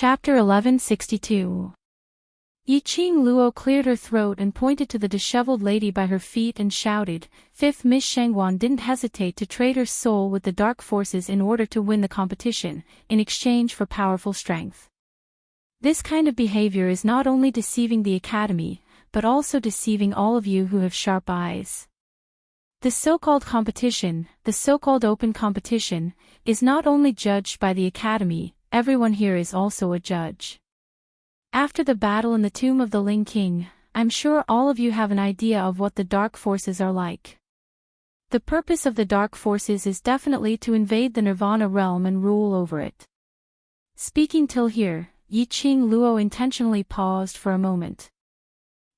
Chapter 1162. Yiqing Luo cleared her throat and pointed to the disheveled lady by her feet and shouted, "Fifth Miss Shangwan didn't hesitate to trade her soul with the dark forces in order to win the competition, in exchange for powerful strength. This kind of behavior is not only deceiving the academy, but also deceiving all of you who have sharp eyes. The so-called competition, the so-called open competition, is not only judged by the academy, everyone here is also a judge. After the battle in the tomb of the Ling King, I'm sure all of you have an idea of what the dark forces are like. The purpose of the dark forces is definitely to invade the Nirvana realm and rule over it." Speaking till here, Yiqing Luo intentionally paused for a moment.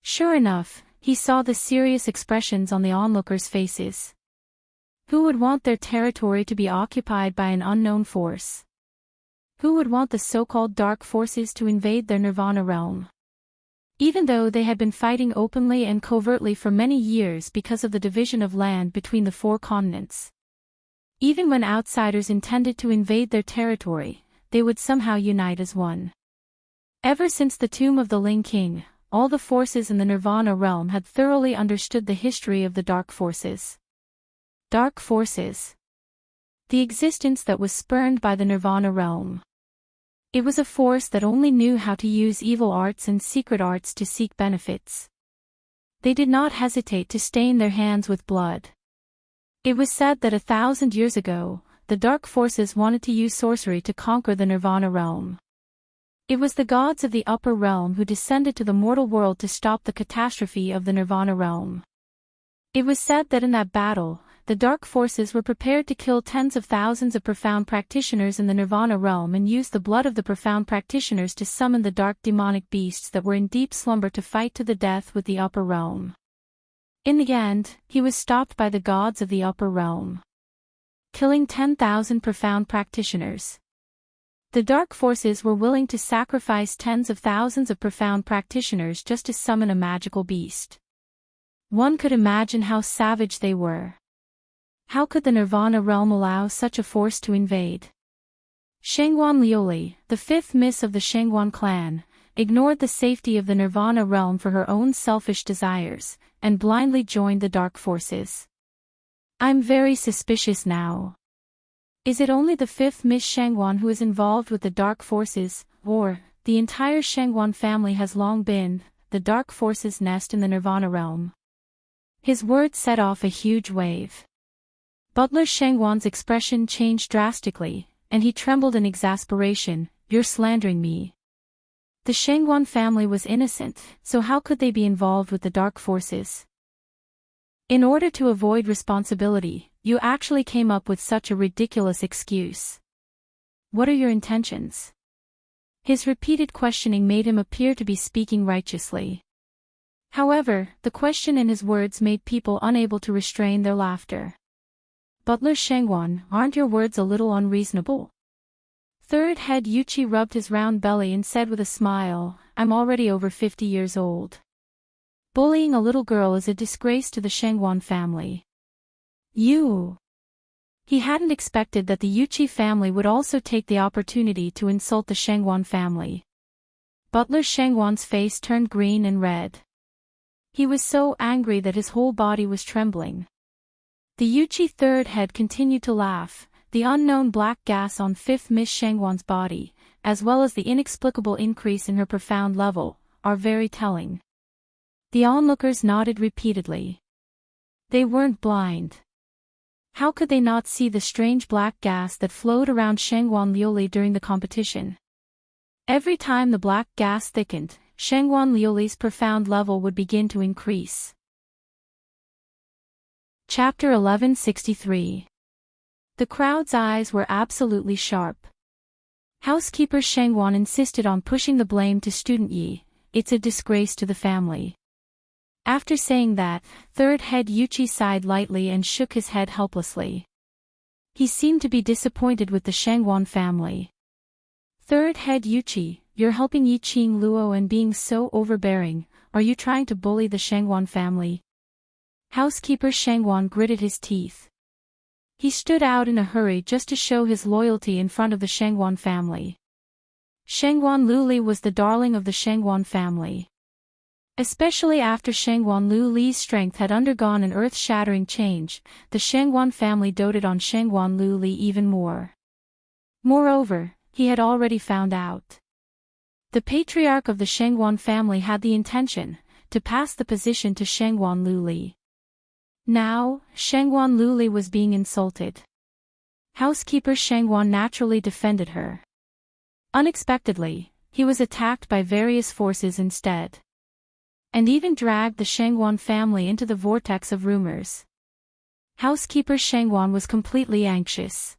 Sure enough, he saw the serious expressions on the onlookers' faces. Who would want their territory to be occupied by an unknown force? Who would want the so-called dark forces to invade their Nirvana realm? Even though they had been fighting openly and covertly for many years because of the division of land between the four continents. Even when outsiders intended to invade their territory, they would somehow unite as one. Ever since the tomb of the Ling King, all the forces in the Nirvana realm had thoroughly understood the history of the dark forces. Dark forces. The existence that was spurned by the Nirvana realm. It was a force that only knew how to use evil arts and secret arts to seek benefits. They did not hesitate to stain their hands with blood. It was said that 1,000 years ago, the dark forces wanted to use sorcery to conquer the Nirvana realm. It was the gods of the upper realm who descended to the mortal world to stop the catastrophe of the Nirvana realm. It was said that in that battle, the dark forces were prepared to kill tens of thousands of profound practitioners in the Nirvana realm and use the blood of the profound practitioners to summon the dark demonic beasts that were in deep slumber to fight to the death with the upper realm. In the end, he was stopped by the gods of the upper realm, killing 10,000 profound practitioners. The dark forces were willing to sacrifice tens of thousands of profound practitioners just to summon a magical beast. One could imagine how savage they were. How could the Nirvana realm allow such a force to invade? Shangwan Liuli, the fifth miss of the Shangwan clan, ignored the safety of the Nirvana realm for her own selfish desires, and blindly joined the dark forces. I'm very suspicious now. Is it only the fifth Miss Shangwan who is involved with the dark forces, or, the entire Shangwan family has long been, the dark forces' nest in the Nirvana realm? His words set off a huge wave. Butler Shangwan's expression changed drastically, and he trembled in exasperation. "You're slandering me. The Shangwan family was innocent, so how could they be involved with the dark forces? In order to avoid responsibility, you actually came up with such a ridiculous excuse. What are your intentions?" His repeated questioning made him appear to be speaking righteously. However, the question and his words made people unable to restrain their laughter. "Butler Shangwan, aren't your words a little unreasonable?" Third head Yuchi rubbed his round belly and said with a smile, "I'm already over 50 years old. Bullying a little girl is a disgrace to the Shangwan family." You. He hadn't expected that the Yuchi family would also take the opportunity to insult the Shangwan family. Butler Shangwan's face turned green and red. He was so angry that his whole body was trembling. The Yuchi third head continued to laugh. The unknown black gas on fifth Miss Shangwan's body, as well as the inexplicable increase in her profound level, are very telling. The onlookers nodded repeatedly. They weren't blind. How could they not see the strange black gas that flowed around Shangwan Liuli during the competition? Every time the black gas thickened, Shangwan Liuli's profound level would begin to increase. Chapter 1163. The crowd's eyes were absolutely sharp. Housekeeper Shangwan insisted on pushing the blame to student Yi. "It's a disgrace to the family." After saying that, third head Yuchi sighed lightly and shook his head helplessly. He seemed to be disappointed with the Shangwan family. "Third head Yuchi, you're helping Yiqing Luo and being so overbearing. Are you trying to bully the Shangwan family?" Housekeeper Shangwan gritted his teeth. He stood out in a hurry just to show his loyalty in front of the Shangwan family. Shangguan Luli was the darling of the Shangguan family. Especially after Shangguan Luli's strength had undergone an earth-shattering change, the Shangguan family doted on Shangguan Luli even more. Moreover, he had already found out. The patriarch of the Shangguan family had the intention to pass the position to Shangguan Luli. Now, Shangguan Luli was being insulted. Housekeeper Shangguan naturally defended her. Unexpectedly, he was attacked by various forces instead. And even dragged the Shangguan family into the vortex of rumors. Housekeeper Shangguan was completely anxious.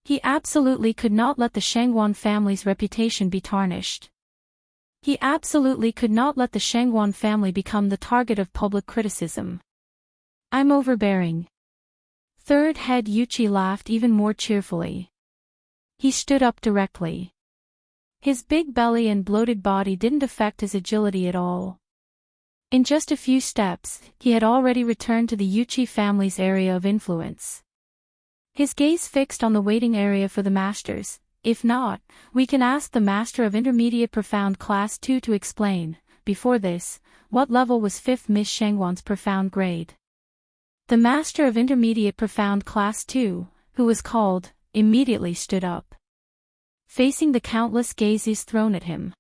He absolutely could not let the Shangguan family's reputation be tarnished. He absolutely could not let the Shangguan family become the target of public criticism. I'm overbearing. Third head Yuchi laughed even more cheerfully. He stood up directly. His big belly and bloated body didn't affect his agility at all. In just a few steps, he had already returned to the Yuchi family's area of influence. His gaze fixed on the waiting area for the masters. If not, we can ask the Master of Intermediate Profound Class 2 to explain. Before this, what level was 5th Miss Shangguan's profound grade? The Master of Intermediate Profound Class 2, who was called, immediately stood up. Facing the countless gazes thrown at him.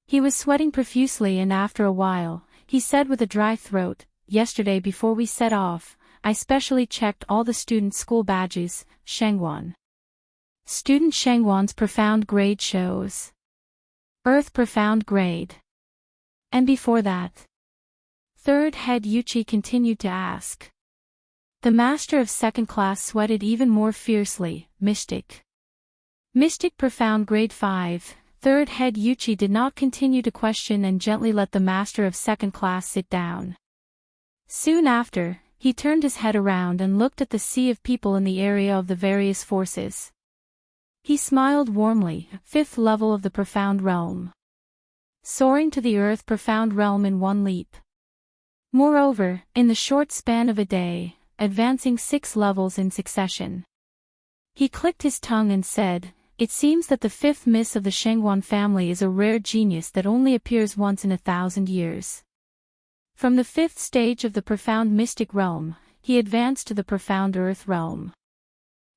He was sweating profusely and after a while, he said with a dry throat, "Yesterday before we set off, I specially checked all the student school badges, Shangguan. Student Shangguan's profound grade shows. Earth profound grade. And before that?" Third head Yuchi continued to ask. The master of second class sweated even more fiercely, Mystic. Mystic profound grade 5. Third head Yuchi did not continue to question and gently let the master of second class sit down. Soon after, he turned his head around and looked at the sea of people in the area of the various forces. He smiled warmly, 5th level of the profound realm. Soaring to the earth profound realm in one leap. Moreover, in the short span of a day, advancing 6 levels in succession. He clicked his tongue and said, "It seems that the 5th Miss of the Shangguan family is a rare genius that only appears once in 1,000 years. From the 5th stage of the profound mystic realm, he advanced to the profound earth realm.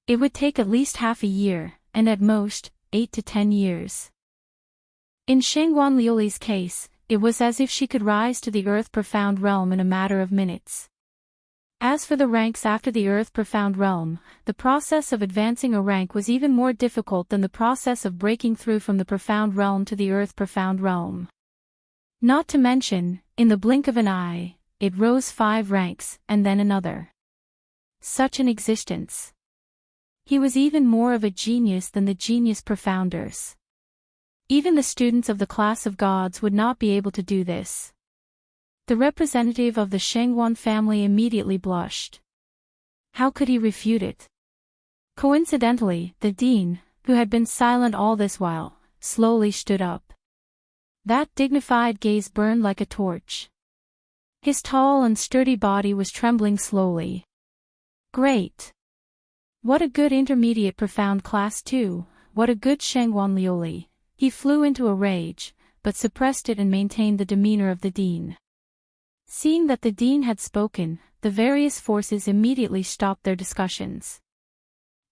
It would take at least half a year, and at most, 8 to 10 years. In Shangguan Liuli's case, it was as if she could rise to the earth profound realm in a matter of minutes. As for the ranks after the earth profound realm, the process of advancing a rank was even more difficult than the process of breaking through from the profound realm to the earth profound realm. Not to mention, in the blink of an eye, it rose 5 ranks, and then another. Such an existence. He was even more of a genius than the genius profounders. Even the students of the class of gods would not be able to do this. The representative of the Shangguan family immediately blushed. How could he refute it? Coincidentally, the dean, who had been silent all this while, slowly stood up. That dignified gaze burned like a torch. His tall and sturdy body was trembling slowly. Great! What a good intermediate profound class 2, what a good Shangguan Liuli. He flew into a rage, but suppressed it and maintained the demeanor of the dean. Seeing that the dean had spoken, the various forces immediately stopped their discussions.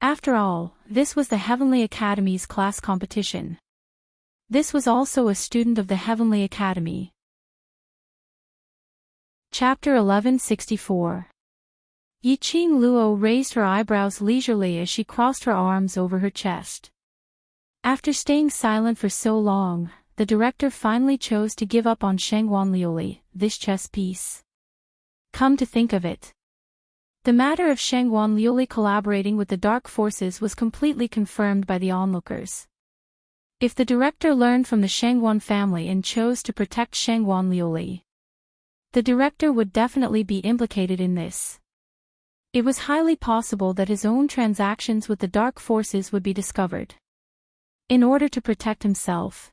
After all, this was the Heavenly Academy's class competition. This was also a student of the Heavenly Academy. Chapter 1164. Yiqing Luo raised her eyebrows leisurely as she crossed her arms over her chest. After staying silent for so long, the director finally chose to give up on Shangguan Liuli, this chess piece. Come to think of it. The matter of Shangguan Liuli collaborating with the dark forces was completely confirmed by the onlookers. If the director learned from the Shangguan family and chose to protect Shangguan Liuli, the director would definitely be implicated in this. It was highly possible that his own transactions with the dark forces would be discovered. In order to protect himself,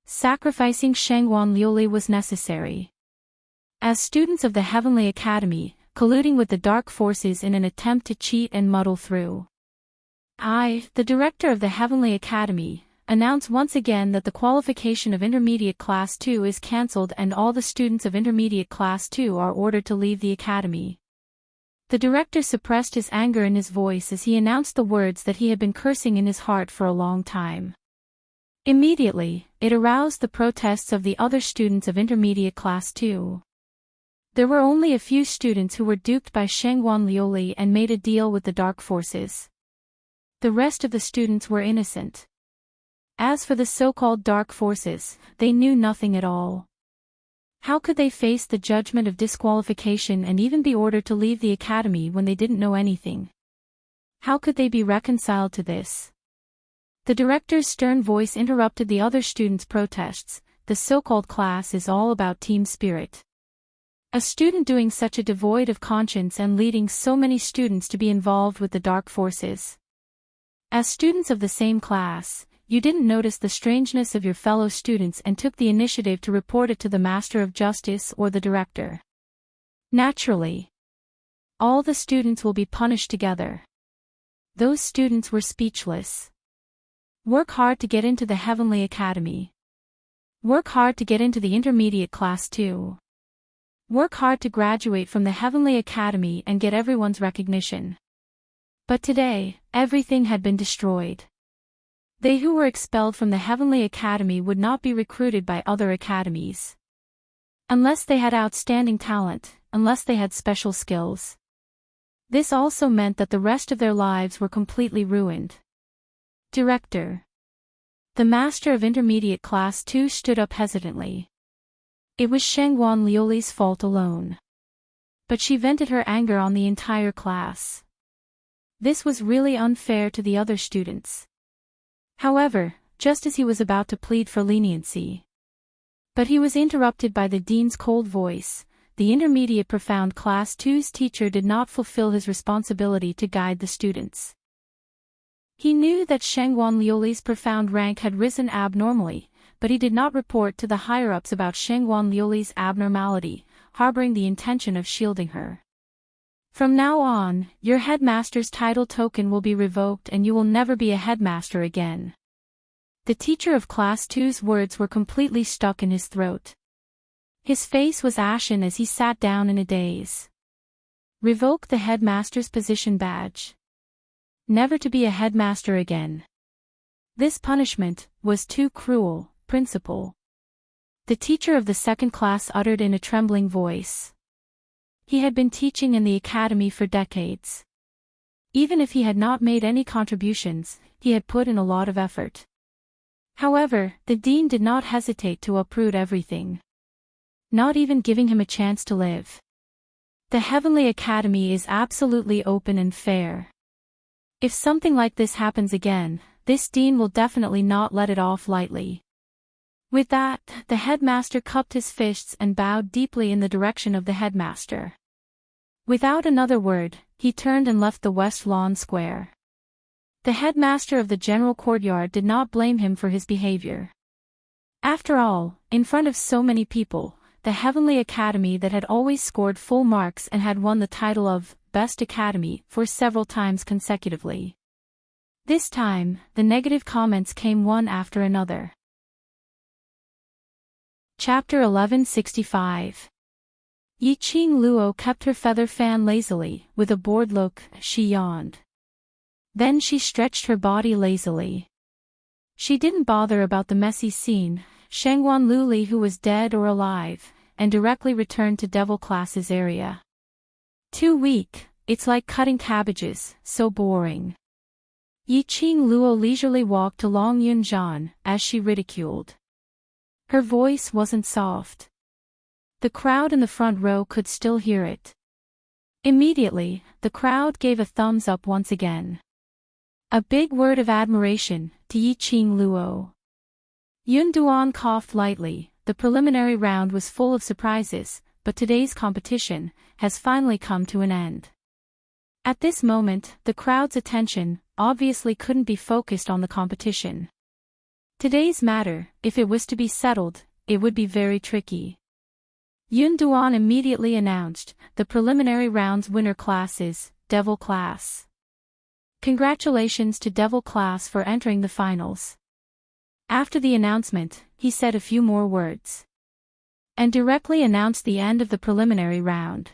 sacrificing Shangguan Liuli was necessary. As students of the Heavenly Academy, colluding with the dark forces in an attempt to cheat and muddle through. I, the director of the Heavenly Academy, announce once again that the qualification of Intermediate Class 2 is cancelled and all the students of Intermediate Class 2 are ordered to leave the academy. The director suppressed his anger in his voice as he announced the words that he had been cursing in his heart for a long time. Immediately, it aroused the protests of the other students of Intermediate Class 2. There were only a few students who were duped by Shangguan Liuli and made a deal with the dark forces. The rest of the students were innocent. As for the so-called dark forces, they knew nothing at all. How could they face the judgment of disqualification and even be ordered to leave the academy when they didn't know anything? How could they be reconciled to this? The director's stern voice interrupted the other students' protests. The so-called class is all about team spirit. A student doing such a devoid of conscience and leading so many students to be involved with the dark forces. As students of the same class, you didn't notice the strangeness of your fellow students and took the initiative to report it to the Master of Justice or the director. Naturally, all the students will be punished together. Those students were speechless. Work hard to get into the Heavenly Academy. Work hard to get into the Intermediate Class 2. Work hard to graduate from the Heavenly Academy and get everyone's recognition. But today, everything had been destroyed. They who were expelled from the Heavenly Academy would not be recruited by other academies. Unless they had outstanding talent, unless they had special skills. This also meant that the rest of their lives were completely ruined. Director. The Master of Intermediate Class 2 stood up hesitantly. It was Shangguan Liuli's fault alone. But she vented her anger on the entire class. This was really unfair to the other students. However, just as he was about to plead for leniency. But he was interrupted by the dean's cold voice. The Intermediate Profound Class 2's teacher did not fulfill his responsibility to guide the students. He knew that Shangguan Liuli's profound rank had risen abnormally, but he did not report to the higher-ups about Shangguan Liuli's abnormality, harboring the intention of shielding her. From now on, your headmaster's title token will be revoked and you will never be a headmaster again. The teacher of Class 2's words were completely stuck in his throat. His face was ashen as he sat down in a daze. Revoke the headmaster's position badge. Never to be a headmaster again. This punishment was too cruel, Principal. The teacher of the second class uttered in a trembling voice. He had been teaching in the academy for decades. Even if he had not made any contributions, he had put in a lot of effort. However, the dean did not hesitate to uproot everything. Not even giving him a chance to live. The Heavenly Academy is absolutely open and fair. If something like this happens again, this dean will definitely not let it off lightly. With that, the headmaster cupped his fists and bowed deeply in the direction of the headmaster. Without another word, he turned and left the West Lawn Square. The headmaster of the general courtyard did not blame him for his behavior. After all, in front of so many people, the Heavenly Academy that had always scored full marks and had won the title of Best Academy for several times consecutively. This time, the negative comments came one after another. Chapter 1165. Yiqing Luo kept her feather fan lazily. With a bored look, she yawned. Then she stretched her body lazily. She didn't bother about the messy scene, Shangguan Liuli who was dead or alive, and directly returned to Devil Class's area. Too weak, it's like cutting cabbages, so boring. Yiqing Luo leisurely walked to Long Yunzhan, as she ridiculed. Her voice wasn't soft. The crowd in the front row could still hear it. Immediately, the crowd gave a thumbs up once again. A big word of admiration to Yiqing Luo. Yun Duan coughed lightly. The preliminary round was full of surprises, but today's competition has finally come to an end. At this moment, the crowd's attention obviously couldn't be focused on the competition. Today's matter, if it was to be settled, it would be very tricky. Yun Duan immediately announced, the preliminary round's winner class is Devil Class. Congratulations to Devil Class for entering the finals. After the announcement, he said a few more words. And directly announced the end of the preliminary round.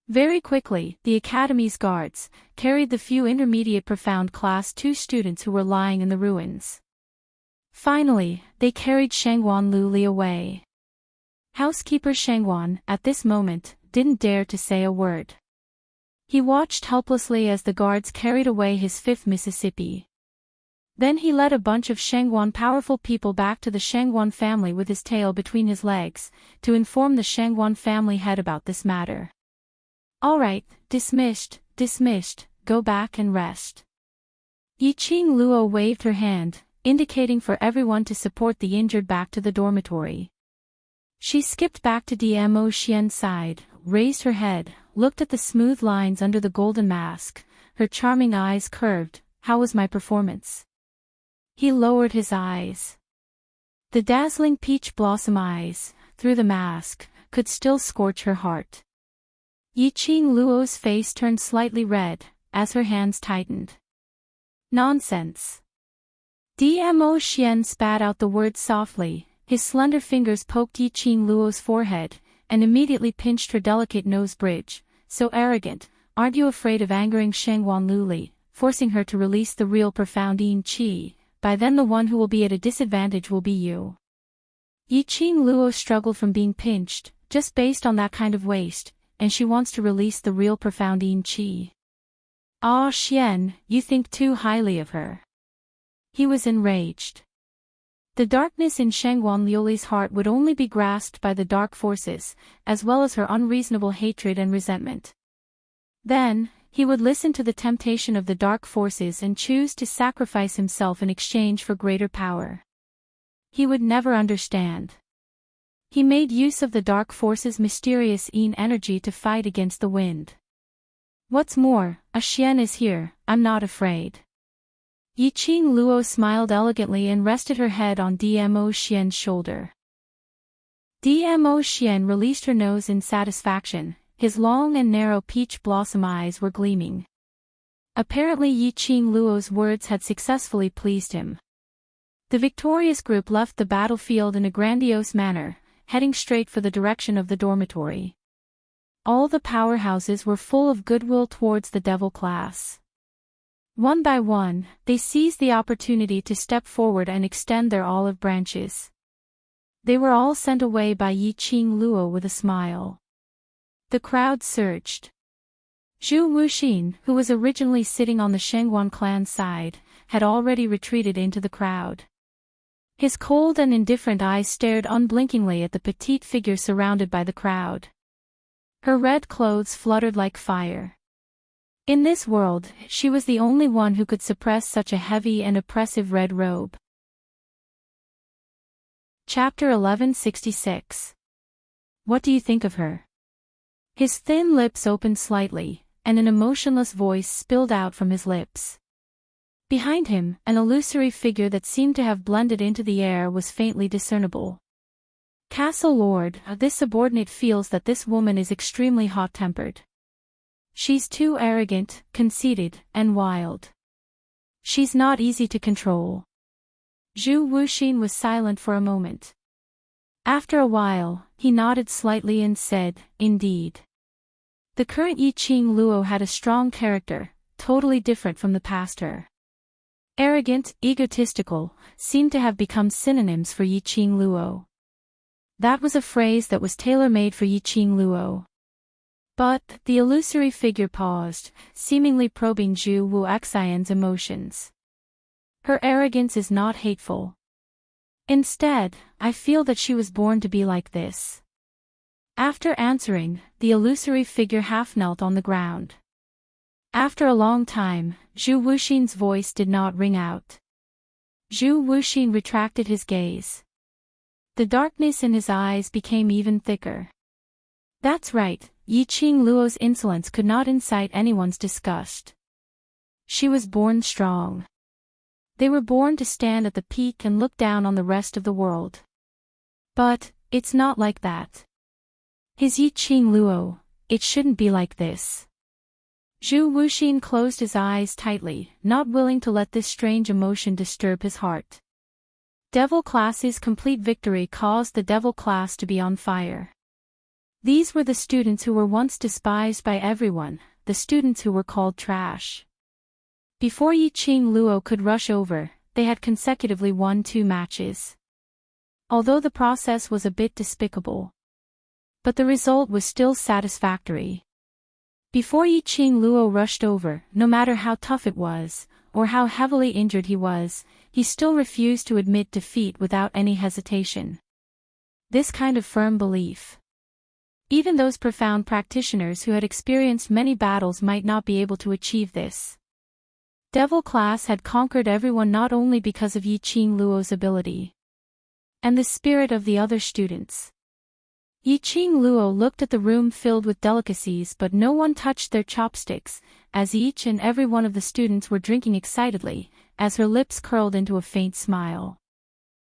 Very quickly, the Academy's guards carried the few intermediate profound Class 2 students who were lying in the ruins. Finally, they carried Shangguan Luli away. Housekeeper Shangguan, at this moment, didn't dare to say a word. He watched helplessly as the guards carried away his fifth Mississippi. Then he led a bunch of Shangguan powerful people back to the Shangguan family with his tail between his legs, to inform the Shangguan family head about this matter. All right, dismissed, go back and rest. Yiqing Luo waved her hand, indicating for everyone to support the injured back to the dormitory. She skipped back to Dmo Xian's side, raised her head, looked at the smooth lines under the golden mask, her charming eyes curved. How was my performance? He lowered his eyes. The dazzling peach blossom eyes, through the mask, could still scorch her heart. Yiqing Luo's face turned slightly red, as her hands tightened. Nonsense. Dmo Xian spat out the words softly, his slender fingers poked Yiqing Luo's forehead, and immediately pinched her delicate nose bridge. So arrogant, aren't you afraid of angering Shangguan Luli, forcing her to release the real profound Yin Qi? By then the one who will be at a disadvantage will be you. Yiqing Luo struggled from being pinched, just based on that kind of waste, and she wants to release the real profound Yin Qi. Ah Xian, you think too highly of her. He was enraged. The darkness in Shangguan Liuli's heart would only be grasped by the dark forces, as well as her unreasonable hatred and resentment. Then, he would listen to the temptation of the dark forces and choose to sacrifice himself in exchange for greater power. He would never understand. He made use of the dark forces' mysterious Yin energy to fight against the wind. What's more, a Xian is here, I'm not afraid. Yiqing Luo smiled elegantly and rested her head on Dmo Xian's shoulder. Dmo Xian released her nose in satisfaction. His long and narrow peach blossom eyes were gleaming. Apparently Yiqing Luo's words had successfully pleased him. The victorious group left the battlefield in a grandiose manner, heading straight for the direction of the dormitory. All the powerhouses were full of goodwill towards the devil class. One by one, they seized the opportunity to step forward and extend their olive branches. They were all sent away by Yiqing Luo with a smile. The crowd surged. Zhu Wuxin, who was originally sitting on the Shangguan clan's side, had already retreated into the crowd. His cold and indifferent eyes stared unblinkingly at the petite figure surrounded by the crowd. Her red clothes fluttered like fire. In this world, she was the only one who could suppress such a heavy and oppressive red robe. Chapter 1166. What do you think of her? His thin lips opened slightly, and an emotionless voice spilled out from his lips. Behind him, an illusory figure that seemed to have blended into the air was faintly discernible. Castle Lord, this subordinate feels that this woman is extremely hot-tempered. She's too arrogant, conceited, and wild. She's not easy to control. Zhu Wuxin was silent for a moment. After a while, he nodded slightly and said, indeed. The current Yiqing Luo had a strong character, totally different from the past her. Arrogant, egotistical, seemed to have become synonyms for Yiqing Luo. That was a phrase that was tailor-made for Yiqing Luo. But, the illusory figure paused, seemingly probing Zhu Wuxian's emotions. Her arrogance is not hateful. Instead, I feel that she was born to be like this. After answering, the illusory figure half knelt on the ground. After a long time, Zhu Wuxin's voice did not ring out. Zhu Wuxin retracted his gaze. The darkness in his eyes became even thicker. That's right, Yiqing Luo's insolence could not incite anyone's disgust. She was born strong. They were born to stand at the peak and look down on the rest of the world. But, it's not like that. His Yiqing Luo, it shouldn't be like this. Zhu Wuxin closed his eyes tightly, not willing to let this strange emotion disturb his heart. Devil Class's complete victory caused the Devil Class to be on fire. These were the students who were once despised by everyone, the students who were called trash. Before Yiqing Luo could rush over, they had consecutively won 2 matches. Although the process was a bit despicable, but the result was still satisfactory. Before Yiqing Luo rushed over, no matter how tough it was, or how heavily injured he was, he still refused to admit defeat without any hesitation. This kind of firm belief. Even those profound practitioners who had experienced many battles might not be able to achieve this. Devil Class had conquered everyone not only because of Yiqing Luo's ability and the spirit of the other students. Yiqing Luo looked at the room filled with delicacies, but no one touched their chopsticks, as each and every one of the students were drinking excitedly, as her lips curled into a faint smile.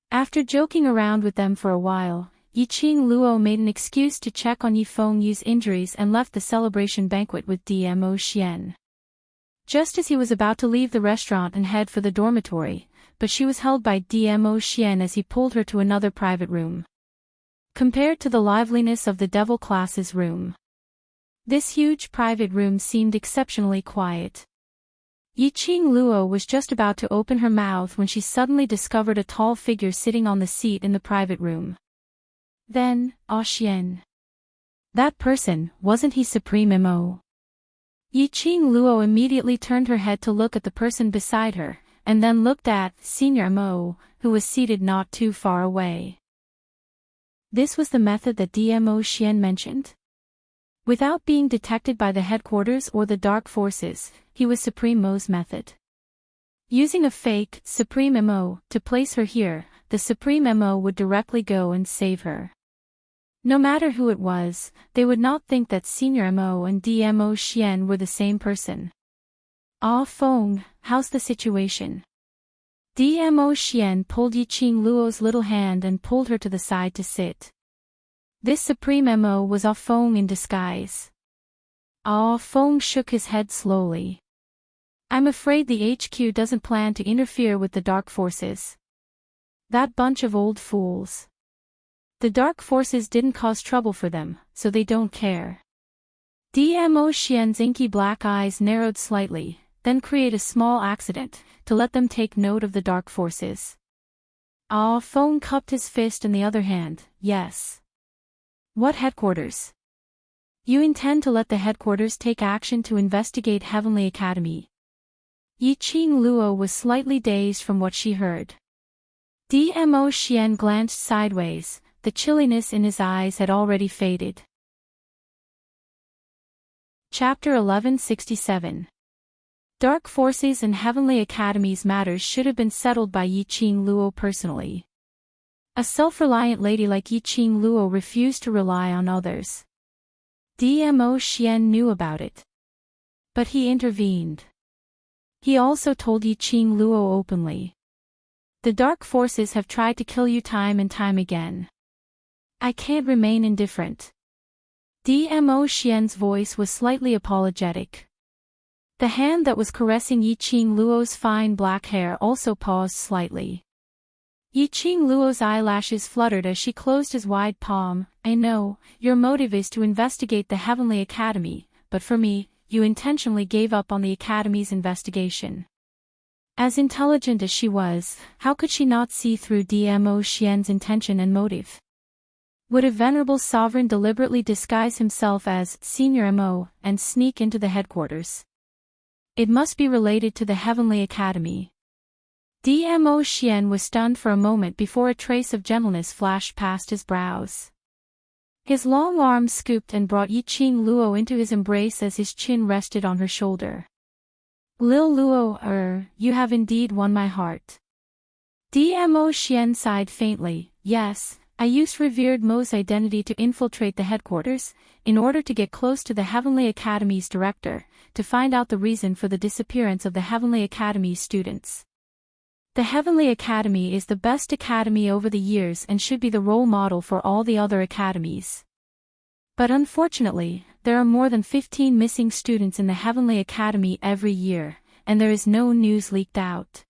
After joking around with them for a while, Yiqing Luo made an excuse to check on Yifeng Yu's injuries and left the celebration banquet with Dmo Xian. Just as he was about to leave the restaurant and head for the dormitory, but she was held by Dmo Xian as he pulled her to another private room. Compared to the liveliness of the Devil Class's room, this huge private room seemed exceptionally quiet. Yiqing Luo was just about to open her mouth when she suddenly discovered a tall figure sitting on the seat in the private room. Then, Xian. That person, wasn't he Supreme Mo? Yiqing Luo immediately turned her head to look at the person beside her, and then looked at Senior Mo, who was seated not too far away. This was the method that Dmo Xian mentioned. Without being detected by the headquarters or the dark forces, he was Supreme Mo's method. Using a fake Supreme Mo to place her here, the Supreme Mo would directly go and save her. No matter who it was, they would not think that Senior Mo and Dmo Xian were the same person. Ah Feng, how's the situation? Dmo Xian pulled Yiqing Luo's little hand and pulled her to the side to sit. This Supreme Mo was Ah Feng in disguise. Ah Feng shook his head slowly. I'm afraid the HQ doesn't plan to interfere with the dark forces. That bunch of old fools. The dark forces didn't cause trouble for them, so they don't care. Dmo Xian's inky black eyes narrowed slightly, then create a small accident, to let them take note of the dark forces. Ah Feng cupped his fist in the other hand, yes. What headquarters? You intend to let the headquarters take action to investigate Heavenly Academy? Yiqing Luo was slightly dazed from what she heard. Dmo Xian glanced sideways, the chilliness in his eyes had already faded. Chapter 1167. Dark Forces and Heavenly Academy's matters should have been settled by Yiqing Luo personally. A self-reliant lady like Yiqing Luo refused to rely on others. Dmo Xian knew about it, but he intervened. He also told Yiqing Luo openly. The dark forces have tried to kill you time and time again. I can't remain indifferent. Dmo Xian's voice was slightly apologetic. The hand that was caressing Yiqing Luo's fine black hair also paused slightly. Yiqing Luo's eyelashes fluttered as she closed his wide palm. I know, your motive is to investigate the Heavenly Academy, but for me, you intentionally gave up on the Academy's investigation. As intelligent as she was, how could she not see through Dmo Xian's intention and motive? Would a venerable sovereign deliberately disguise himself as Senior Mo and sneak into the headquarters? It must be related to the Heavenly Academy. Dmo Xian was stunned for a moment before a trace of gentleness flashed past his brows. His long arm scooped and brought Yiqing Luo into his embrace as his chin rested on her shoulder. Lil Luo, you have indeed won my heart. Dmo Xian sighed faintly. Yes, I used revered Mo's identity to infiltrate the headquarters, in order to get close to the Heavenly Academy's director, to find out the reason for the disappearance of the Heavenly Academy's students. The Heavenly Academy is the best academy over the years and should be the role model for all the other academies. But unfortunately, there are more than 15 missing students in the Heavenly Academy every year, and there is no news leaked out.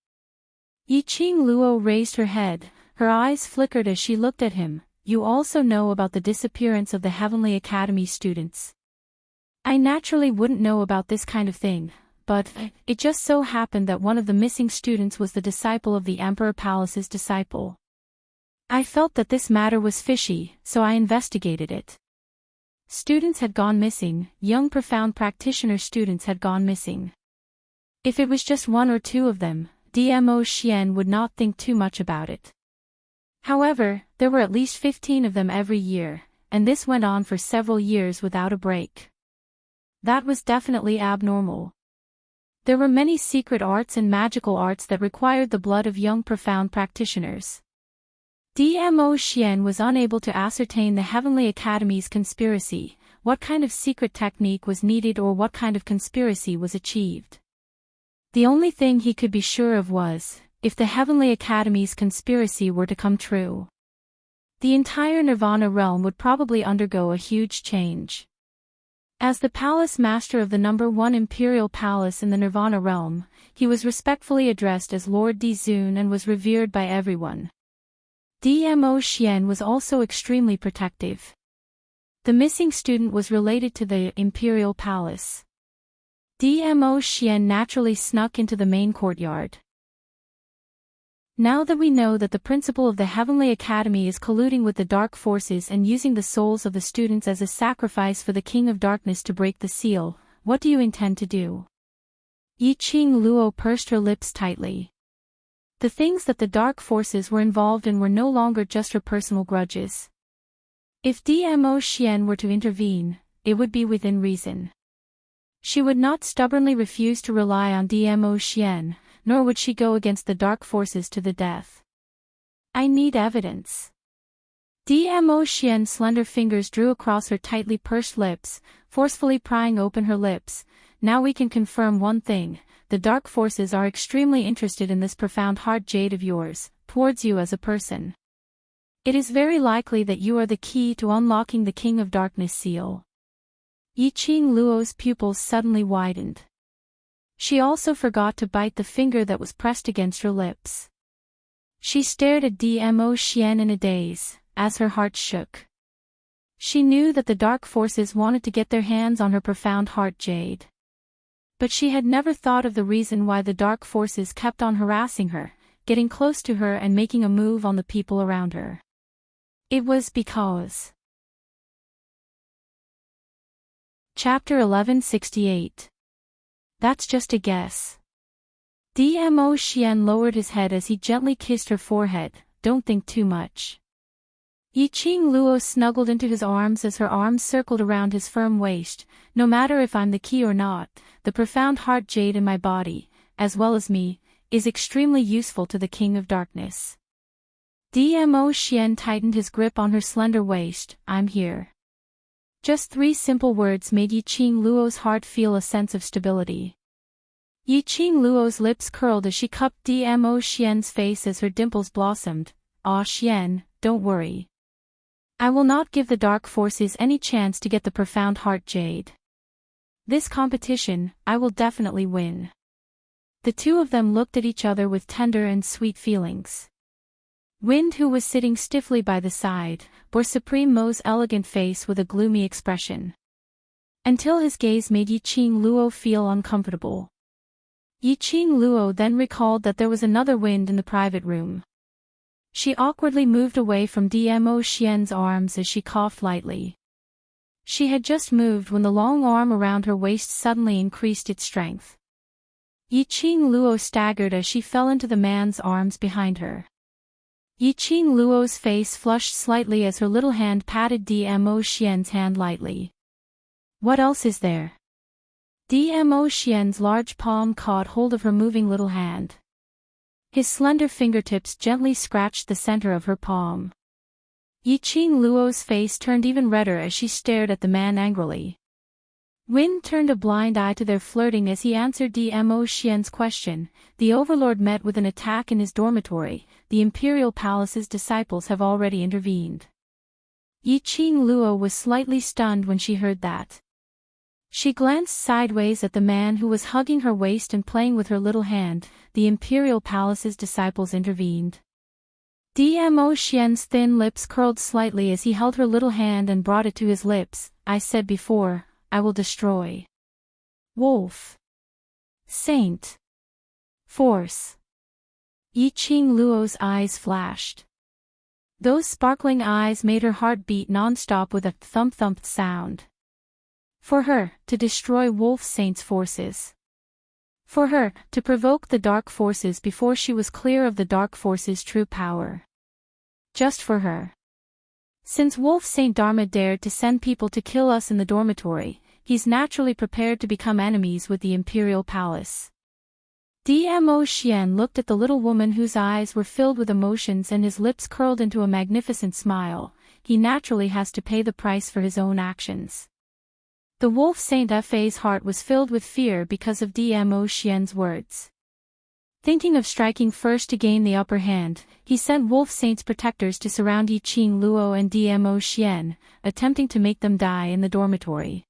Yiqing Luo raised her head, Her eyes flickered as she looked at him. You also know about the disappearance of the Heavenly Academy students. I naturally wouldn't know about this kind of thing, but it just so happened that one of the missing students was the disciple of the Emperor Palace's disciple. I felt that this matter was fishy, so I investigated it. Students had gone missing, young profound practitioner students had gone missing. If it was just one or two of them, DMO Xian would not think too much about it. However, there were at least 15 of them every year, and this went on for several years without a break. That was definitely abnormal. There were many secret arts and magical arts that required the blood of young profound practitioners. DMO Xian was unable to ascertain the Heavenly Academy's conspiracy, what kind of secret technique was needed or what kind of conspiracy was achieved. The only thing he could be sure of was, if the Heavenly Academy's conspiracy were to come true, the entire Nirvana realm would probably undergo a huge change. As the palace master of the #1 imperial palace in the Nirvana realm, he was respectfully addressed as Lord Dizun and was revered by everyone. DMO Xian was also extremely protective. The missing student was related to the imperial palace. DMO Xian naturally snuck into the main courtyard. Now that we know that the principal of the Heavenly Academy is colluding with the dark forces and using the souls of the students as a sacrifice for the King of Darkness to break the seal, what do you intend to do? Yiqing Luo pursed her lips tightly. The things that the dark forces were involved in were no longer just her personal grudges. If DMO Xian were to intervene, it would be within reason. She would not stubbornly refuse to rely on DMO Xian, nor would she go against the dark forces to the death. I need evidence. DMO Xian's slender fingers drew across her tightly pursed lips, forcefully prying open her lips. Now we can confirm one thing, the dark forces are extremely interested in this profound heart jade of yours, towards you as a person. It is very likely that you are the key to unlocking the King of Darkness seal. Yiqing Luo's pupils suddenly widened. She also forgot to bite the finger that was pressed against her lips. She stared at DMO Xian in a daze, as her heart shook. She knew that the dark forces wanted to get their hands on her profound heart jade. But she had never thought of the reason why the dark forces kept on harassing her, getting close to her and making a move on the people around her. It was because. Chapter 1168. That's just a guess. DMO Xian lowered his head as he gently kissed her forehead. Don't think too much. Yiqing Luo snuggled into his arms as her arms circled around his firm waist. No matter if I'm the key or not, the profound heart jade in my body, as well as me, is extremely useful to the King of Darkness. DMO Xian tightened his grip on her slender waist. I'm here. Just 3 simple words made Yiqing Luo's heart feel a sense of stability. Yiqing Luo's lips curled as she cupped DMO Xian's face as her dimples blossomed. Ah Xian, don't worry. I will not give the dark forces any chance to get the profound heart jade. This competition, I will definitely win. The two of them looked at each other with tender and sweet feelings. Wind, who was sitting stiffly by the side, bore Supreme Mo's elegant face with a gloomy expression. Until his gaze made Yiqing Luo feel uncomfortable. Yiqing Luo then recalled that there was another Wind in the private room. She awkwardly moved away from DMO Xian's arms as she coughed lightly. She had just moved when the long arm around her waist suddenly increased its strength. Yiqing Luo staggered as she fell into the man's arms behind her. Yiqing Luo's face flushed slightly as her little hand patted DMO Xian's hand lightly. What else is there? DMO Xian's large palm caught hold of her moving little hand. His slender fingertips gently scratched the center of her palm. Yiqing Luo's face turned even redder as she stared at the man angrily. Wind turned a blind eye to their flirting as he answered DMO Xian's question. The Overlord met with an attack in his dormitory. The Imperial Palace's disciples have already intervened. Yiqing Luo was slightly stunned when she heard that. She glanced sideways at the man who was hugging her waist and playing with her little hand. The Imperial Palace's disciples intervened. Dmo Xian's thin lips curled slightly as he held her little hand and brought it to his lips. I said before, I will destroy. Wolf. Saint. Force. Yiqing Luo's eyes flashed. Those sparkling eyes made her heart beat non-stop with a thump-thump sound. For her, to destroy Wolf Saint's forces. For her, to provoke the dark forces before she was clear of the dark forces' true power. Just for her. Since Wolf Saint Dharma dared to send people to kill us in the dormitory, he's naturally prepared to become enemies with the imperial palace. Dmo Xian looked at the little woman whose eyes were filled with emotions and his lips curled into a magnificent smile. He naturally has to pay the price for his own actions. The Wolf Saint Fa's heart was filled with fear because of Dmo Xian's words. Thinking of striking first to gain the upper hand, he sent Wolf Saint's protectors to surround Yiqing Luo and Dmo Xian, attempting to make them die in the dormitory.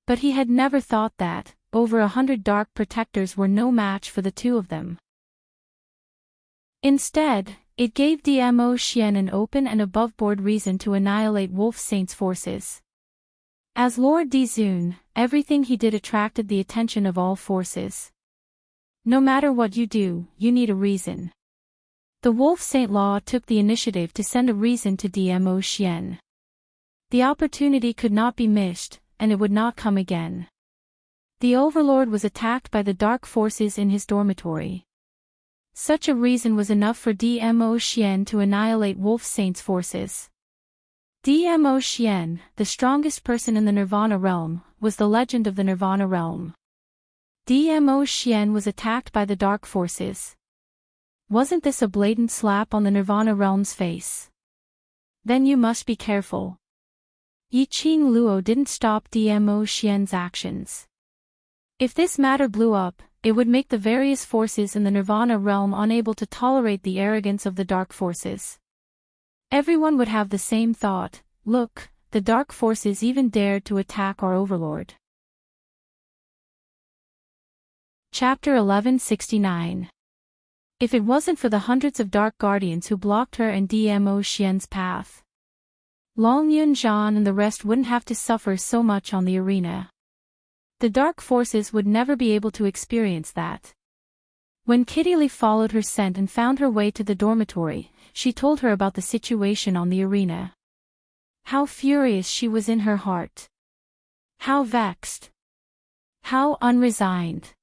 But he had never thought that over 100 dark protectors were no match for the two of them. Instead, it gave Dmo Xian an open and above-board reason to annihilate Wolf Saint's forces. As Lord Dizun, everything he did attracted the attention of all forces. No matter what you do, you need a reason. The Wolf Saint Law took the initiative to send a reason to Dmo Xian. The opportunity could not be missed, and it would not come again. The Overlord was attacked by the dark forces in his dormitory. Such a reason was enough for Dmo Xian to annihilate Wolf Saint's forces. Dmo Xian, the strongest person in the Nirvana realm, was the legend of the Nirvana realm. Dmo Xian was attacked by the dark forces. Wasn't this a blatant slap on the Nirvana realm's face? Then you must be careful. Yiqing Luo didn't stop Dmo Xian's actions. If this matter blew up, it would make the various forces in the Nirvana realm unable to tolerate the arrogance of the dark forces. Everyone would have the same thought, look, the dark forces even dared to attack our Overlord. Chapter 1169. If it wasn't for the hundreds of dark guardians who blocked her and Dmo Xian's path, Long Yunzhan and the rest wouldn't have to suffer so much on the arena. The dark forces would never be able to experience that. When Kitty Lee followed her scent and found her way to the dormitory, she told her about the situation on the arena. How furious she was in her heart. How vexed. How unresigned.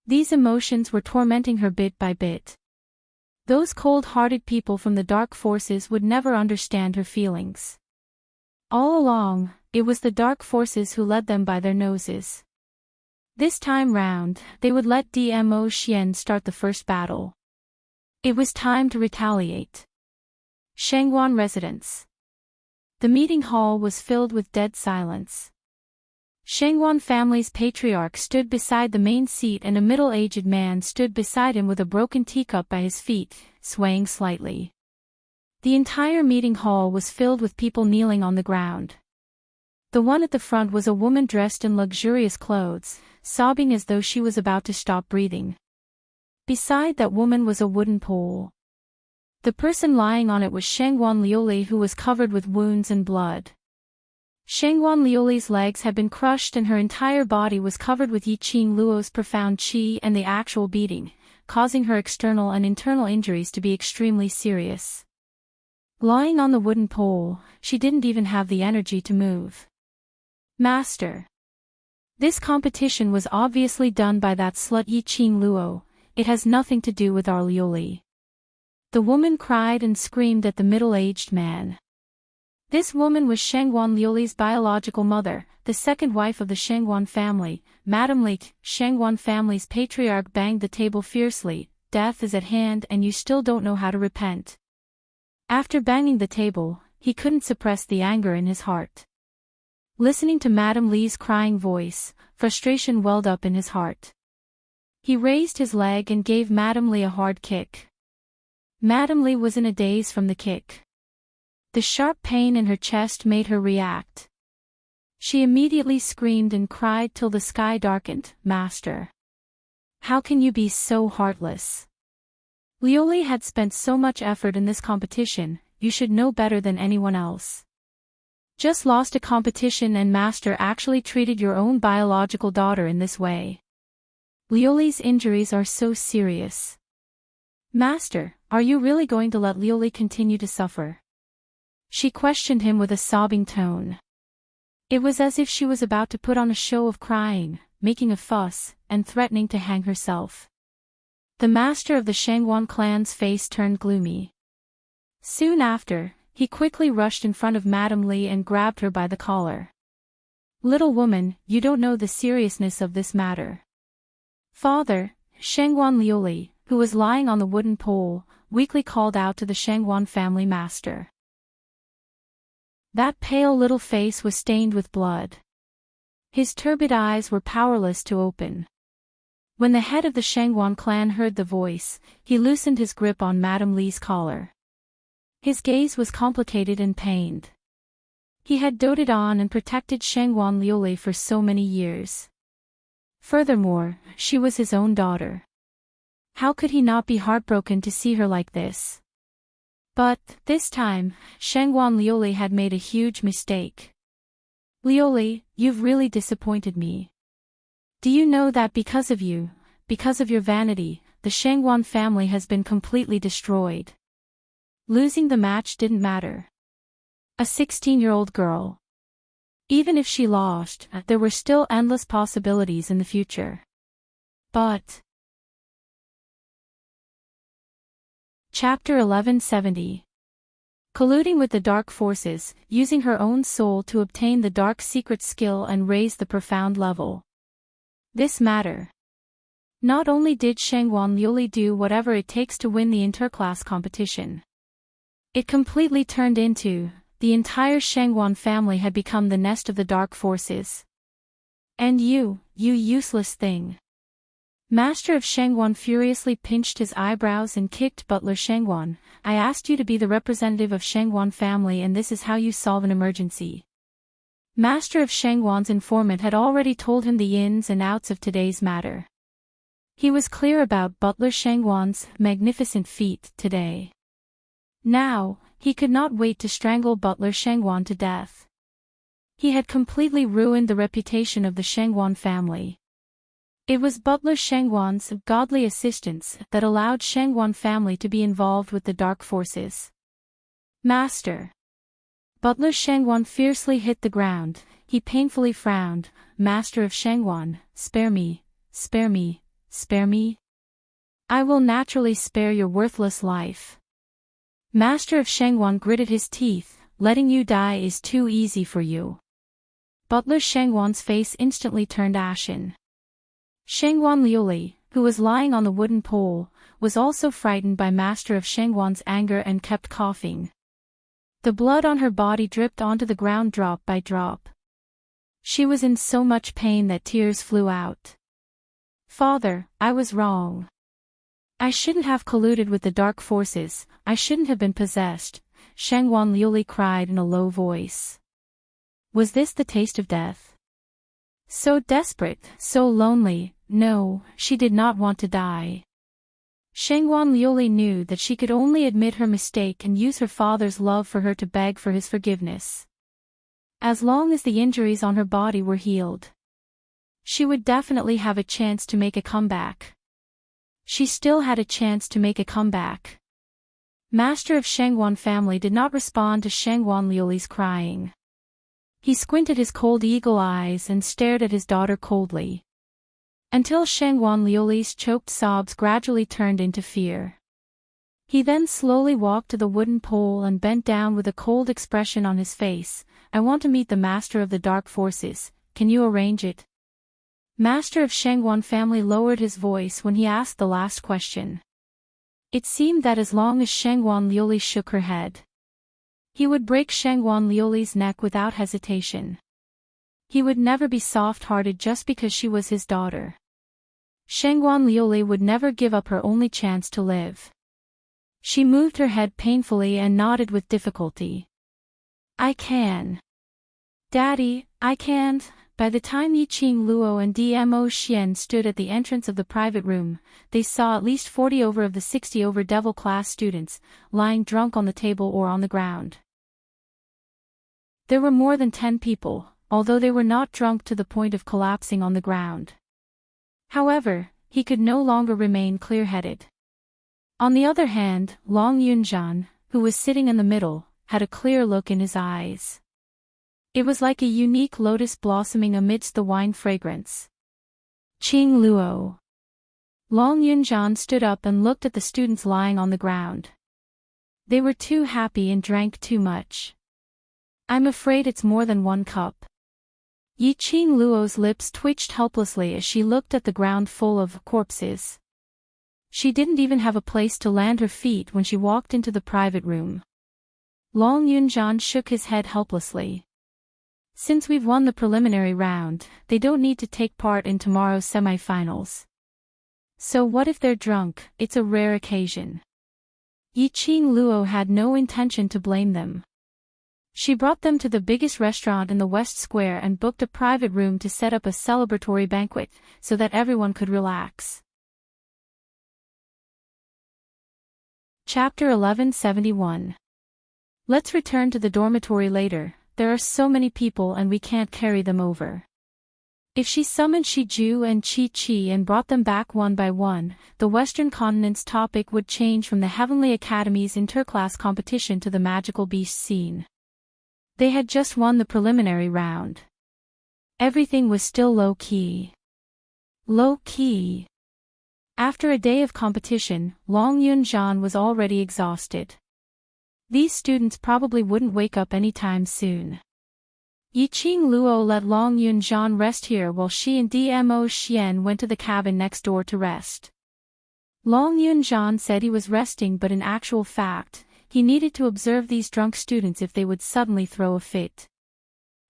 These emotions were tormenting her bit by bit. Those cold-hearted people from the dark forces would never understand her feelings. All along, it was the dark forces who led them by their noses. This time round, they would let Dmo Xian start the first battle. It was time to retaliate. Shangguan residence. The meeting hall was filled with dead silence. Shangguan family's patriarch stood beside the main seat and a middle-aged man stood beside him with a broken teacup by his feet, swaying slightly. The entire meeting hall was filled with people kneeling on the ground. The one at the front was a woman dressed in luxurious clothes, sobbing as though she was about to stop breathing. Beside that woman was a wooden pole. The person lying on it was Shangguan Liuli, who was covered with wounds and blood. Shangguan Liuli's legs had been crushed and her entire body was covered with Yiqing Luo's profound qi and the actual beating, causing her external and internal injuries to be extremely serious. Lying on the wooden pole, she didn't even have the energy to move. Master. This competition was obviously done by that slut Yiqing Luo, it has nothing to do with our Liuli. The woman cried and screamed at the middle-aged man. This woman was Shangguan Liuli's biological mother, the second wife of the Shangguan family, Madame Li. Shangguan family's patriarch banged the table fiercely, death is at hand and you still don't know how to repent. After banging the table, he couldn't suppress the anger in his heart. Listening to Madame Li's crying voice, frustration welled up in his heart. He raised his leg and gave Madame Li a hard kick. Madame Li was in a daze from the kick. The sharp pain in her chest made her react. She immediately screamed and cried till the sky darkened. Master. How can you be so heartless? Lioli had spent so much effort in this competition, you should know better than anyone else. Just lost a competition and Master actually treated your own biological daughter in this way. Lioli's injuries are so serious. Master, are you really going to let Lioli continue to suffer? She questioned him with a sobbing tone. It was as if she was about to put on a show of crying, making a fuss, and threatening to hang herself. The master of the Shangwan clan's face turned gloomy. Soon after, he quickly rushed in front of Madame Li and grabbed her by the collar. Little woman, you don't know the seriousness of this matter. Father, Shangwan Lioli, who was lying on the wooden pole, weakly called out to the Shangwan family master. That pale little face was stained with blood. His turbid eyes were powerless to open. When the head of the Shangwan clan heard the voice, he loosened his grip on Madame Li's collar. His gaze was complicated and pained. He had doted on and protected Shangwan Lioli for so many years. Furthermore, she was his own daughter. How could he not be heartbroken to see her like this? But, this time, Shangwan Lioli had made a huge mistake. Lioli, you've really disappointed me. Do you know that because of you, because of your vanity, the Shangwan family has been completely destroyed? Losing the match didn't matter. A 16-year-old girl. Even if she lost, there were still endless possibilities in the future. But... Chapter 1170. Colluding with the dark forces, using her own soul to obtain the dark secret skill and raise the profound level. This matter. Not only did Shangwan Lioli do whatever it takes to win the interclass competition. It completely turned into, the entire Shangwan family had become the nest of the dark forces. And you useless thing. Master of Shangwan furiously pinched his eyebrows and kicked Butler Shangwan. I asked you to be the representative of Shangwan family and this is how you solve an emergency. Master of Shangwan's informant had already told him the ins and outs of today's matter. He was clear about Butler Shangwan's magnificent feat today. Now, he could not wait to strangle Butler Shangwan to death. He had completely ruined the reputation of the Shangwan family. It was Butler Shangwan's godly assistance that allowed Shangwan family to be involved with the dark forces. Master. Butler Shangwan fiercely hit the ground. He painfully frowned. Master of Shangwan, spare me, spare me, spare me. I will naturally spare your worthless life. Master of Shangwan gritted his teeth. Letting you die is too easy for you. Butler Shangwan's face instantly turned ashen. Shangwan Lioli, who was lying on the wooden pole, was also frightened by Master of Shangwan's anger and kept coughing. The blood on her body dripped onto the ground drop by drop. She was in so much pain that tears flew out. Father, I was wrong. I shouldn't have colluded with the dark forces, I shouldn't have been possessed, Shangwan Lioli cried in a low voice. Was this the taste of death? So desperate, so lonely. No, she did not want to die. Shangwan Lioli knew that she could only admit her mistake and use her father's love for her to beg for his forgiveness. As long as the injuries on her body were healed, she would definitely have a chance to make a comeback. She still had a chance to make a comeback. Master of Shangwan family did not respond to Shangwan Lioli's crying. He squinted his cold eagle eyes and stared at his daughter coldly. Until Shangwan Lioli's choked sobs gradually turned into fear. He then slowly walked to the wooden pole and bent down with a cold expression on his face. I want to meet the master of the dark forces, can you arrange it? Master of Shangwan family lowered his voice when he asked the last question. It seemed that as long as Shangwan Lioli shook her head, he would break Shangwan Lioli's neck without hesitation. He would never be soft-hearted just because she was his daughter. Shangwan Lioli would never give up her only chance to live. She moved her head painfully and nodded with difficulty. I can. Daddy, I can't, By the time Yiqing Luo and Dmo Xian stood at the entrance of the private room, they saw at least 40 over of the 60 over devil class students, lying drunk on the table or on the ground. There were more than 10 people, although they were not drunk to the point of collapsing on the ground. However, he could no longer remain clear-headed. On the other hand, Long Yunzhan, who was sitting in the middle, had a clear look in his eyes. It was like a unique lotus blossoming amidst the wine fragrance. Qing Luo. Long Yunzhan stood up and looked at the students lying on the ground. They were too happy and drank too much. I'm afraid it's more than 1 cup. Yiqing Luo's lips twitched helplessly as she looked at the ground full of corpses. She didn't even have a place to land her feet when she walked into the private room. Long Yunzhan shook his head helplessly. Since we've won the preliminary round, they don't need to take part in tomorrow's semifinals. So what if they're drunk? It's a rare occasion. Yiqing Luo had no intention to blame them. She brought them to the biggest restaurant in the West Square and booked a private room to set up a celebratory banquet, so that everyone could relax. Chapter 1171. Let's return to the dormitory later. There are so many people and we can't carry them over. If she summoned Shiju and Chi-Chi and brought them back one by one, the Western continent's topic would change from the Heavenly Academy's interclass competition to the magical beast scene. They had just won the preliminary round. Everything was still low-key. Low-key. After a day of competition, Long Yunzhan was already exhausted. These students probably wouldn't wake up anytime soon. Yiqing Luo let Long Yunzhan rest here while she and Dmo Xian went to the cabin next door to rest. Long Yunzhan said he was resting, but in actual fact, he needed to observe these drunk students if they would suddenly throw a fit.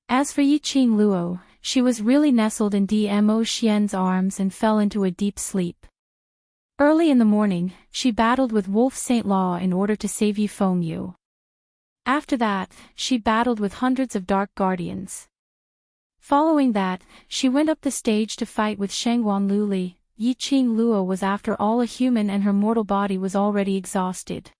As for Yiqing Luo, she was really nestled in Dmo Xian's arms and fell into a deep sleep. Early in the morning, she battled with Wolf Saint Law in order to save Yi Fengyu. After that, she battled with hundreds of dark guardians. Following that, she went up the stage to fight with Shengguan Luli. Yiqing Luo was after all a human and her mortal body was already exhausted.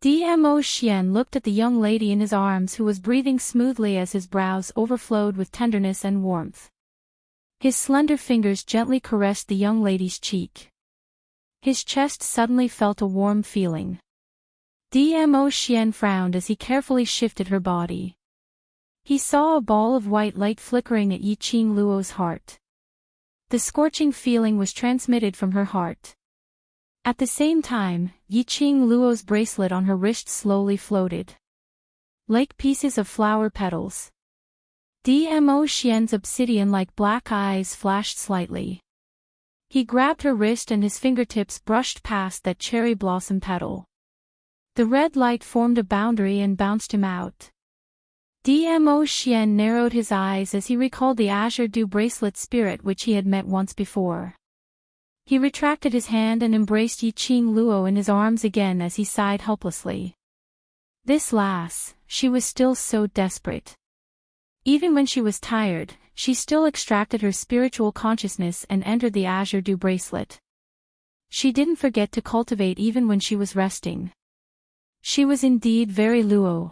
Dmo Xian looked at the young lady in his arms who was breathing smoothly as his brows overflowed with tenderness and warmth. His slender fingers gently caressed the young lady's cheek. His chest suddenly felt a warm feeling. Dmo Xian frowned as he carefully shifted her body. He saw a ball of white light flickering at Yiqing Luo's heart. The scorching feeling was transmitted from her heart. At the same time, Yiqing Luo's bracelet on her wrist slowly floated. Like pieces of flower petals. Dmo Xian's obsidian-like black eyes flashed slightly. He grabbed her wrist and his fingertips brushed past that cherry blossom petal. The red light formed a boundary and bounced him out. Dmo Xian narrowed his eyes as he recalled the Azure Dew bracelet spirit which he had met once before. He retracted his hand and embraced Yiqing Luo in his arms again as he sighed helplessly. This lass, she was still so desperate. Even when she was tired, she still extracted her spiritual consciousness and entered the Azure Dew bracelet. She didn't forget to cultivate even when she was resting. She was indeed very Luo.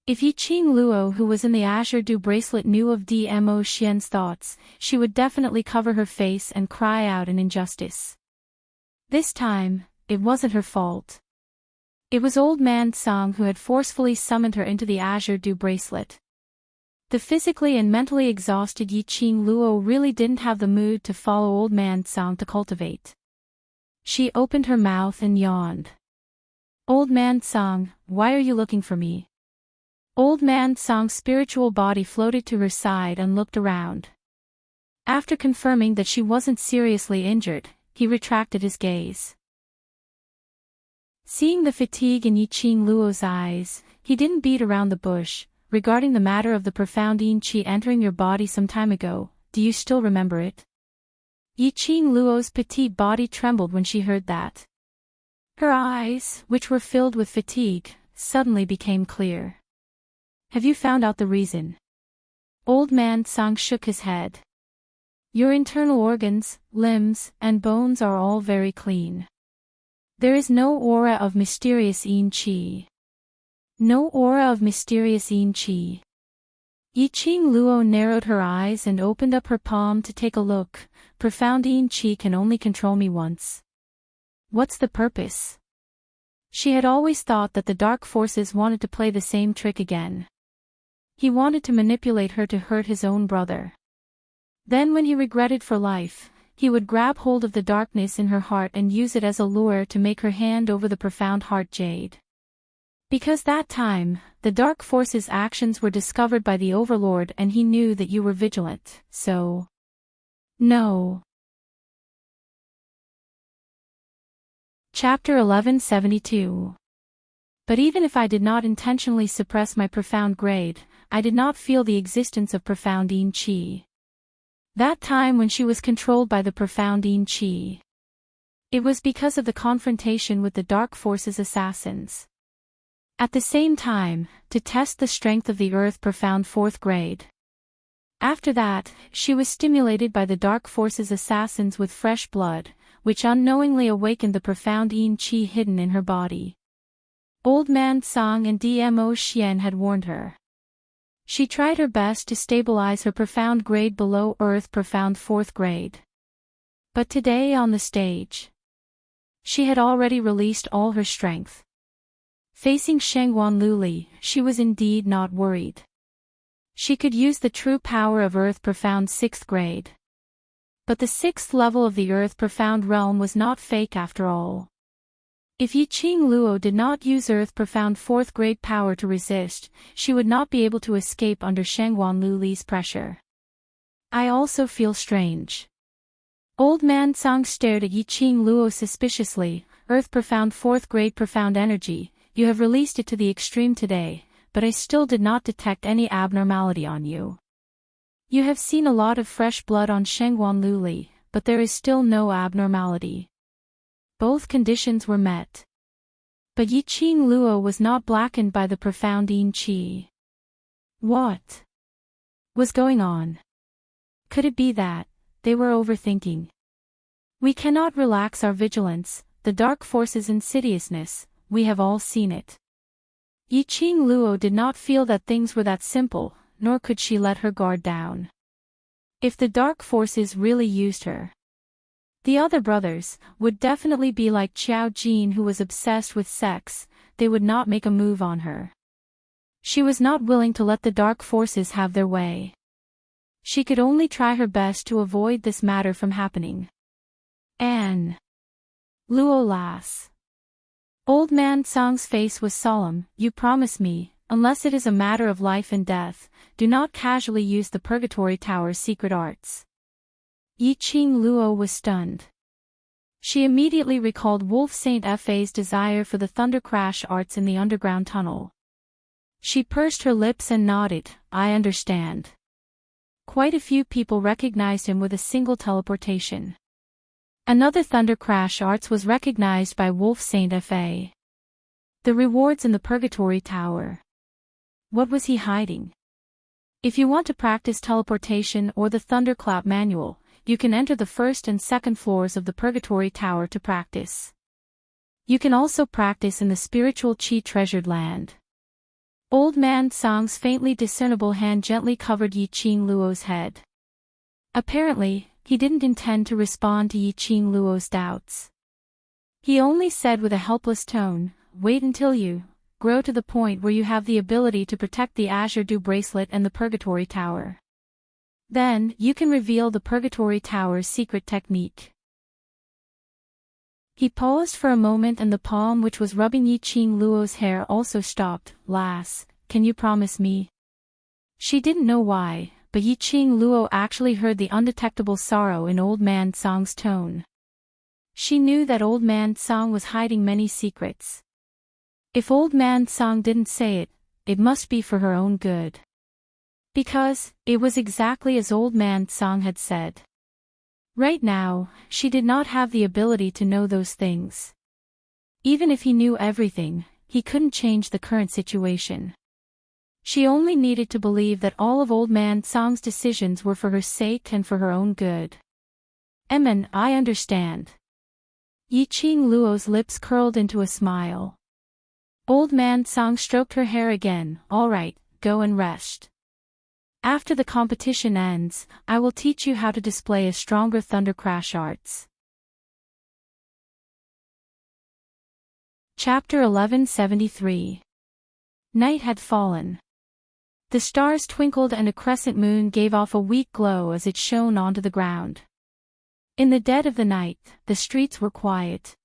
If Yiqing Luo, who was in the Azure Dew bracelet, knew of Dmo Xian's thoughts, she would definitely cover her face and cry out in injustice. This time, it wasn't her fault. It was Old Man Tsang who had forcefully summoned her into the Azure Dew bracelet. The physically and mentally exhausted Yiqing Luo really didn't have the mood to follow Old Man Tsang to cultivate. She opened her mouth and yawned. Old Man Tsang, why are you looking for me? Old Man Tsang's spiritual body floated to her side and looked around. After confirming that she wasn't seriously injured, he retracted his gaze. Seeing the fatigue in Yiqing Luo's eyes, he didn't beat around the bush. Regarding the matter of the profound yin qi entering your body some time ago, do you still remember it? Yiqing Luo's petite body trembled when she heard that. Her eyes, which were filled with fatigue, suddenly became clear. Have you found out the reason? Old Man Song shook his head. Your internal organs, limbs, and bones are all very clean. There is no aura of mysterious yin qi. No aura of mysterious yin qi. Yiqing Luo narrowed her eyes and opened up her palm to take a look. Profound yin qi can only control me once. What's the purpose? She had always thought that the dark forces wanted to play the same trick again. He wanted to manipulate her to hurt his own brother. Then when he regretted for life, he would grab hold of the darkness in her heart and use it as a lure to make her hand over the profound heart jade. Because that time, the dark forces' actions were discovered by the Overlord and he knew that you were vigilant, so... No. Chapter 1172. But even if I did not intentionally suppress my profound grade, I did not feel the existence of profound yin qi. That time when she was controlled by the profound yin qi. It was because of the confrontation with the dark forces assassins. At the same time, to test the strength of the earth profound fourth grade. After that, she was stimulated by the dark forces assassins with fresh blood, which unknowingly awakened the profound yin qi hidden in her body. Old Man Song and Dmo Xian had warned her. She tried her best to stabilize her profound grade below earth profound fourth grade. But today on the stage, she had already released all her strength. Facing Shangguan Luli, she was indeed not worried. She could use the true power of Earth Profound 6th grade. But the 6th level of the Earth Profound realm was not fake after all. If Yiqing Luo did not use Earth Profound 4th grade power to resist, she would not be able to escape under Shangguan Luli's pressure. I also feel strange. Old Man Song stared at Yiqing Luo suspiciously. Earth Profound 4th grade profound energy. You have released it to the extreme today, but I still did not detect any abnormality on you. You have seen a lot of fresh blood on Shangguan Luli, but there is still no abnormality. Both conditions were met. But Yiqing Luo was not blackened by the profound yin qi. What was going on? Could it be that they were overthinking? We cannot relax our vigilance, the dark force's insidiousness. We have all seen it. Yiqing Luo did not feel that things were that simple, nor could she let her guard down. If the dark forces really used her, the other brothers would definitely be like Qiao Jin, who was obsessed with sex. They would not make a move on her. She was not willing to let the dark forces have their way. She could only try her best to avoid this matter from happening. An Luo lass. Old Man Song's face was solemn. You promise me, unless it is a matter of life and death, do not casually use the Purgatory Tower's secret arts. Yiqing Luo was stunned. She immediately recalled Wolf Saint Fa's desire for the Thunder Crash arts in the underground tunnel. She pursed her lips and nodded. I understand. Quite a few people recognized him with a single teleportation. Another Thunder Crash arts was recognized by Wolf Saint Fa. The rewards in the Purgatory Tower. What was he hiding? If you want to practice teleportation or the Thunderclap manual, you can enter the first and second floors of the Purgatory Tower to practice. You can also practice in the spiritual Qi treasured land. Old Man Song's faintly discernible hand gently covered Yiqing Luo's head. Apparently, he didn't intend to respond to Yiqing Luo's doubts. He only said with a helpless tone, wait until you grow to the point where you have the ability to protect the Azure Dew Bracelet and the Purgatory Tower. Then, you can reveal the Purgatory Tower's secret technique. He paused for a moment and the palm which was rubbing Yiqing Luo's hair also stopped. Lass, can you promise me? She didn't know why, but Yiqing Luo actually heard the undetectable sorrow in Old Man Song's tone. She knew that Old Man Song was hiding many secrets. If Old Man Song didn't say it, it must be for her own good. Because, it was exactly as Old Man Song had said. Right now, she did not have the ability to know those things. Even if he knew everything, he couldn't change the current situation. She only needed to believe that all of Old Man Song's decisions were for her sake and for her own good. I understand. Yiqing Luo's lips curled into a smile. Old Man Song stroked her hair again. All right, go and rest. After the competition ends, I will teach you how to display a stronger thunder crash arts. Chapter 1173. Night had fallen. The stars twinkled and a crescent moon gave off a weak glow as it shone onto the ground. In the dead of the night, the streets were quiet.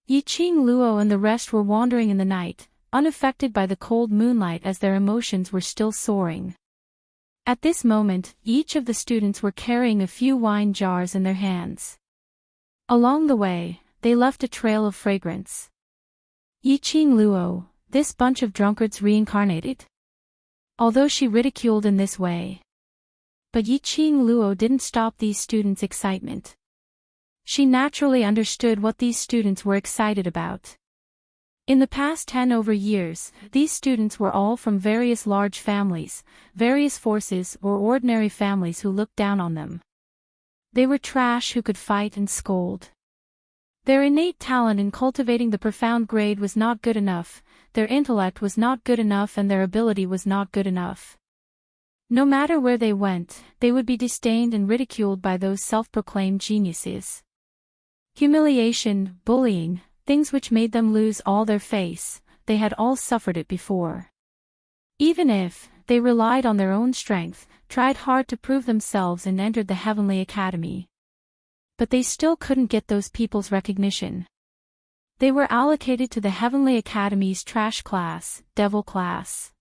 Yiqing Luo and the rest were wandering in the night, unaffected by the cold moonlight as their emotions were still soaring. At this moment, each of the students were carrying a few wine jars in their hands. Along the way, they left a trail of fragrance. Yiqing Luo, this bunch of drunkards reincarnated? Although she ridiculed in this way. But Yiqing Luo didn't stop these students' excitement. She naturally understood what these students were excited about. In the past 10 over years, these students were all from various large families, various forces or ordinary families who looked down on them. They were trash who could fight and scold. Their innate talent in cultivating the profound grade was not good enough, their intellect was not good enough and their ability was not good enough. No matter where they went, they would be disdained and ridiculed by those self-proclaimed geniuses. Humiliation, bullying, things which made them lose all their face, they had all suffered it before. Even if they relied on their own strength, tried hard to prove themselves and entered the Heavenly Academy. But they still couldn't get those people's recognition. They were allocated to the Heavenly Academy's trash class, devil class.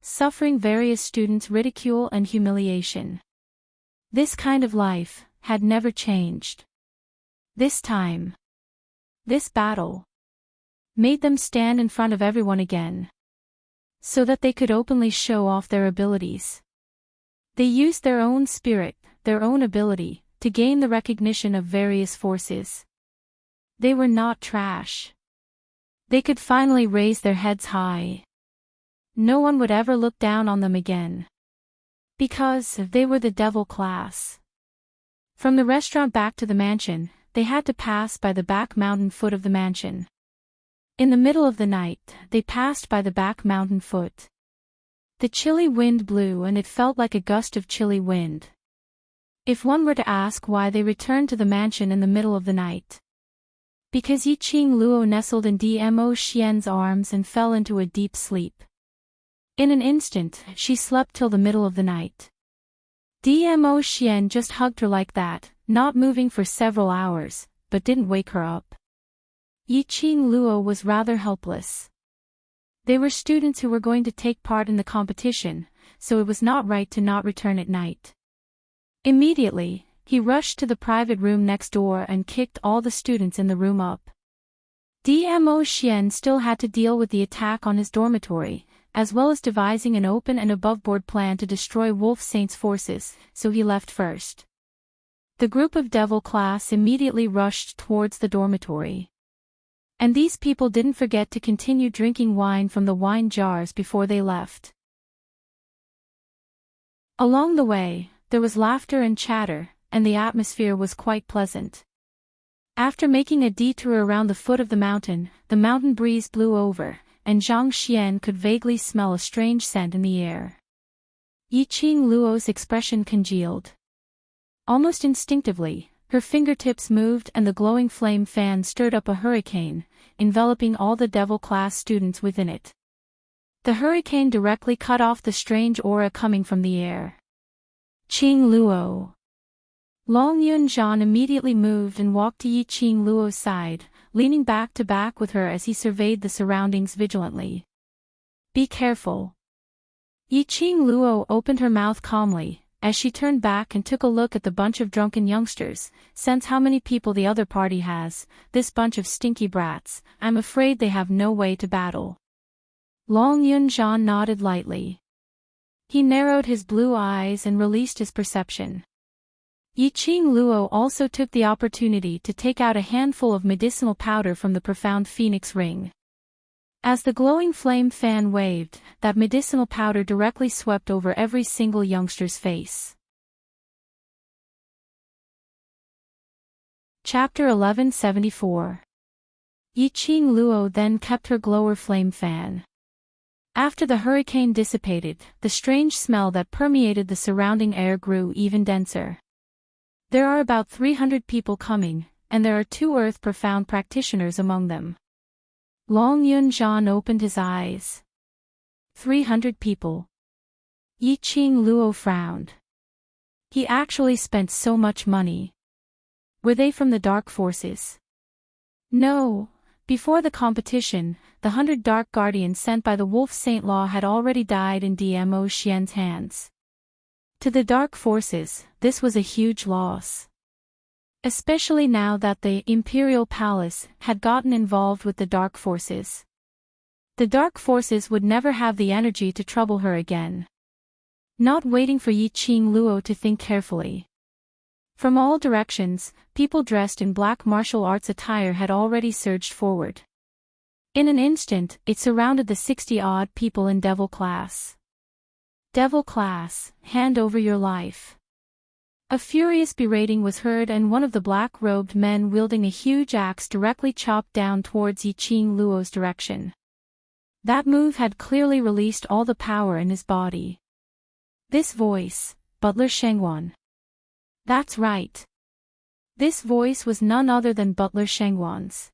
Suffering various students' ridicule and humiliation. This kind of life had never changed. This time, this battle made them stand in front of everyone again, so that they could openly show off their abilities. They used their own spirit, their own ability, to gain the recognition of various forces. They were not trash. They could finally raise their heads high. No one would ever look down on them again. Because they were the devil class. From the restaurant back to the mansion, they had to pass by the back mountain foot of the mansion. In the middle of the night, they passed by the back mountain foot. The chilly wind blew and it felt like a gust of chilly wind. If one were to ask why they returned to the mansion in the middle of the night. Because Yiqing Luo nestled in Dmo Xian's arms and fell into a deep sleep. In an instant, she slept till the middle of the night. Dmo Xian just hugged her like that, not moving for several hours, but didn't wake her up. Yiqing Luo was rather helpless. They were students who were going to take part in the competition, so it was not right to not return at night. Immediately, he rushed to the private room next door and kicked all the students in the room up. Dmo Xian still had to deal with the attack on his dormitory, as well as devising an open and above-board plan to destroy Wolf Saint's forces, so he left first. The group of devil class immediately rushed towards the dormitory. And these people didn't forget to continue drinking wine from the wine jars before they left. Along the way, there was laughter and chatter, and the atmosphere was quite pleasant. After making a detour around the foot of the mountain breeze blew over, and Zhang Xian could vaguely smell a strange scent in the air. Yiqing Luo's expression congealed. Almost instinctively, her fingertips moved and the glowing flame fan stirred up a hurricane, enveloping all the devil class students within it. The hurricane directly cut off the strange aura coming from the air. Qing Luo. Long Yunzhan immediately moved and walked to Yiqing Luo's side, leaning back to back with her as he surveyed the surroundings vigilantly. Be careful. Yiqing Luo opened her mouth calmly, as she turned back and took a look at the bunch of drunken youngsters. Sense how many people the other party has, this bunch of stinky brats, I'm afraid they have no way to battle. Long Yunzhan nodded lightly. He narrowed his blue eyes and released his perception. Yiqing Luo also took the opportunity to take out a handful of medicinal powder from the profound phoenix ring. As the glowing flame fan waved, that medicinal powder directly swept over every single youngster's face. Chapter 1174. Yiqing Luo then kept her glower flame fan. After the hurricane dissipated, the strange smell that permeated the surrounding air grew even denser. There are about 300 people coming, and there are 2 Earth Profound practitioners among them. Long Yunzhan opened his eyes. 300 people. Yiqing Luo frowned. He actually spent so much money. Were they from the dark forces? No. Before the competition, the 100 Dark Guardians sent by the Wolf Saint Law had already died in Dmo Xian's hands. To the dark forces, this was a huge loss. Especially now that the Imperial Palace had gotten involved with the dark forces. The dark forces would never have the energy to trouble her again. Not waiting for Yiqing Luo to think carefully. From all directions, people dressed in black martial arts attire had already surged forward. In an instant, it surrounded the 60-odd people in Devil Class. Devil Class, hand over your life. A furious berating was heard and one of the black-robed men wielding a huge axe directly chopped down towards Yiqing Luo's direction. That move had clearly released all the power in his body. This voice, Butler Shengwan. That's right. This voice was none other than Butler Shengwan's.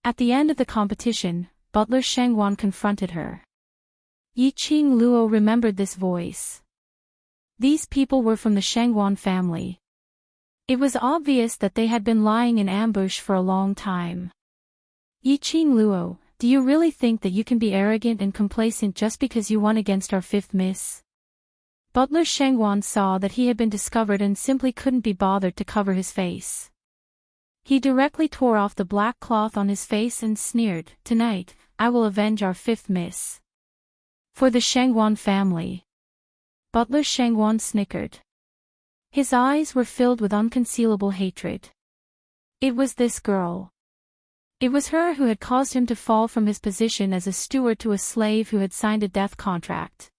At the end of the competition, Butler Shengwan confronted her. Yiqing Luo remembered this voice. These people were from the Shengwan family. It was obvious that they had been lying in ambush for a long time. Yiqing Luo, do you really think that you can be arrogant and complacent just because you won against our 5th miss? Butler Shengwan saw that he had been discovered and simply couldn't be bothered to cover his face. He directly tore off the black cloth on his face and sneered, "Tonight, I will avenge our 5th miss. For the Shengwan family." Butler Shengwan snickered. His eyes were filled with unconcealable hatred. It was this girl. It was her who had caused him to fall from his position as a steward to a slave who had signed a death contract.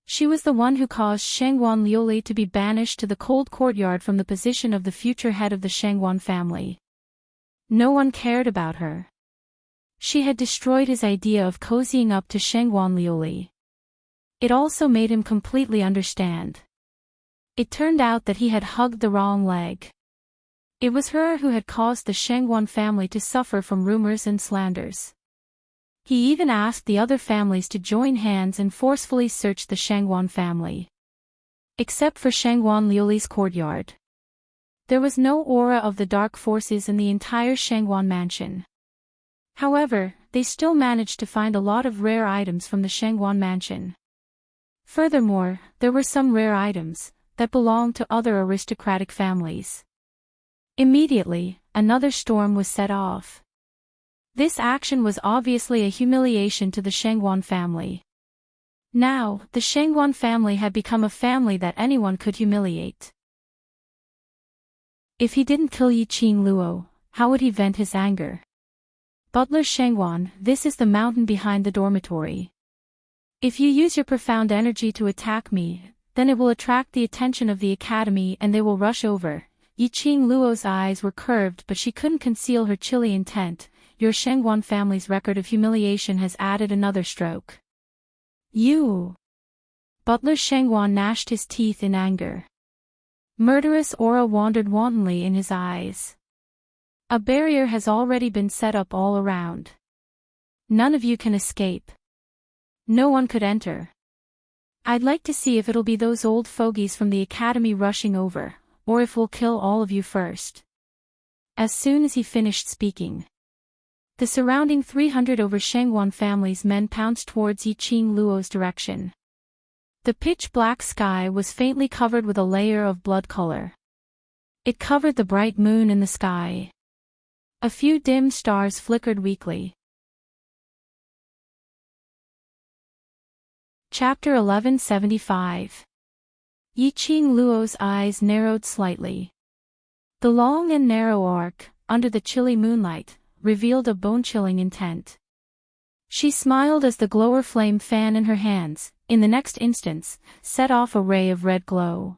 She was the one who caused Shengwan Liuli to be banished to the cold courtyard from the position of the future head of the Shengwan family. No one cared about her. She had destroyed his idea of cozying up to Shengwan Liuli. It also made him completely understand. It turned out that he had hugged the wrong leg. It was her who had caused the Shengwan family to suffer from rumors and slanders. He even asked the other families to join hands and forcefully search the Shengwan family. Except for Shengwan Liuli's courtyard. There was no aura of the dark forces in the entire Shengwan mansion. However, they still managed to find a lot of rare items from the Shengwan mansion. Furthermore, there were some rare items that belonged to other aristocratic families. Immediately, another storm was set off. This action was obviously a humiliation to the Shengwan family. Now, the Shengwan family had become a family that anyone could humiliate. If he didn't kill Yiqing Luo, how would he vent his anger? Butler Shengwan, this is the mountain behind the dormitory. If you use your profound energy to attack me, then it will attract the attention of the academy and they will rush over. Yiqing Luo's eyes were curved but she couldn't conceal her chilly intent. Your Shengwan family's record of humiliation has added another stroke. You! Butler Shengwan gnashed his teeth in anger. Murderous aura wandered wantonly in his eyes. A barrier has already been set up all around. None of you can escape. No one could enter. I'd like to see if it'll be those old fogies from the academy rushing over, or if we'll kill all of you first. As soon as he finished speaking, the surrounding 300 over Shengwan family's men pounced towards Yiqing Luo's direction. The pitch-black sky was faintly covered with a layer of blood color. It covered the bright moon in the sky. A few dim stars flickered weakly. Chapter 1175. Yiqing Luo's eyes narrowed slightly. The long and narrow arc, under the chilly moonlight, revealed a bone-chilling intent. She smiled as the glower flame fan in her hands, in the next instance, set off a ray of red glow.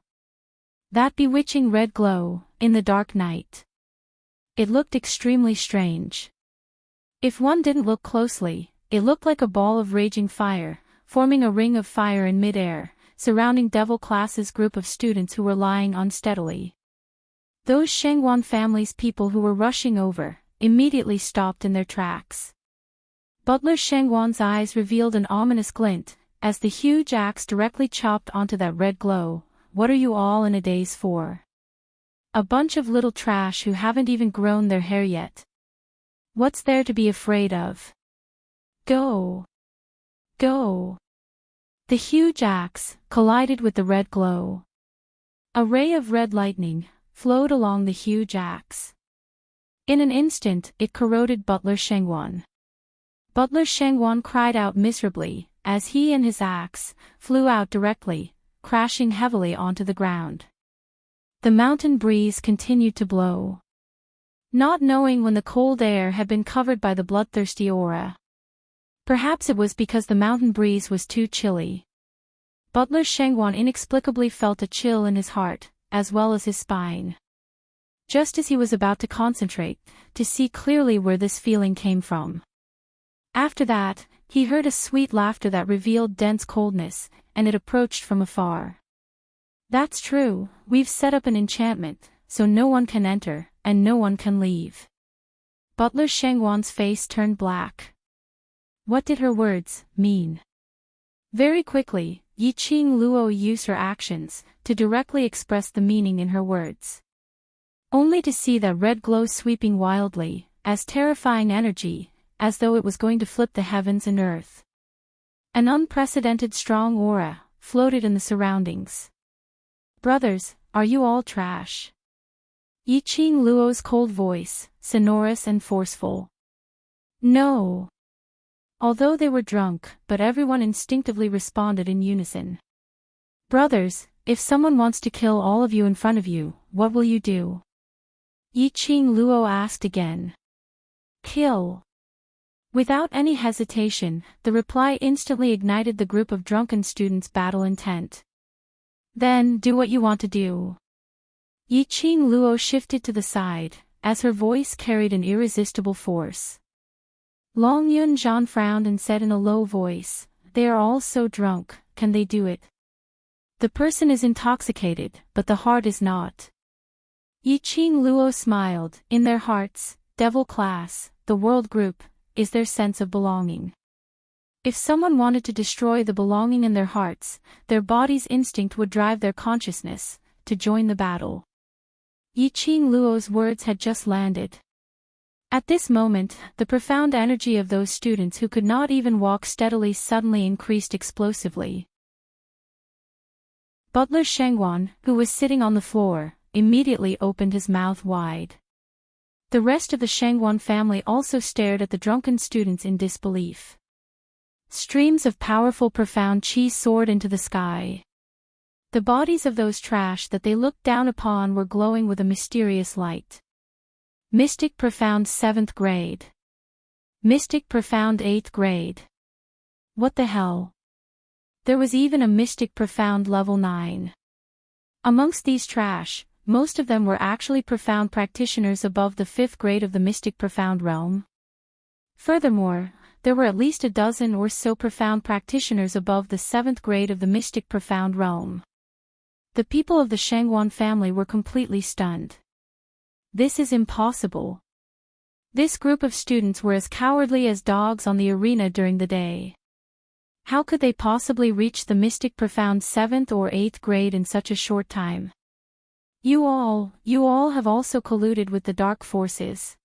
That bewitching red glow, in the dark night. It looked extremely strange. If one didn't look closely, it looked like a ball of raging fire, forming a ring of fire in mid-air, surrounding Devil Class's group of students who were lying unsteadily. Those Shangwan family's people who were rushing over, immediately stopped in their tracks. Butler Shangwan's eyes revealed an ominous glint, as the huge axe directly chopped onto that red glow. What are you all in a daze for? A bunch of little trash who haven't even grown their hair yet. What's there to be afraid of? Go! Go! The huge axe collided with the red glow. A ray of red lightning flowed along the huge axe. In an instant, it corroded Butler Shangwan. Butler Shangwan cried out miserably, as he and his axe flew out directly, crashing heavily onto the ground. The mountain breeze continued to blow. Not knowing when the cold air had been covered by the bloodthirsty aura. Perhaps it was because the mountain breeze was too chilly. Butler Shangwan inexplicably felt a chill in his heart, as well as his spine. Just as he was about to concentrate, to see clearly where this feeling came from. After that, he heard a sweet laughter that revealed dense coldness, and it approached from afar. That's true, we've set up an enchantment, so no one can enter, and no one can leave. Butler Shangwan's face turned black. What did her words mean? Very quickly, Yiqing Luo used her actions to directly express the meaning in her words. Only to see that red glow sweeping wildly, as terrifying energy, as though it was going to flip the heavens and earth. An unprecedented strong aura floated in the surroundings. Brothers, are you all trash? Yiqing Luo's cold voice, sonorous and forceful. No. Although they were drunk, but everyone instinctively responded in unison. Brothers, if someone wants to kill all of you in front of you, what will you do? Yiqing Luo asked again. Kill. Without any hesitation, the reply instantly ignited the group of drunken students' battle intent. Then do what you want to do. Yiqing Luo shifted to the side, as her voice carried an irresistible force. Long Yunzhan frowned and said in a low voice, they are all so drunk, can they do it? The person is intoxicated, but the heart is not. Yiqing Luo smiled, in their hearts, Devil Class, the world group, is their sense of belonging. If someone wanted to destroy the belonging in their hearts, their body's instinct would drive their consciousness to join the battle. Yiqing Luo's words had just landed. At this moment, the profound energy of those students who could not even walk steadily suddenly increased explosively. Butler Shangwan, who was sitting on the floor, immediately opened his mouth wide. The rest of the Shangwan family also stared at the drunken students in disbelief. Streams of powerful profound qi soared into the sky. The bodies of those trash that they looked down upon were glowing with a mysterious light. Mystic Profound 7th grade. Mystic Profound 8th grade. What the hell? There was even a Mystic Profound level 9. Amongst these trash, most of them were actually profound practitioners above the 5th grade of the Mystic Profound realm. Furthermore, there were at least a dozen or so profound practitioners above the 7th grade of the Mystic Profound realm. The people of the Shangwan family were completely stunned. This is impossible. This group of students were as cowardly as dogs on the arena during the day. How could they possibly reach the Mystic Profound 7th or 8th grade in such a short time? You all have also colluded with the dark forces.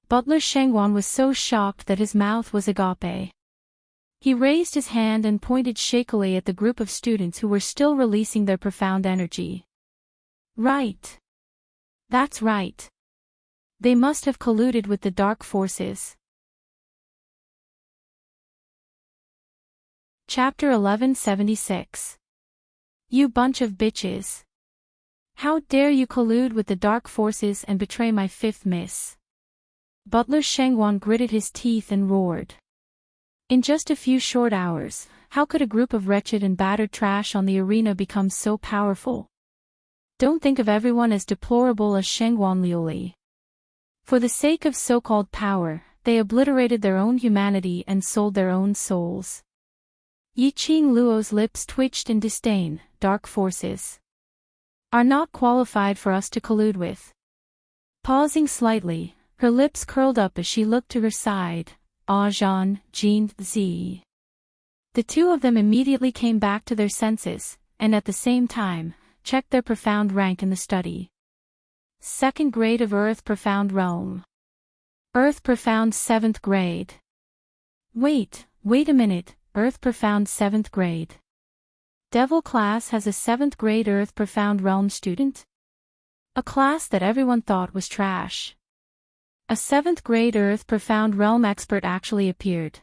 Butler Shangwan was so shocked that his mouth was agape. He raised his hand and pointed shakily at the group of students who were still releasing their profound energy. Right. That's right. They must have colluded with the dark forces. Chapter 1176. You bunch of bitches. How dare you collude with the dark forces and betray my 5th miss? Butler Shangwan gritted his teeth and roared. In just a few short hours, how could a group of wretched and battered trash on the arena become so powerful? Don't think of everyone as deplorable as Shangguan Liuli. For the sake of so-called power, they obliterated their own humanity and sold their own souls. Yiqing Luo's lips twitched in disdain. Dark forces are not qualified for us to collude with. Pausing slightly, her lips curled up as she looked to her side. Ah Zhan, Jin, Zi. The two of them immediately came back to their senses, and at the same time, checked their profound rank in the study. Second grade of Earth Profound Realm. Earth Profound 7th grade. Wait a minute, Earth Profound 7th grade. Devil class has a 7th grade Earth Profound Realm student? A class that everyone thought was trash. A 7th grade Earth Profound Realm expert actually appeared.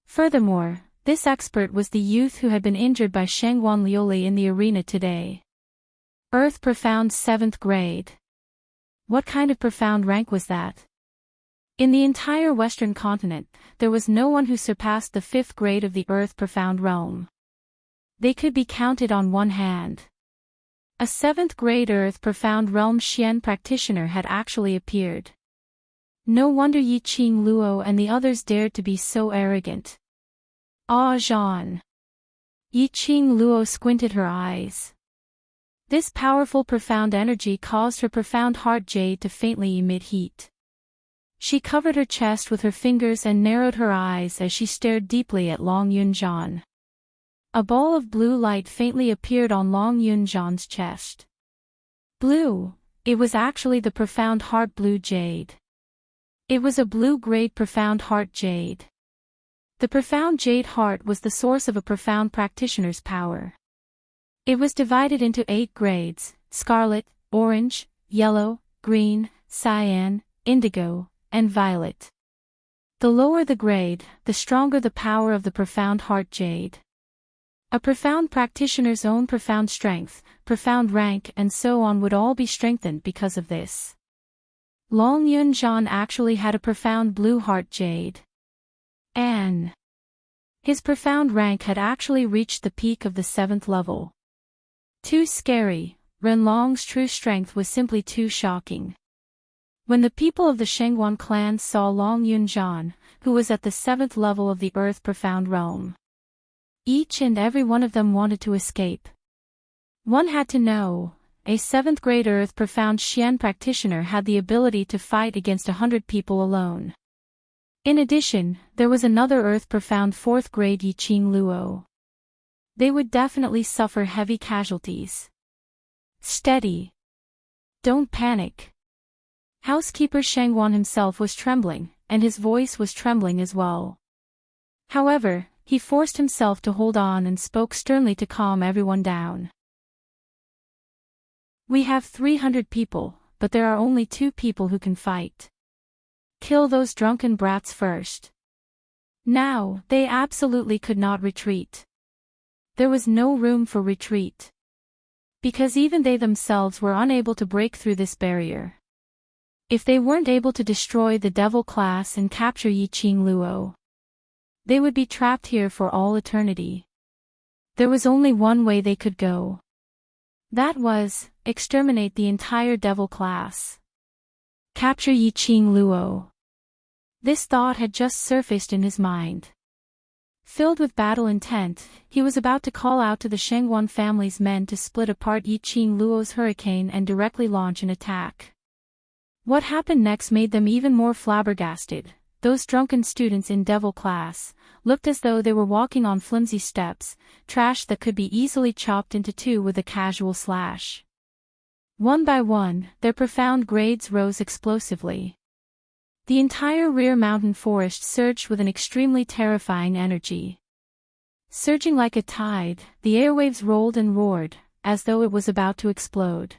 Furthermore, this expert was the youth who had been injured by Shangguan Liuli in the arena today. Earth Profound 7th grade. What kind of profound rank was that? In the entire Western continent, there was no one who surpassed the 5th grade of the Earth Profound Realm. They could be counted on one hand. A 7th grade Earth Profound Realm Xian practitioner had actually appeared. No wonder Yiqing Luo and the others dared to be so arrogant. Ah Zhan. Yiqing Luo squinted her eyes. This powerful profound energy caused her profound heart jade to faintly emit heat. She covered her chest with her fingers and narrowed her eyes as she stared deeply at Long Yunzhan. A ball of blue light faintly appeared on Long Yunzhan's chest. Blue. It was actually the profound heart blue jade. It was a blue-grade profound heart jade. The profound jade heart was the source of a profound practitioner's power. It was divided into 8 grades: scarlet, orange, yellow, green, cyan, indigo, and violet. The lower the grade, the stronger the power of the profound heart jade. A profound practitioner's own profound strength, profound rank and so on would all be strengthened because of this. Long Yunzhan actually had a profound blue heart jade. And his profound rank had actually reached the peak of the 7th level. Too scary, Renlong's true strength was simply too shocking. When the people of the Shangguan clan saw Long Yunzhan, who was at the 7th level of the Earth Profound Realm, each and every one of them wanted to escape. One had to know, a 7th grade Earth Profound Xian practitioner had the ability to fight against 100 people alone. In addition, there was another Earth Profound 4th grade Yiqing Luo. They would definitely suffer heavy casualties. Steady. Don't panic. Housekeeper Shangguan himself was trembling, and his voice was trembling as well. However, he forced himself to hold on and spoke sternly to calm everyone down. We have 300 people, but there are only 2 people who can fight. Kill those drunken brats first. Now, they absolutely could not retreat. There was no room for retreat. Because even they themselves were unable to break through this barrier. If they weren't able to destroy the devil class and capture Yiqing Luo, they would be trapped here for all eternity. There was only one way they could go. That was, exterminate the entire devil class. Capture Yiqing Luo. This thought had just surfaced in his mind. Filled with battle intent, he was about to call out to the Shangguan family's men to split apart Yiqing Luo's hurricane and directly launch an attack. What happened next made them even more flabbergasted. Those drunken students in devil class looked as though they were walking on flimsy steps, trash that could be easily chopped into 2 with a casual slash. One by one, their profound grades rose explosively. The entire rear mountain forest surged with an extremely terrifying energy. Surging like a tide, the airwaves rolled and roared, as though it was about to explode.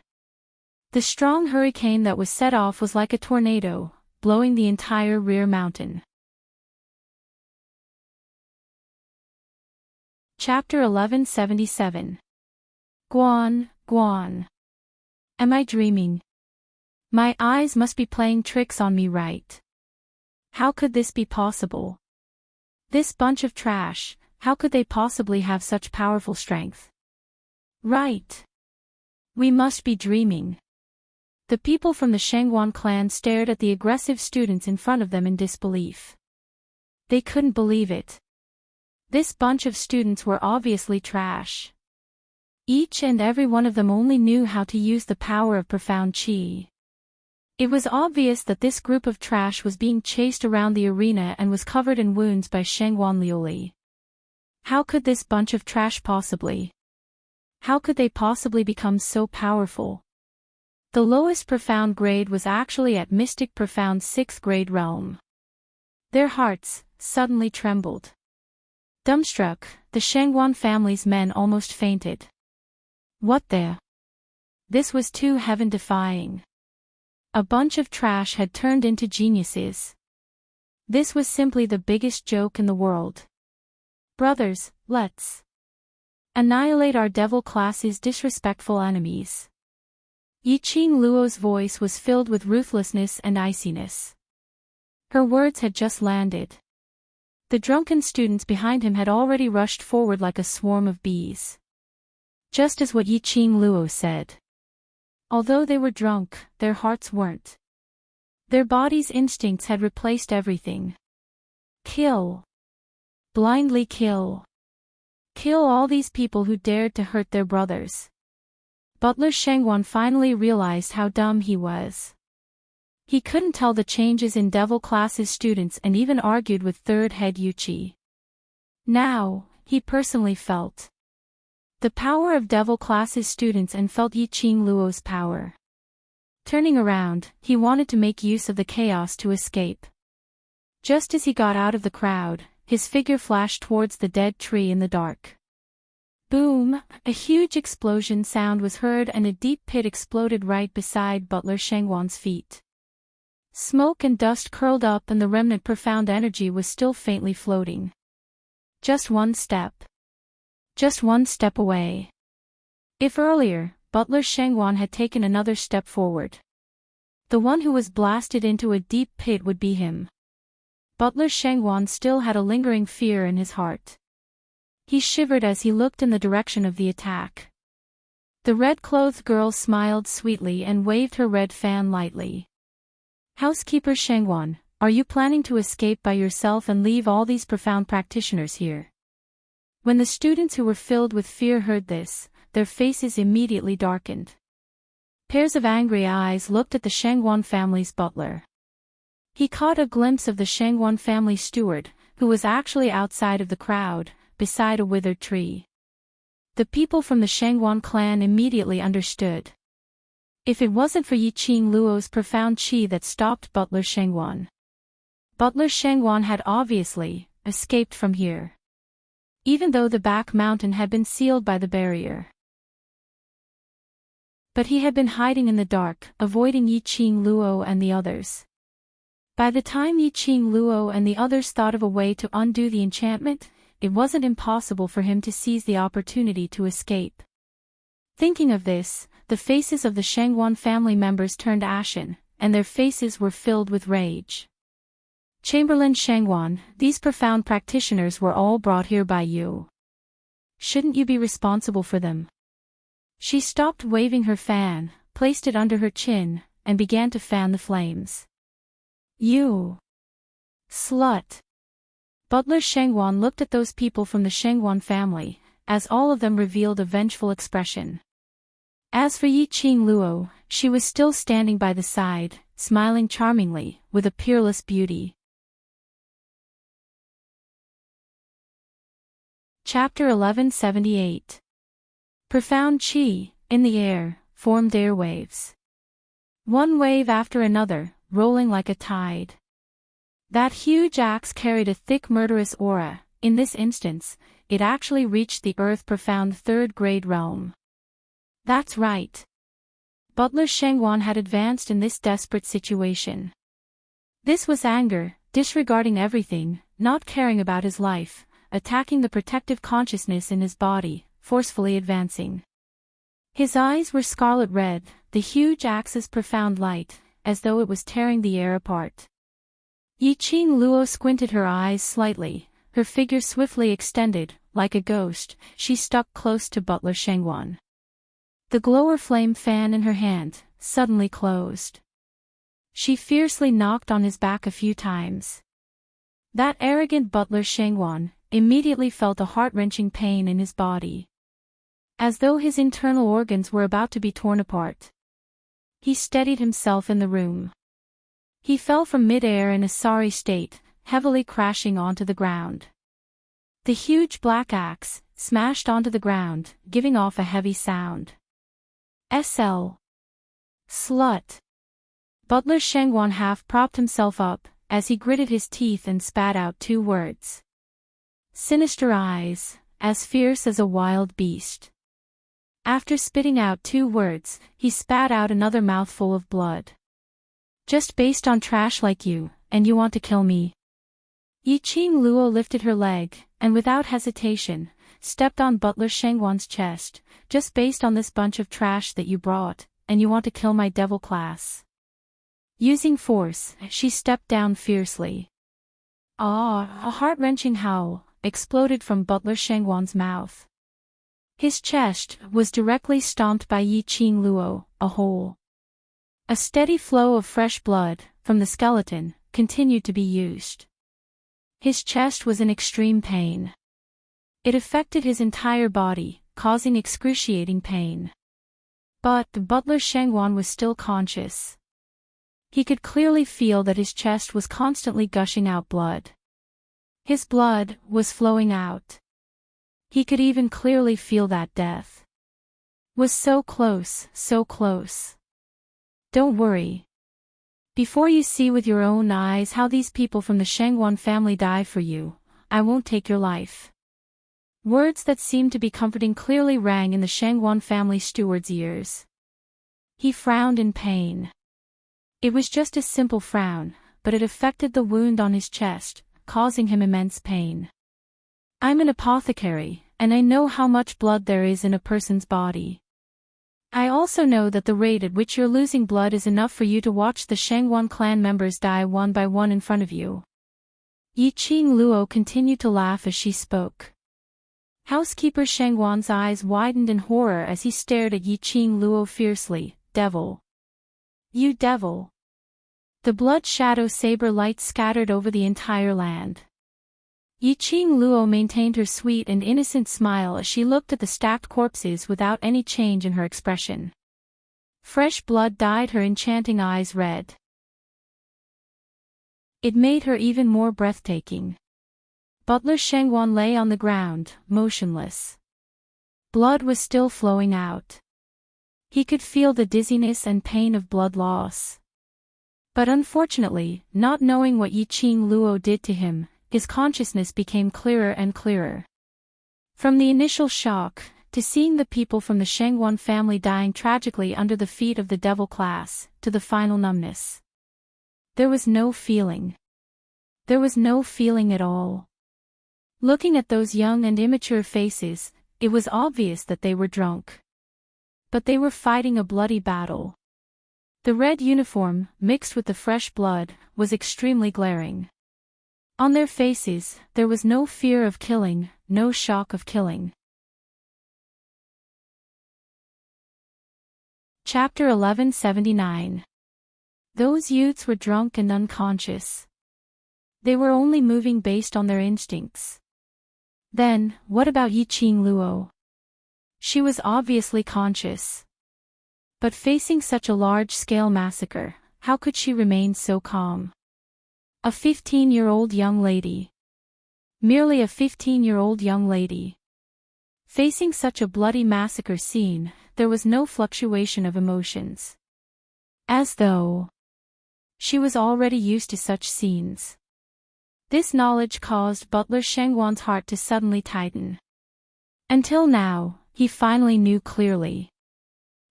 The strong hurricane that was set off was like a tornado, blowing the entire rear mountain. Chapter 1177. Guan, Guan. Am I dreaming? My eyes must be playing tricks on me, right? How could this be possible? This bunch of trash, how could they possibly have such powerful strength? Right. We must be dreaming. The people from the Shangwan clan stared at the aggressive students in front of them in disbelief. They couldn't believe it. This bunch of students were obviously trash. Each and every one of them only knew how to use the power of profound chi. It was obvious that this group of trash was being chased around the arena and was covered in wounds by Shangwan Liuli. How could this bunch of trash possibly? How could they possibly become so powerful? The lowest profound grade was actually at Mystic Profound 6th grade realm. Their hearts suddenly trembled. Dumbstruck, the Shangwan family's men almost fainted. What the? This was too heaven-defying. A bunch of trash had turned into geniuses. This was simply the biggest joke in the world. Brothers, let's annihilate our devil class's disrespectful enemies. Yiqing Luo's voice was filled with ruthlessness and iciness. Her words had just landed. The drunken students behind him had already rushed forward like a swarm of bees. Just as what Yiqing Luo said. Although they were drunk, their hearts weren't. Their bodies' instincts had replaced everything. Kill. Blindly kill. Kill all these people who dared to hurt their brothers. Butler Shangwan finally realized how dumb he was. He couldn't tell the changes in Devil Class's students and even argued with third head Yuchi. Now, he personally felt the power of Devil Class's students and felt Yiqing Luo's power. Turning around, he wanted to make use of the chaos to escape. Just as he got out of the crowd, his figure flashed towards the dead tree in the dark. Boom! A huge explosion sound was heard and a deep pit exploded right beside Butler Shangwan's feet. Smoke and dust curled up and the remnant profound energy was still faintly floating. Just one step. Just one step away. If earlier, Butler Shangwan had taken another step forward, the one who was blasted into a deep pit would be him. Butler Shangwan still had a lingering fear in his heart. He shivered as he looked in the direction of the attack. The red-clothed girl smiled sweetly and waved her red fan lightly. Housekeeper Shangwan, are you planning to escape by yourself and leave all these profound practitioners here? When the students who were filled with fear heard this, their faces immediately darkened. Pairs of angry eyes looked at the Shangwan family's butler. He caught a glimpse of the Shangwan family steward, who was actually outside of the crowd, beside a withered tree. The people from the Shangwan clan immediately understood. If it wasn't for Yiqing Luo's profound chi that stopped Butler Shangwan, Butler Shangwan had obviously escaped from here. Even though the back mountain had been sealed by the barrier. But he had been hiding in the dark, avoiding Yiqing Luo and the others. By the time Yiqing Luo and the others thought of a way to undo the enchantment, it wasn't impossible for him to seize the opportunity to escape. Thinking of this, the faces of the Shangwan family members turned ashen, and their faces were filled with rage. Chamberlain Shangwan, these profound practitioners were all brought here by you. Shouldn't you be responsible for them? She stopped waving her fan, placed it under her chin, and began to fan the flames. You slut! Butler Shangwan looked at those people from the Shangwan family, as all of them revealed a vengeful expression. As for Yiqing Luo, she was still standing by the side, smiling charmingly, with a peerless beauty. Chapter 1178. Profound chi, in the air, formed airwaves. One wave after another, rolling like a tide. That huge axe carried a thick murderous aura. In this instance, it actually reached the earth profound third grade realm. That's right. Butler Shangwan had advanced in this desperate situation. This was anger, disregarding everything, not caring about his life, attacking the protective consciousness in his body, forcefully advancing. His eyes were scarlet red, the huge axe's profound light, as though it was tearing the air apart. Yiqing Luo squinted her eyes slightly, her figure swiftly extended, like a ghost, she stuck close to Butler Shangwan. The glower flame fan in her hand suddenly closed. She fiercely knocked on his back a few times. That arrogant Butler Shangwan immediately felt a heart-wrenching pain in his body, as though his internal organs were about to be torn apart. He steadied himself in the room. He fell from mid-air in a sorry state, heavily crashing onto the ground. The huge black axe smashed onto the ground, giving off a heavy sound. SL. Slut. Butler Shangwan half propped himself up, as he gritted his teeth and spat out 2 words. Sinister eyes, as fierce as a wild beast. After spitting out 2 words, he spat out another mouthful of blood. Just based on trash like you, and you want to kill me? Yiqing Luo lifted her leg, and without hesitation, stepped on Butler Shangwan's chest, just based on this bunch of trash that you brought, and you want to kill my devil class. Using force, she stepped down fiercely. Ah! A heart-wrenching howl exploded from Butler Shangwan's mouth. His chest was directly stomped by Yiqing Luo, a hole. A steady flow of fresh blood, from the skeleton, continued to be used. His chest was in extreme pain. It affected his entire body, causing excruciating pain. But Butler Shangwan was still conscious. He could clearly feel that his chest was constantly gushing out blood. His blood was flowing out. He could even clearly feel that death was so close, so close. Don't worry. Before you see with your own eyes how these people from the Shangwan family die for you, I won't take your life. Words that seemed to be comforting clearly rang in the Shangwan family steward's ears. He frowned in pain. It was just a simple frown, but it affected the wound on his chest, causing him immense pain. I'm an apothecary, and I know how much blood there is in a person's body. I also know that the rate at which you're losing blood is enough for you to watch the Shangwan clan members die one by one in front of you. Yiqing Luo continued to laugh as she spoke. Housekeeper Shangwan's eyes widened in horror as he stared at Yiqing Luo fiercely. Devil. You devil. The blood shadow saber light scattered over the entire land. Yiqing Luo maintained her sweet and innocent smile as she looked at the stacked corpses without any change in her expression. Fresh blood dyed her enchanting eyes red. It made her even more breathtaking. Butler Shangwan lay on the ground, motionless. Blood was still flowing out. He could feel the dizziness and pain of blood loss. But unfortunately, not knowing what Yiqing Luo did to him, his consciousness became clearer and clearer. From the initial shock, to seeing the people from the Shangwan family dying tragically under the feet of the devil class, to the final numbness. There was no feeling. There was no feeling at all. Looking at those young and immature faces, it was obvious that they were drunk. But they were fighting a bloody battle. The red uniform, mixed with the fresh blood, was extremely glaring. On their faces, there was no fear of killing, no shock of killing. Chapter 1179. Those youths were drunk and unconscious. They were only moving based on their instincts. Then, what about Yiqing Luo? She was obviously conscious. But facing such a large-scale massacre, how could she remain so calm? A 15-year-old young lady. Merely a 15-year-old young lady. Facing such a bloody massacre scene, there was no fluctuation of emotions. As though she was already used to such scenes. This knowledge caused Butler Shangwan's heart to suddenly tighten. Until now, he finally knew clearly.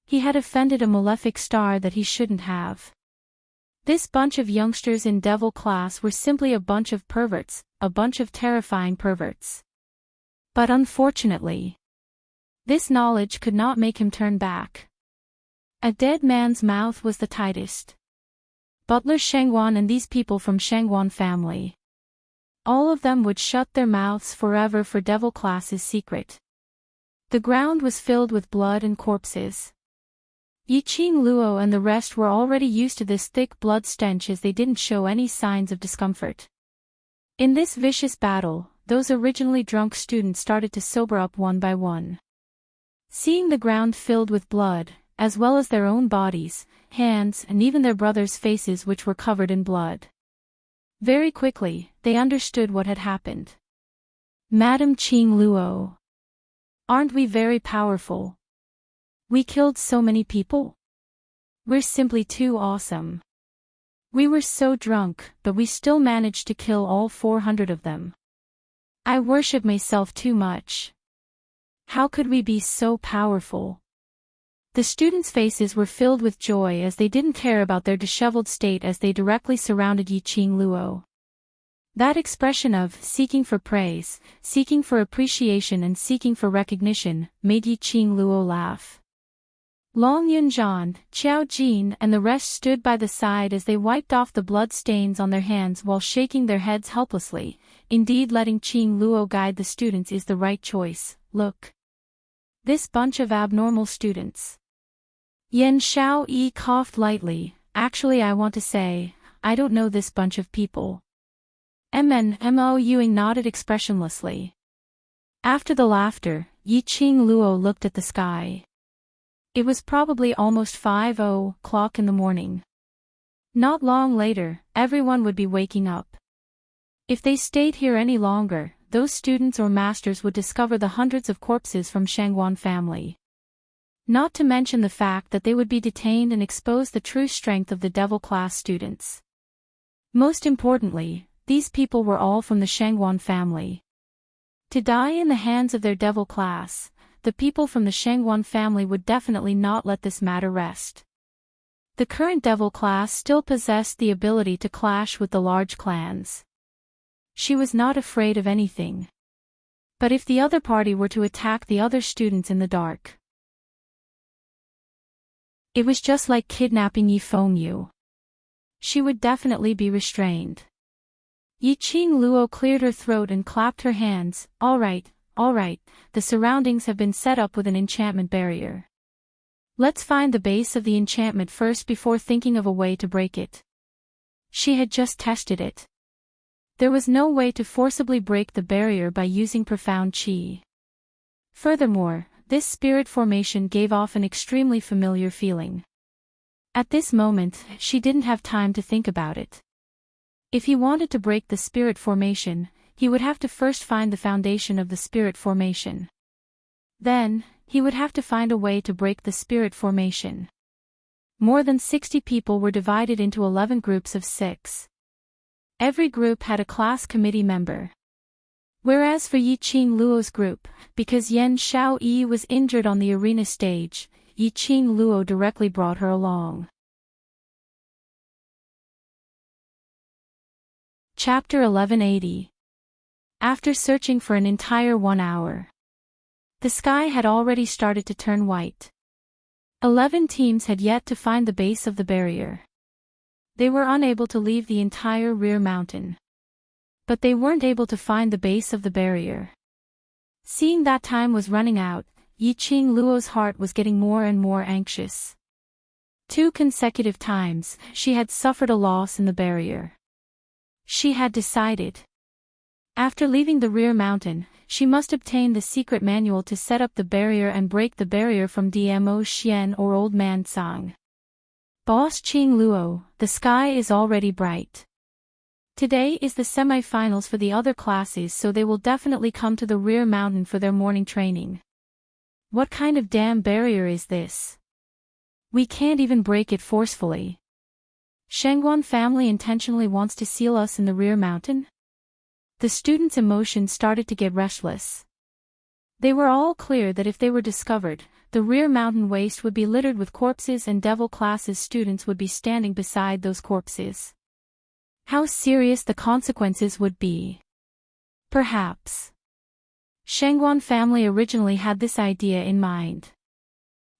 He had offended a malefic star that he shouldn't have. This bunch of youngsters in devil class were simply a bunch of perverts, a bunch of terrifying perverts. But unfortunately, this knowledge could not make him turn back. A dead man's mouth was the tightest. Butler Shangwan and these people from Shangwan family. All of them would shut their mouths forever for devil class's secret. The ground was filled with blood and corpses. Yiqing Luo and the rest were already used to this thick blood stench as they didn't show any signs of discomfort. In this vicious battle, those originally drunk students started to sober up one by one. Seeing the ground filled with blood, as well as their own bodies, hands, and even their brothers' faces which were covered in blood. Very quickly, they understood what had happened. Madam Qing Luo. Aren't we very powerful? We killed so many people? We're simply too awesome. We were so drunk, but we still managed to kill all 400 of them. I worship myself too much. How could we be so powerful? The students' faces were filled with joy as they didn't care about their disheveled state as they directly surrounded Yiqing Luo. That expression of seeking for praise, seeking for appreciation and seeking for recognition made Yiqing Luo laugh. Long Yunzhan, Qiao Jin and the rest stood by the side as they wiped off the blood stains on their hands while shaking their heads helplessly. Indeed, letting Qing Luo guide the students is the right choice. Look. This bunch of abnormal students. Yan Xiaoyi coughed lightly. Actually, I want to say, I don't know this bunch of people. Mo Yuing nodded expressionlessly. After the laughter, Yiqing Luo looked at the sky. It was probably almost 5:00 in the morning. Not long later, everyone would be waking up. If they stayed here any longer, those students or masters would discover the hundreds of corpses from Shangguan family. Not to mention the fact that they would be detained and expose the true strength of the devil class students. Most importantly, these people were all from the Shangguan family. To die in the hands of their devil class, the people from the Shangguan family would definitely not let this matter rest. The current devil class still possessed the ability to clash with the large clans. She was not afraid of anything. But if the other party were to attack the other students in the dark, it was just like kidnapping Yi Fengyu. She would definitely be restrained. Yiqing Luo cleared her throat and clapped her hands. All right, the surroundings have been set up with an enchantment barrier. Let's find the base of the enchantment first before thinking of a way to break it. She had just tested it. There was no way to forcibly break the barrier by using profound qi. Furthermore, this spirit formation gave off an extremely familiar feeling. At this moment, she didn't have time to think about it. If he wanted to break the spirit formation, he would have to first find the foundation of the spirit formation. Then, he would have to find a way to break the spirit formation. More than 60 people were divided into 11 groups of 6. Every group had a class committee member. Whereas for Yiqing Luo's group, because Yan Xiaoyi was injured on the arena stage, Yiqing Luo directly brought her along. Chapter 1180. After searching for an entire 1 hour, the sky had already started to turn white. 11 teams had yet to find the base of the barrier. They were unable to leave the entire rear mountain. But they weren't able to find the base of the barrier. Seeing that time was running out, Yiqing Luo's heart was getting more and more anxious. 2 consecutive times, she had suffered a loss in the barrier. She had decided. After leaving the rear mountain, she must obtain the secret manual to set up the barrier and break the barrier from Dmo Xian or Old Man Sang. Boss Qing Luo, the sky is already bright. Today is the semi-finals for the other classes, so they will definitely come to the rear mountain for their morning training. What kind of damn barrier is this? We can't even break it forcefully. Shangguan family intentionally wants to seal us in the rear mountain? The students' emotions started to get restless. They were all clear that if they were discovered, the rear mountain waste would be littered with corpses and devil classes students would be standing beside those corpses. How serious the consequences would be. Perhaps. Shangguan family originally had this idea in mind.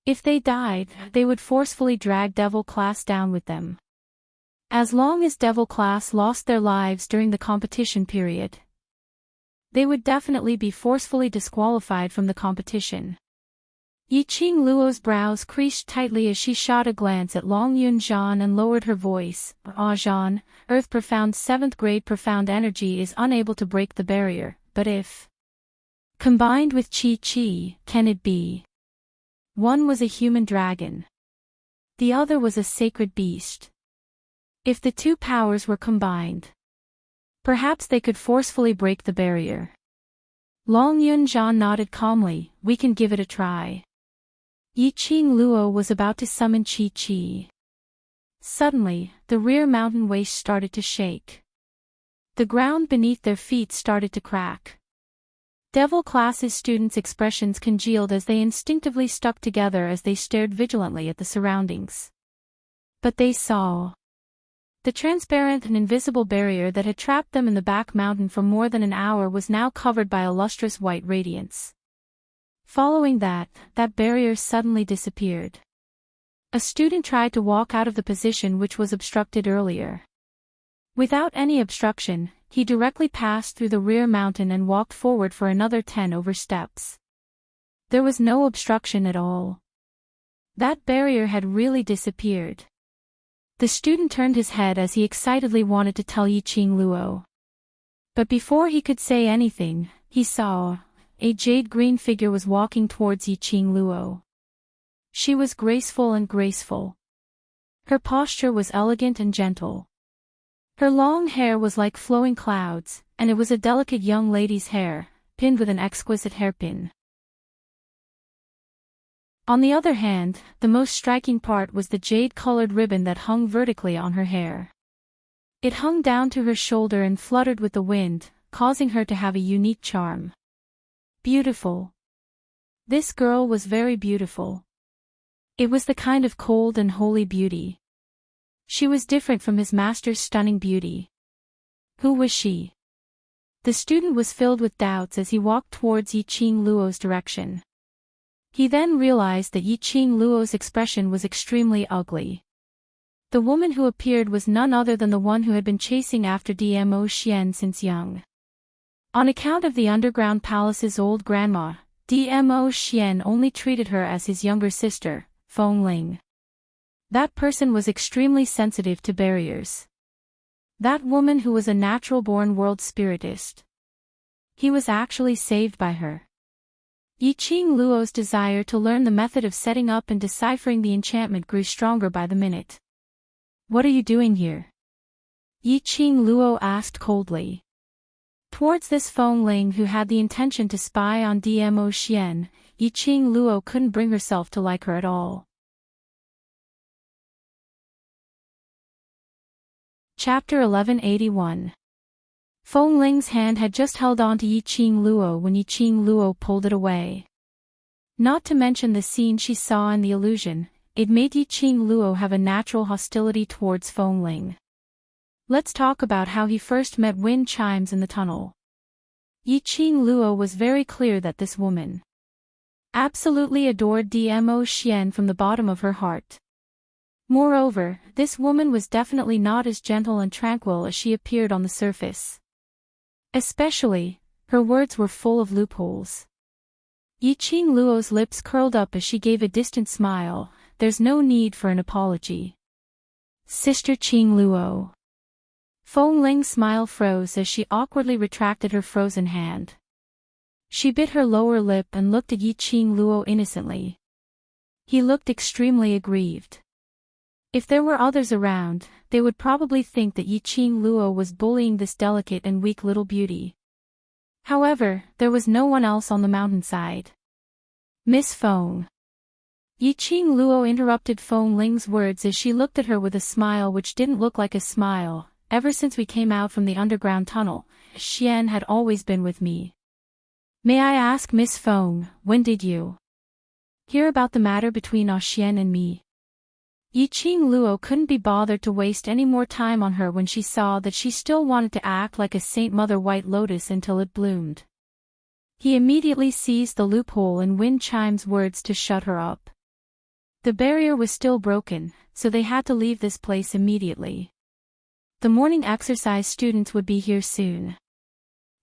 If they died, they would forcefully drag devil class down with them. As long as Devil class lost their lives during the competition period, they would definitely be forcefully disqualified from the competition. Yiqing Luo's brows creased tightly as she shot a glance at Long Yunzhan and lowered her voice. Zhan, Earth Profound 7th grade profound energy is unable to break the barrier, but if combined with Qi, can it be? One was a human dragon. The other was a sacred beast. If the two powers were combined, perhaps they could forcefully break the barrier. Long Yunzhan nodded calmly. We can give it a try. Yiqing Luo was about to summon Qi. Suddenly, the rear mountain waste started to shake. The ground beneath their feet started to crack. Devil class's students' expressions congealed as they instinctively stuck together as they stared vigilantly at the surroundings. But they saw. The transparent and invisible barrier that had trapped them in the back mountain for more than an hour was now covered by a lustrous white radiance. Following that barrier suddenly disappeared. A student tried to walk out of the position which was obstructed earlier. Without any obstruction, he directly passed through the rear mountain and walked forward for another 10 over steps. There was no obstruction at all. That barrier had really disappeared. The student turned his head as he excitedly wanted to tell Yiqing Luo. But before he could say anything, he saw a jade-green figure was walking towards Yiqing Luo. She was graceful. Her posture was elegant and gentle. Her long hair was like flowing clouds, and it was a delicate young lady's hair, pinned with an exquisite hairpin. On the other hand, the most striking part was the jade-colored ribbon that hung vertically on her hair. It hung down to her shoulder and fluttered with the wind, causing her to have a unique charm. Beautiful. This girl was very beautiful. It was the kind of cold and holy beauty. She was different from his master's stunning beauty. Who was she? The student was filled with doubts as he walked towards Yiqing Luo's direction. He then realized that Yiqing Luo's expression was extremely ugly. The woman who appeared was none other than the one who had been chasing after Dmo Xian since young. On account of the underground palace's old grandma, Dmo Xian only treated her as his younger sister, Feng Ling. That person was extremely sensitive to barriers. That woman who was a natural-born world spiritist. He was actually saved by her. Yiqing Luo's desire to learn the method of setting up and deciphering the enchantment grew stronger by the minute. What are you doing here? Yiqing Luo asked coldly. Towards this Feng Ling who had the intention to spy on Dmo Xian, Yiqing Luo couldn't bring herself to like her at all. Chapter 1181. Feng Ling's hand had just held on to Yiqing Luo when Yiqing Luo pulled it away. Not to mention the scene she saw in the illusion, it made Yiqing Luo have a natural hostility towards Feng Ling. Let's talk about how he first met wind chimes in the tunnel. Yiqing Luo was very clear that this woman absolutely adored Dmo Xian from the bottom of her heart. Moreover, this woman was definitely not as gentle and tranquil as she appeared on the surface. Especially, her words were full of loopholes. Yiqing Luo's lips curled up as she gave a distant smile. There's no need for an apology. Sister Qing Luo. Feng Ling's smile froze as she awkwardly retracted her frozen hand. She bit her lower lip and looked at Yiqing Luo innocently. He looked extremely aggrieved. If there were others around, they would probably think that Yiqing Luo was bullying this delicate and weak little beauty. However, there was no one else on the mountainside. Miss Feng. Yiqing Luo interrupted Feng Ling's words as she looked at her with a smile which didn't look like a smile. Ever since we came out from the underground tunnel, Xian had always been with me. May I ask Miss Feng, when did you hear about the matter between Xian and me? Yiqing Luo couldn't be bothered to waste any more time on her when she saw that she still wanted to act like a Saint Mother White Lotus until it bloomed. He immediately seized the loophole in Wind Chime's words to shut her up. The barrier was still broken, so they had to leave this place immediately. The morning exercise students would be here soon.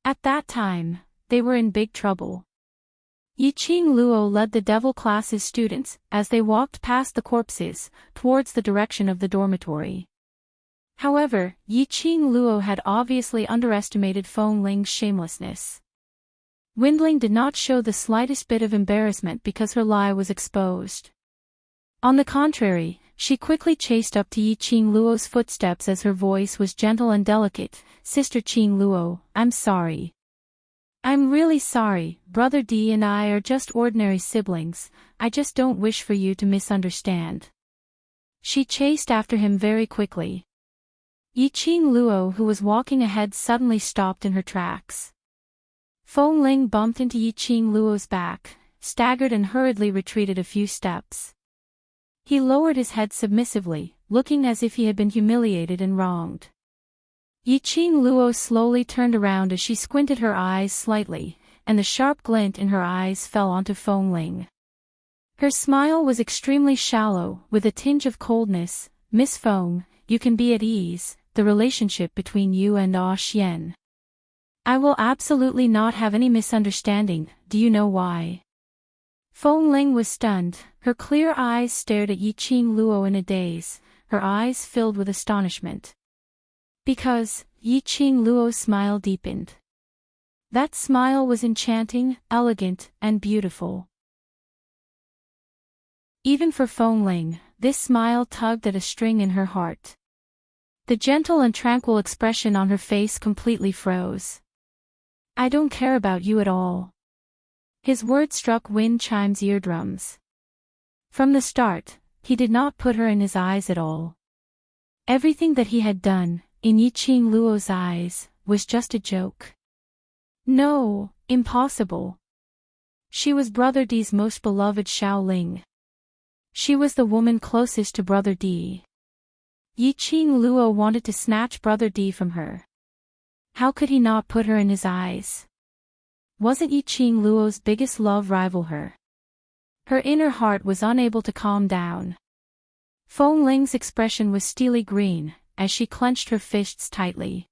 At that time, they were in big trouble. Yiqing Luo led the devil class's students, as they walked past the corpses, towards the direction of the dormitory. However, Yiqing Luo had obviously underestimated Feng Ling's shamelessness. Windling did not show the slightest bit of embarrassment because her lie was exposed. On the contrary, she quickly chased up to Yiqing Luo's footsteps as her voice was gentle and delicate. "Sister Qing Luo, I'm sorry. I'm really sorry. Brother D and I are just ordinary siblings. I just don't wish for you to misunderstand." She chased after him very quickly. Yiqing Luo, who was walking ahead, suddenly stopped in her tracks. Feng Ling bumped into Yiqing Luo's back, staggered and hurriedly retreated a few steps. He lowered his head submissively, looking as if he had been humiliated and wronged. Yiqing Luo slowly turned around as she squinted her eyes slightly, and the sharp glint in her eyes fell onto Feng Ling. Her smile was extremely shallow, with a tinge of coldness. "Miss Feng, you can be at ease. The relationship between you and Ah Xian. I will absolutely not have any misunderstanding. Do you know why?" Feng Ling was stunned. Her clear eyes stared at Yiqing Luo in a daze, her eyes filled with astonishment. "Because," Yiqing Luo's smile deepened. That smile was enchanting, elegant, and beautiful. Even for Feng Ling, this smile tugged at a string in her heart. The gentle and tranquil expression on her face completely froze. "I don't care about you at all." His words struck wind chimes' eardrums. From the start, he did not put her in his eyes at all. Everything that he had done, in Yiqing Luo's eyes, was just a joke. No, impossible. She was Brother D's most beloved Shaoling. She was the woman closest to Brother D. Yiqing Luo wanted to snatch Brother D from her. How could he not put her in his eyes? Wasn't Yiqing Luo's biggest love rival her? Her inner heart was unable to calm down. Feng Ling's expression was steely green, as she clenched her fists tightly.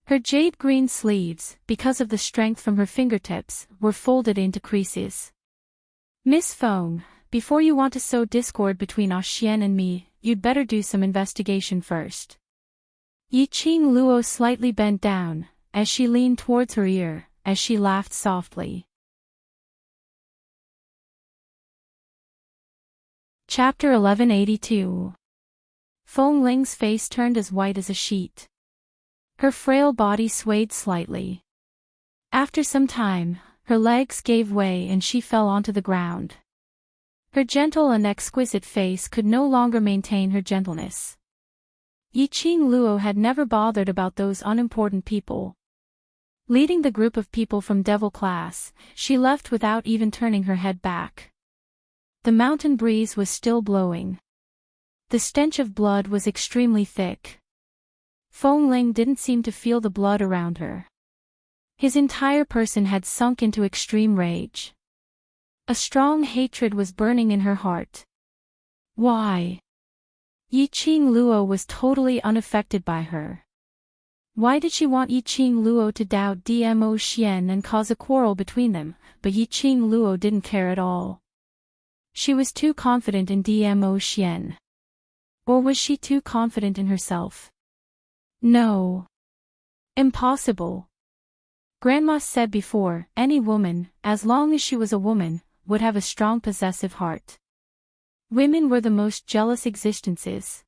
Her jade green sleeves, because of the strength from her fingertips, were folded into creases. "Miss Feng, before you want to sow discord between Ah Xian and me, you'd better do some investigation first." Yiqing Luo slightly bent down, as she leaned towards her ear, as she laughed softly. Chapter 1182. Feng Ling's face turned as white as a sheet. Her frail body swayed slightly. After some time, her legs gave way and she fell onto the ground. Her gentle and exquisite face could no longer maintain her gentleness. Yiqing Luo had never bothered about those unimportant people. Leading the group of people from Devil class, she left without even turning her head back. The mountain breeze was still blowing. The stench of blood was extremely thick. Feng Ling didn't seem to feel the blood around her. His entire person had sunk into extreme rage. A strong hatred was burning in her heart. Why? Yiqing Luo was totally unaffected by her. Why did she want Yiqing Luo to doubt Dmo Xian and cause a quarrel between them, but Yiqing Luo didn't care at all? She was too confident in Dmo Xian. Or was she too confident in herself? No. Impossible. Grandma said before, any woman, as long as she was a woman, would have a strong possessive heart. Women were the most jealous existences.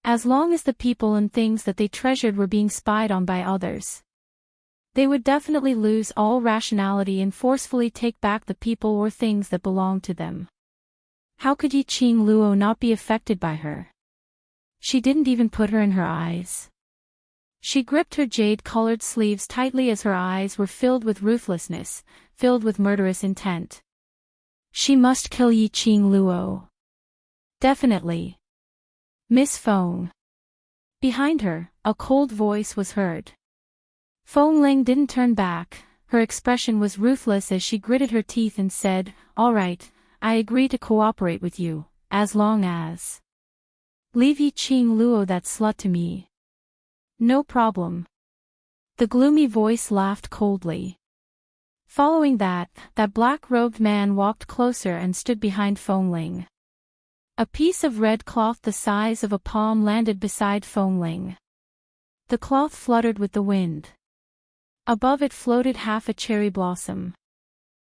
As long as the people and things that they treasured were being spied on by others, they would definitely lose all rationality and forcefully take back the people or things that belonged to them. How could Yiqing Luo not be affected by her? She didn't even put her in her eyes. She gripped her jade-colored sleeves tightly as her eyes were filled with ruthlessness, filled with murderous intent. She must kill Yiqing Luo. Definitely. Miss Feng. Behind her, a cold voice was heard. Feng Ling didn't turn back, her expression was ruthless as she gritted her teeth and said, "All right, I agree to cooperate with you, as long as... leave Yiqing Luo that slut to me." No problem. The gloomy voice laughed coldly. Following that black-robed man walked closer and stood behind Fengling. A piece of red cloth the size of a palm landed beside Fengling. The cloth fluttered with the wind. Above it floated half a cherry blossom.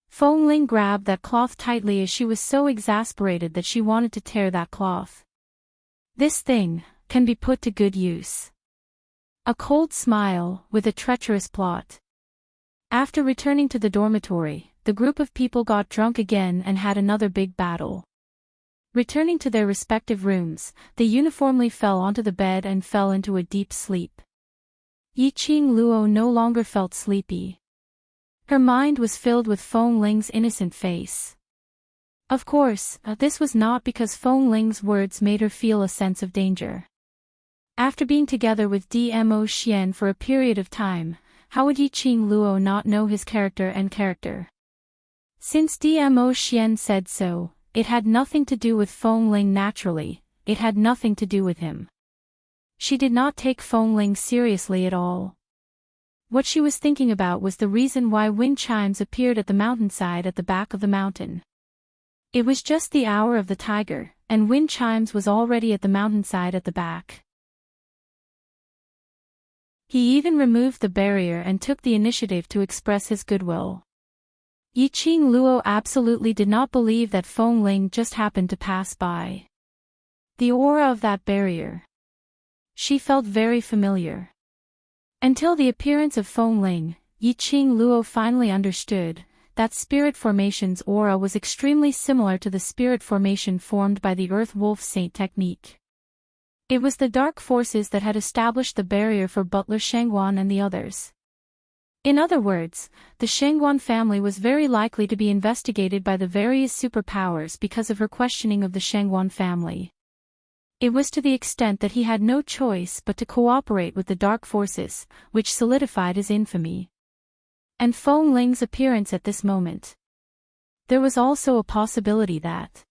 Fengling grabbed that cloth tightly as she was so exasperated that she wanted to tear that cloth. This thing can be put to good use. A cold smile, with a treacherous plot. After returning to the dormitory, the group of people got drunk again and had another big battle. Returning to their respective rooms, they uniformly fell onto the bed and fell into a deep sleep. Yiqing Luo no longer felt sleepy. Her mind was filled with Fengling's innocent face. Of course, this was not because Fengling's words made her feel a sense of danger. After being together with Dmo Xian for a period of time, how would Yiqing Luo not know his character and character? Since Dmo Xian said so, it had nothing to do with Fengling naturally, it had nothing to do with him. She did not take Fengling seriously at all. What she was thinking about was the reason why wind chimes appeared at the mountainside at the back of the mountain. It was just the hour of the tiger, and wind chimes was already at the mountainside at the back. He even removed the barrier and took the initiative to express his goodwill. Yiqing Luo absolutely did not believe that Fengling just happened to pass by. The aura of that barrier. She felt very familiar. Until the appearance of Fengling, Yiqing Luo finally understood that spirit formation's aura was extremely similar to the spirit formation formed by the Earth Wolf Saint technique. It was the dark forces that had established the barrier for Butler Shangguan and the others. In other words, the Shangguan family was very likely to be investigated by the various superpowers because of her questioning of the Shangguan family. It was to the extent that he had no choice but to cooperate with the dark forces, which solidified his infamy. And Fengling's appearance at this moment. There was also a possibility that,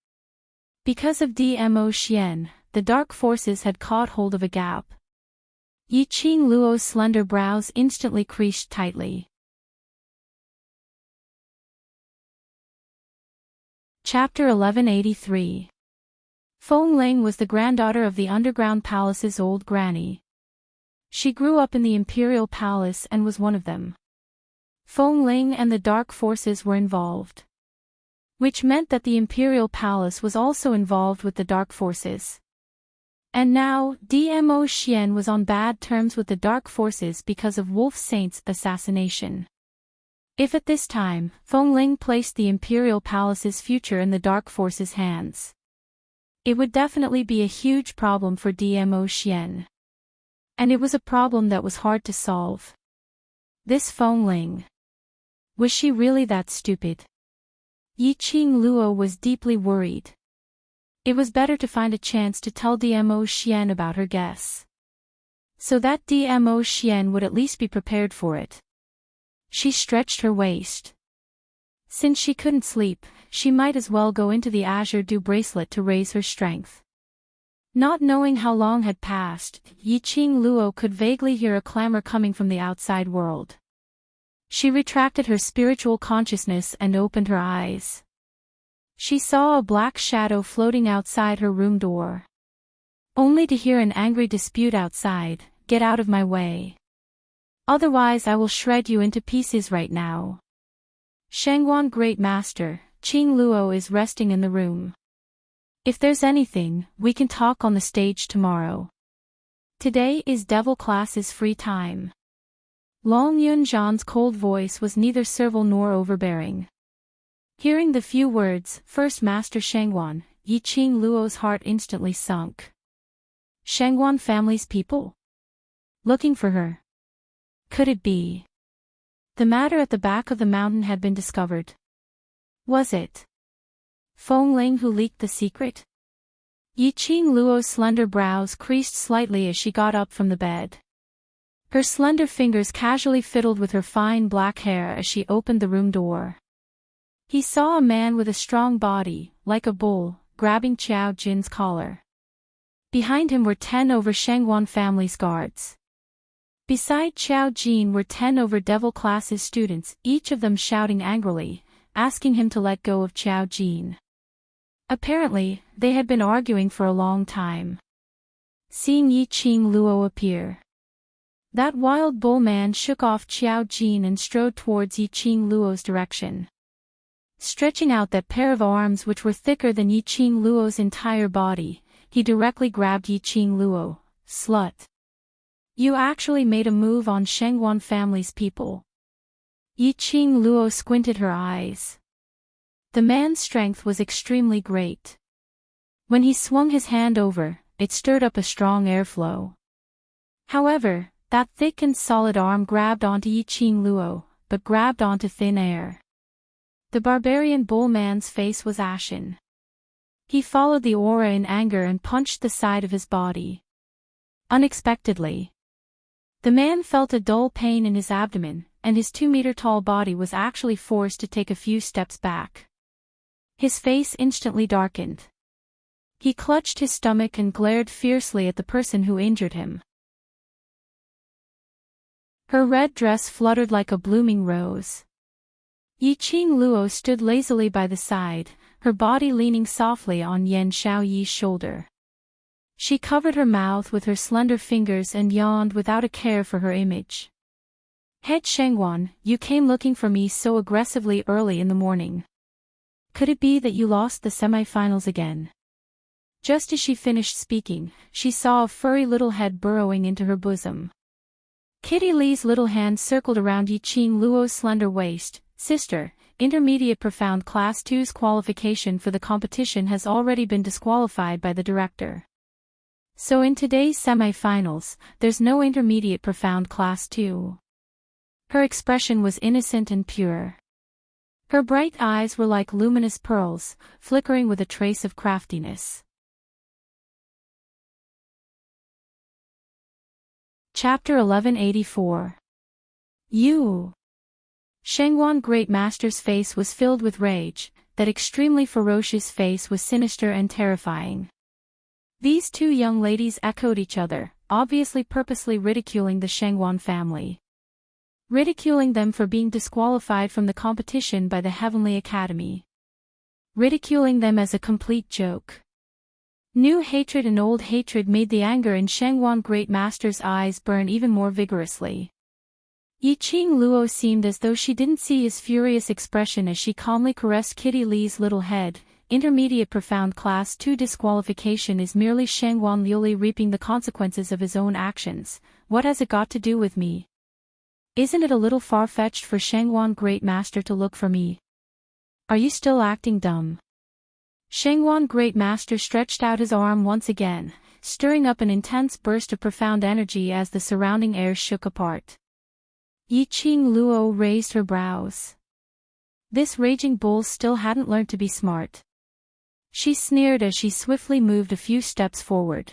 because of Dmo Xian, the dark forces had caught hold of a gap. Yiqing Luo's slender brows instantly creased tightly. Chapter 1183. Fengling was the granddaughter of the underground palace's old granny. She grew up in the imperial palace and was one of them. Fengling and the dark forces were involved. Which meant that the imperial palace was also involved with the dark forces. And now, Dmo Xian was on bad terms with the dark forces because of Wolf Saint's assassination. If at this time, Fengling placed the imperial palace's future in the dark forces' hands, it would definitely be a huge problem for Dmo Xian. And it was a problem that was hard to solve. This Fengling. Was she really that stupid? Yiqing Luo was deeply worried. It was better to find a chance to tell Dmo Xian about her guess, so that Dmo Xian would at least be prepared for it. She stretched her waist. Since she couldn't sleep, she might as well go into the Azure Dew bracelet to raise her strength. Not knowing how long had passed, Yiqing Luo could vaguely hear a clamor coming from the outside world. She retracted her spiritual consciousness and opened her eyes. She saw a black shadow floating outside her room door. Only to hear an angry dispute outside, "Get out of my way. Otherwise I will shred you into pieces right now. Shangguan Great Master, Qing Luo is resting in the room. If there's anything, we can talk on the stage tomorrow. Today is Devil class's free time." Long Yunzhan's cold voice was neither servile nor overbearing. Hearing the few words, "First Master Shangguan," Yiqing Luo's heart instantly sunk. Shangguan family's people? Looking for her? Could it be? The matter at the back of the mountain had been discovered. Was it Fengling who leaked the secret? Yiqing Luo's slender brows creased slightly as she got up from the bed. Her slender fingers casually fiddled with her fine black hair as she opened the room door. He saw a man with a strong body, like a bull, grabbing Qiao Jin's collar. Behind him were 10 over Shangguan family's guards. Beside Qiao Jin were 10 over Devil classes students, each of them shouting angrily, asking him to let go of Qiao Jin. Apparently, they had been arguing for a long time. Seeing Yiqing Luo appear, that wild bull man shook off Qiao Jin and strode towards Yiqing Luo's direction. Stretching out that pair of arms which were thicker than Yiqing Luo's entire body, he directly grabbed Yiqing Luo. "Slut. You actually made a move on Shengguan family's people." Yiqing Luo squinted her eyes. The man's strength was extremely great. When he swung his hand over, it stirred up a strong airflow. However, that thick and solid arm grabbed onto Yiqing Luo, but grabbed onto thin air. The barbarian bull man's face was ashen. He followed the aura in anger and punched the side of his body. Unexpectedly, the man felt a dull pain in his abdomen, and his 2-meter-tall body was actually forced to take a few steps back. His face instantly darkened. He clutched his stomach and glared fiercely at the person who injured him. Her red dress fluttered like a blooming rose. Yiqing Luo stood lazily by the side, her body leaning softly on Yan Xiaoyi's shoulder. She covered her mouth with her slender fingers and yawned without a care for her image. "Head Shengguan, you came looking for me so aggressively early in the morning. Could it be that you lost the semi-finals again?" Just as she finished speaking, she saw a furry little head burrowing into her bosom. Kitty Lee's little hand circled around Yiqing Luo's slender waist. "Sister, Intermediate Profound Class 2's qualification for the competition has already been disqualified by the director. So in today's semi-finals, there's no Intermediate Profound Class 2. Her expression was innocent and pure. Her bright eyes were like luminous pearls, flickering with a trace of craftiness. Chapter 1184. You. Shengguan Great Master's face was filled with rage. That extremely ferocious face was sinister and terrifying. These two young ladies echoed each other, obviously purposely ridiculing the Shengguan family. Ridiculing them for being disqualified from the competition by the Heavenly Academy. Ridiculing them as a complete joke. New hatred and old hatred made the anger in Shengguan Great Master's eyes burn even more vigorously. Yiqing Luo seemed as though she didn't see his furious expression as she calmly caressed Kitty Lee's little head. Intermediate Profound Class 2 disqualification is merely Shengguan Liuli reaping the consequences of his own actions. What has it got to do with me? Isn't it a little far-fetched for Shengguan Great Master to look for me? Are you still acting dumb? Shengguan Great Master stretched out his arm once again, stirring up an intense burst of profound energy as the surrounding air shook apart. Yiqing Luo raised her brows. This raging bull still hadn't learned to be smart. She sneered as she swiftly moved a few steps forward.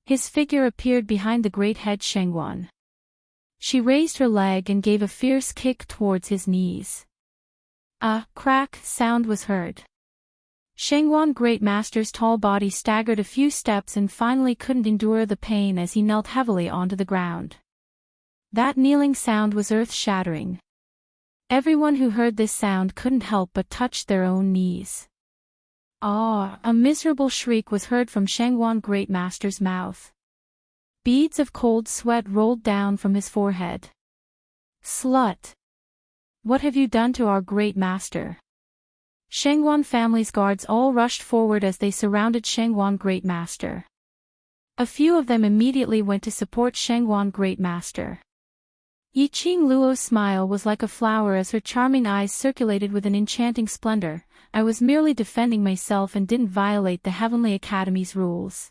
His figure appeared behind the great head Shengguan. She raised her leg and gave a fierce kick towards his knees. A crack sound was heard. Shengguan Great Master's tall body staggered a few steps and finally couldn't endure the pain as he knelt heavily onto the ground. That kneeling sound was earth-shattering. Everyone who heard this sound couldn't help but touch their own knees. Ah! A miserable shriek was heard from Shengguan Great Master's mouth. Beads of cold sweat rolled down from his forehead. Slut! What have you done to our Great Master? Shengguan family's guards all rushed forward as they surrounded Shengguan Great Master. A few of them immediately went to support Shengguan Great Master. Yiqing Luo's smile was like a flower as her charming eyes circulated with an enchanting splendor. I was merely defending myself and didn't violate the Heavenly Academy's rules.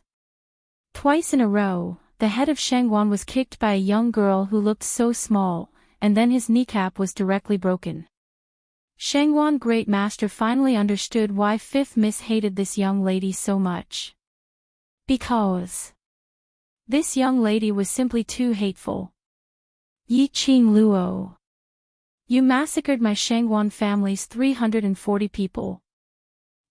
Twice in a row, the head of Shengguan was kicked by a young girl who looked so small, and then his kneecap was directly broken. Shengguan Great Master finally understood why 5th Miss hated this young lady so much. Because this young lady was simply too hateful. Yiqing Luo. You massacred my Shengguan family's 340 people.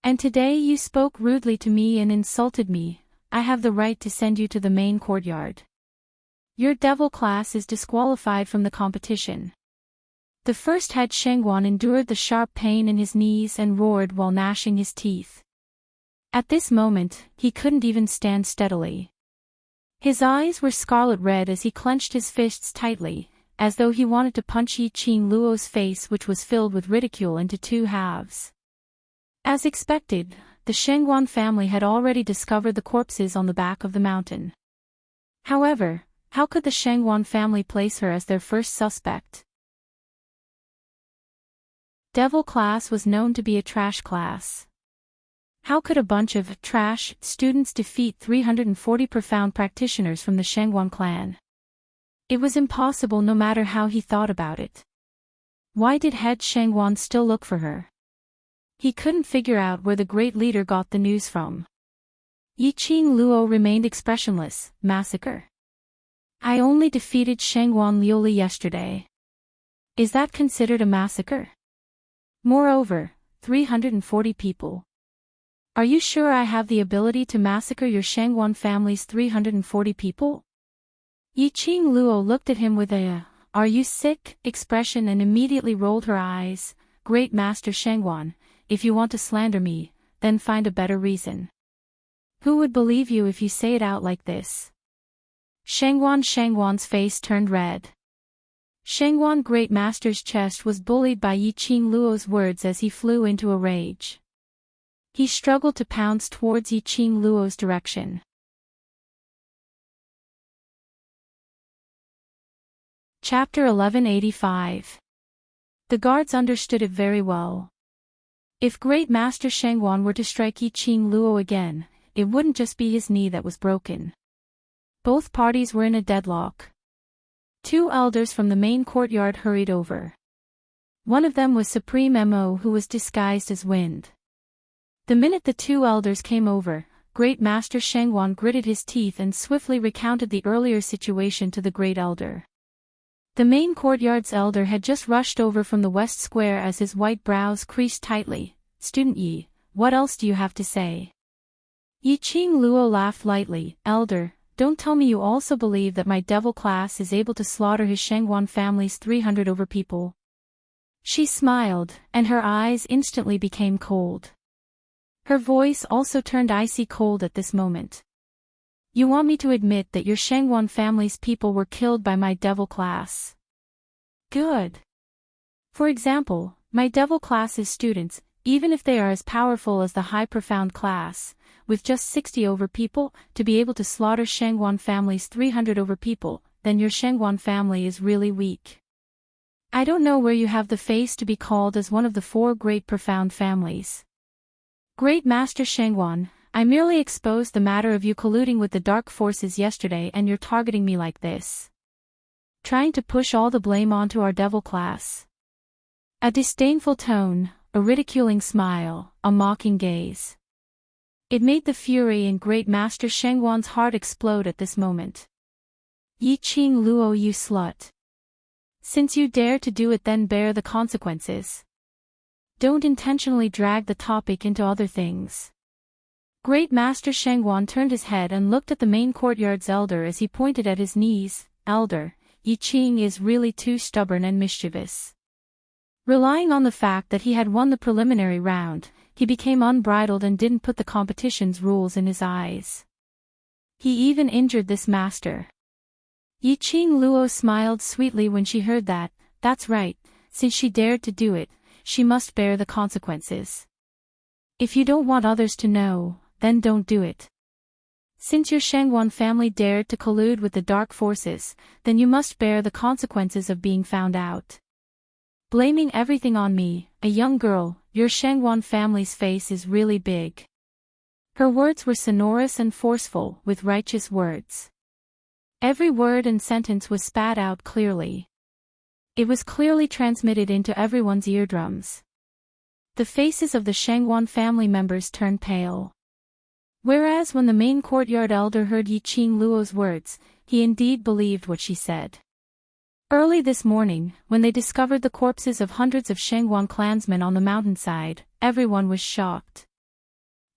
And today you spoke rudely to me and insulted me. I have the right to send you to the main courtyard. Your devil class is disqualified from the competition. The first head Shangguan endured the sharp pain in his knees and roared while gnashing his teeth. At this moment, he couldn't even stand steadily. His eyes were scarlet red as he clenched his fists tightly, as though he wanted to punch Yiqing Luo's face, which was filled with ridicule, into two halves. As expected, the Shangguan family had already discovered the corpses on the back of the mountain. However, how could the Shangguan family place her as their first suspect? Devil class was known to be a trash class. How could a bunch of trash students defeat 340 profound practitioners from the Shangguan clan? It was impossible no matter how he thought about it. Why did head Shangguan still look for her? He couldn't figure out where the great leader got the news from. Yiqing Luo remained expressionless. Massacre? I only defeated Shangguan Liuli yesterday. Is that considered a massacre? Moreover, 340 people. Are you sure I have the ability to massacre your Shangguan family's 340 people? Yiqing Luo looked at him with a, "Are you sick?" expression and immediately rolled her eyes. Great Master Shangguan, if you want to slander me, then find a better reason. Who would believe you if you say it out like this? Shangguan's face turned red. Shangguan Great Master's chest was bullied by Yiqing Luo's words as he flew into a rage. He struggled to pounce towards Yiqing Luo's direction. Chapter 1185. The guards understood it very well. If Great Master Shangguan were to strike Yiqing Luo again, it wouldn't just be his knee that was broken. Both parties were in a deadlock. Two elders from the main courtyard hurried over. One of them was Supreme Mo, who was disguised as Wind. The minute the two elders came over, Great Master Shangguan gritted his teeth and swiftly recounted the earlier situation to the Great Elder. The main courtyard's elder had just rushed over from the West Square as his white brows creased tightly. "Student Yi, what else do you have to say?" Yiqing Luo laughed lightly. "Elder, don't tell me you also believe that my devil class is able to slaughter his Shangguan family's 300 over people?" She smiled, and her eyes instantly became cold. Her voice also turned icy cold at this moment. "You want me to admit that your Shangguan family's people were killed by my devil class? Good. For example, my devil class's students, even if they are as powerful as the high profound class, with just 60 over people, to be able to slaughter Shangguan family's 300 over people, then your Shangguan family is really weak. I don't know where you have the face to be called as one of the 4 great profound families. Great Master Shangguan, I merely exposed the matter of you colluding with the dark forces yesterday, and you're targeting me like this. Trying to push all the blame onto our devil class." A disdainful tone, a ridiculing smile, a mocking gaze. It made the fury in Great Master Shangguan's heart explode at this moment. "Yiqing Luo, you slut. Since you dare to do it, then bear the consequences. Don't intentionally drag the topic into other things." Great Master Shangguan turned his head and looked at the main courtyard's elder as he pointed at his knees. "Elder, Yiqing is really too stubborn and mischievous." Relying on the fact that he had won the preliminary round, he became unbridled and didn't put the competition's rules in his eyes. He even injured this master. Yiqing Luo smiled sweetly when she heard that. That's right, since she dared to do it, she must bear the consequences. If you don't want others to know, then don't do it. Since your Shangguan family dared to collude with the dark forces, then you must bear the consequences of being found out. Blaming everything on me, a young girl, your Shangguan family's face is really big. Her words were sonorous and forceful, with righteous words. Every word and sentence was spat out clearly. It was clearly transmitted into everyone's eardrums. The faces of the Shangguan family members turned pale. Whereas when the main courtyard elder heard Yiqing Luo's words, he indeed believed what she said. Early this morning, when they discovered the corpses of hundreds of Shangguan clansmen on the mountainside, everyone was shocked.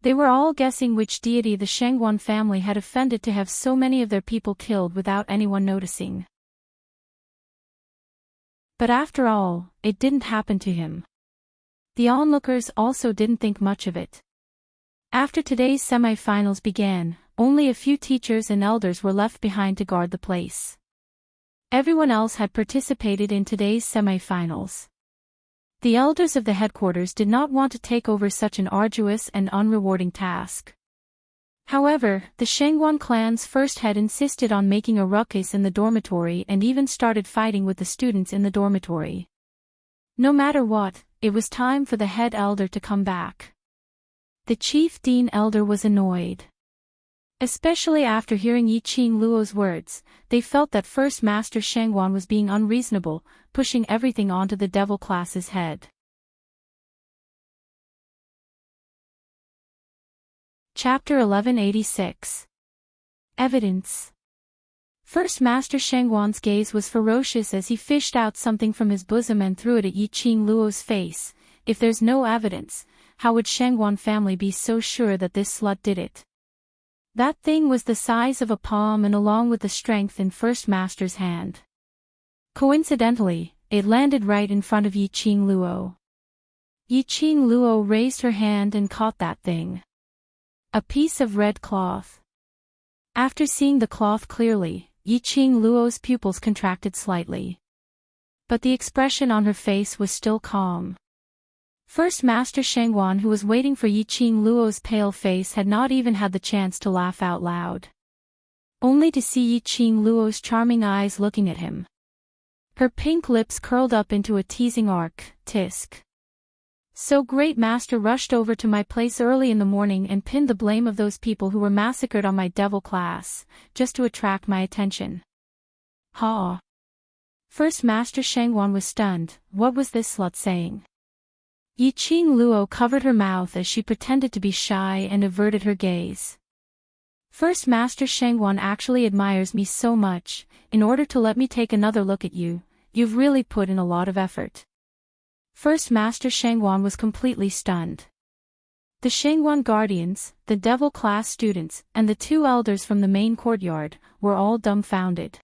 They were all guessing which deity the Shangguan family had offended to have so many of their people killed without anyone noticing. But after all, it didn't happen to him. The onlookers also didn't think much of it. After today's semi-finals began, only a few teachers and elders were left behind to guard the place. Everyone else had participated in today's semi-finals. The elders of the headquarters did not want to take over such an arduous and unrewarding task. However, the Shangguan clan's first head insisted on making a ruckus in the dormitory and even started fighting with the students in the dormitory. No matter what, it was time for the head elder to come back. The chief dean elder was annoyed. Especially after hearing Yiqing Luo's words, they felt that First Master Shangguan was being unreasonable, pushing everything onto the devil class's head. Chapter 1186. Evidence. First Master Shangguan's gaze was ferocious as he fished out something from his bosom and threw it at Yiqing Luo's face. If there's no evidence, how would Shangguan family be so sure that this slut did it? That thing was the size of a palm and along with the strength in First Master's hand. Coincidentally, it landed right in front of Yiqing Luo. Yiqing Luo raised her hand and caught that thing. A piece of red cloth. After seeing the cloth clearly, Yiqing Luo's pupils contracted slightly. But the expression on her face was still calm. First Master Shangguan, who was waiting for Yiqing Luo's pale face, had not even had the chance to laugh out loud. Only to see Yiqing Luo's charming eyes looking at him. Her pink lips curled up into a teasing arc, tisk. So Great Master rushed over to my place early in the morning and pinned the blame of those people who were massacred on my devil class, just to attract my attention. Ha! First Master Shangguan was stunned. What was this slut saying? Yiqing Luo covered her mouth as she pretended to be shy and averted her gaze. First Master Shangguan actually admires me so much. In order to let me take another look at you, you've really put in a lot of effort. First Master Shangguan was completely stunned. The Shangguan guardians, the devil class students, and the two elders from the main courtyard, were all dumbfounded.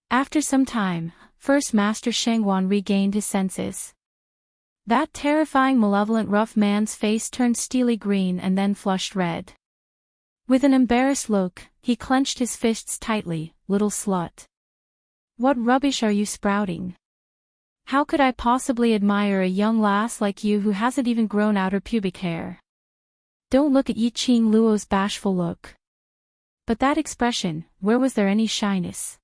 After some time, First Master Shangguan regained his senses. That terrifying malevolent rough man's face turned steely green and then flushed red. With an embarrassed look, he clenched his fists tightly. Little slut. What rubbish are you sprouting? How could I possibly admire a young lass like you who hasn't even grown out her pubic hair? Don't look at Yiqing Luo's bashful look. But that expression, where was there any shyness?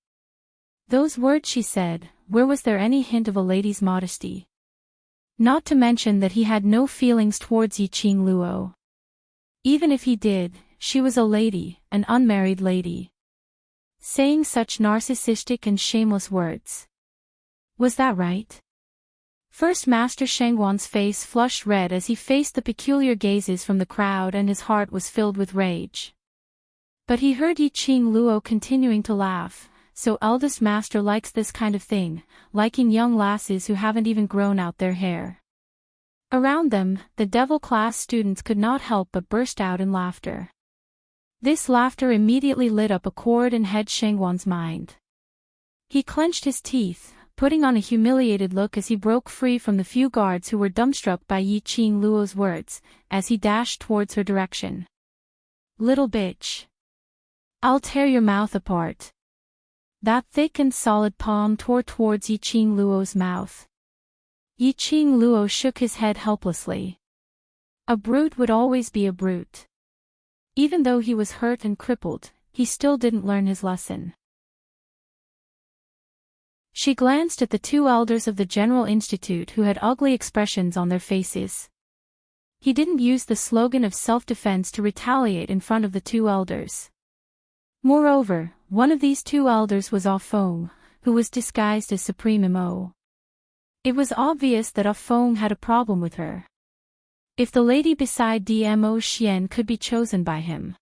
Those words she said, where was there any hint of a lady's modesty? Not to mention that he had no feelings towards Yiqing Luo. Even if he did, she was a lady, an unmarried lady. Saying such narcissistic and shameless words. Was that right? First Master Shangguan's face flushed red as he faced the peculiar gazes from the crowd and his heart was filled with rage. But he heard Yiqing Luo continuing to laugh. So eldest master likes this kind of thing, liking young lasses who haven't even grown out their hair. Around them, the devil class students could not help but burst out in laughter. This laughter immediately lit up a chord in head Shangguan's mind. He clenched his teeth, putting on a humiliated look as he broke free from the few guards who were dumbstruck by Yiqing Luo's words, as he dashed towards her direction. Little bitch. I'll tear your mouth apart. That thick and solid palm tore towards Yiqing Luo's mouth. Yiqing Luo shook his head helplessly. A brute would always be a brute. Even though he was hurt and crippled, he still didn't learn his lesson. She glanced at the two elders of the General Institute who had ugly expressions on their faces. He didn't use the slogan of self-defense to retaliate in front of the two elders. Moreover, one of these two elders was Ah Feng, who was disguised as Supreme Mo. It was obvious that Ah Feng had a problem with her. If the lady beside Dmo Xian could be chosen by him.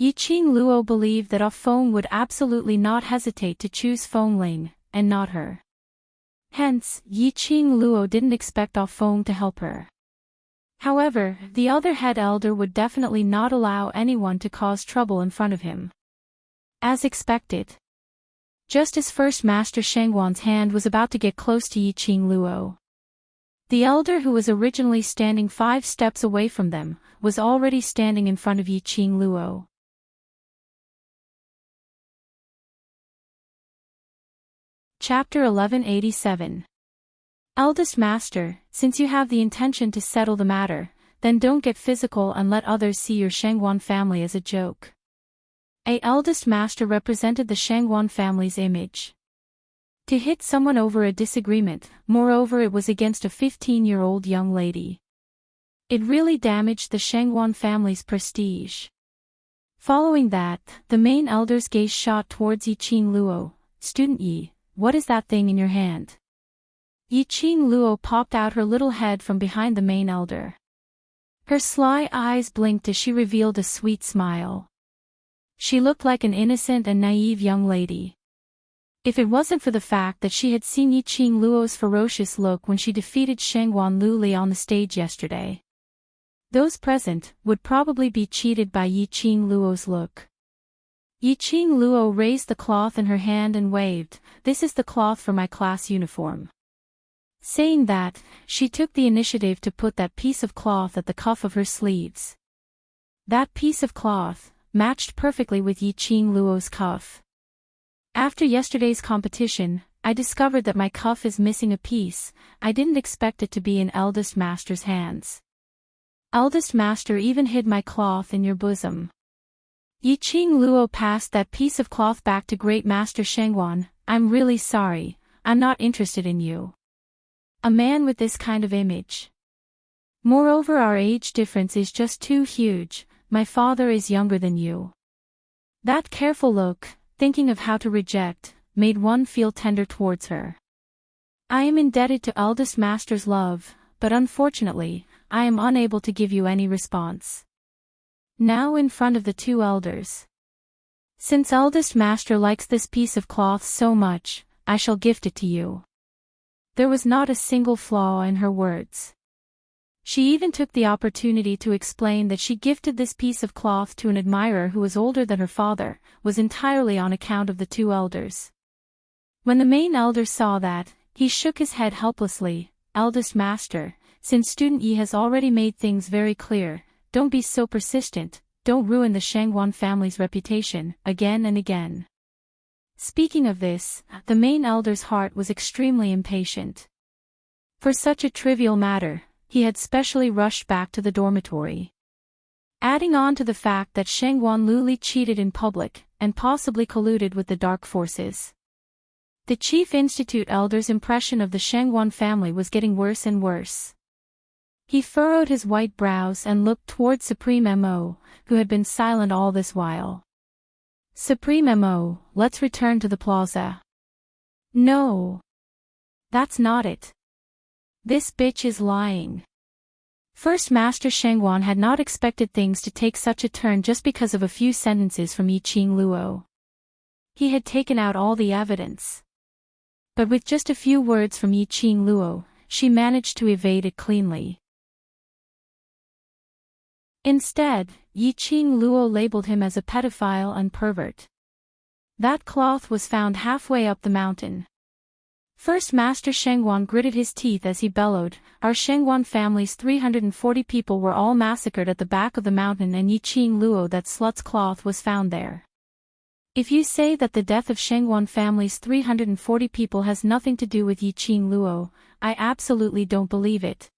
Yiqing Luo believed that Ah Feng would absolutely not hesitate to choose Feng Ling, and not her. Hence, Yiqing Luo didn't expect Ah Feng to help her. However, the other head elder would definitely not allow anyone to cause trouble in front of him. As expected. Just as First Master Shangguan's hand was about to get close to Yiqing Luo, the elder who was originally standing 5 steps away from them, was already standing in front of Yiqing Luo. Chapter 1187. Eldest Master, since you have the intention to settle the matter, then don't get physical and let others see your Shangguan family as a joke. Eldest Master represented the Shangguan family's image. To hit someone over a disagreement, moreover it was against a 15-year-old young lady. It really damaged the Shangguan family's prestige. Following that, the main elder's gaze shot towards Yiqing Luo. Student Yi, what is that thing in your hand? Yiqing Luo popped out her little head from behind the main elder. Her sly eyes blinked as she revealed a sweet smile. She looked like an innocent and naive young lady. If it wasn't for the fact that she had seen Yiqing Luo's ferocious look when she defeated Shangguan Luli on the stage yesterday, those present would probably be cheated by Yiqing Luo's look. Yiqing Luo raised the cloth in her hand and waved, "This is the cloth for my class uniform." Saying that, she took the initiative to put that piece of cloth at the cuff of her sleeves. That piece of cloth matched perfectly with Yiqing Luo's cuff. After yesterday's competition, I discovered that my cuff is missing a piece. I didn't expect it to be in Eldest Master's hands. Eldest Master even hid my cloth in your bosom. Yiqing Luo passed that piece of cloth back to Great Master Shangguan. I'm really sorry, I'm not interested in you. A man with this kind of image. Moreover, our age difference is just too huge. My father is younger than you. That careful look, thinking of how to reject, made one feel tender towards her. I am indebted to Eldest Master's love, but unfortunately, I am unable to give you any response. Now in front of the 2 elders. Since Eldest Master likes this piece of cloth so much, I shall gift it to you. There was not a single flaw in her words. She even took the opportunity to explain that she gifted this piece of cloth to an admirer who was older than her father, was entirely on account of the 2 elders. When the main elder saw that, he shook his head helplessly. Eldest Master, since Student Yi has already made things very clear, don't be so persistent, don't ruin the Shangguan family's reputation, again and again. Speaking of this, the main elder's heart was extremely impatient. For such a trivial matter, he had specially rushed back to the dormitory. Adding on to the fact that Shangguan Luli cheated in public, and possibly colluded with the dark forces. The Chief Institute elder's impression of the Shangguan family was getting worse and worse. He furrowed his white brows and looked towards Supreme Mo, who had been silent all this while. Supreme Mo, let's return to the plaza. No. That's not it. This bitch is lying. First Master Shangguan had not expected things to take such a turn just because of a few sentences from Yiqing Luo. He had taken out all the evidence. But with just a few words from Yiqing Luo, she managed to evade it cleanly. Instead, Yiqing Luo labeled him as a pedophile and pervert. That cloth was found halfway up the mountain. First Master Shangguan gritted his teeth as he bellowed, "Our Shangguan family's 340 people were all massacred at the back of the mountain, and Yiqing Luo, that slut's cloth, was found there. If you say that the death of Shangguan family's 340 people has nothing to do with Yiqing Luo, I absolutely don't believe it."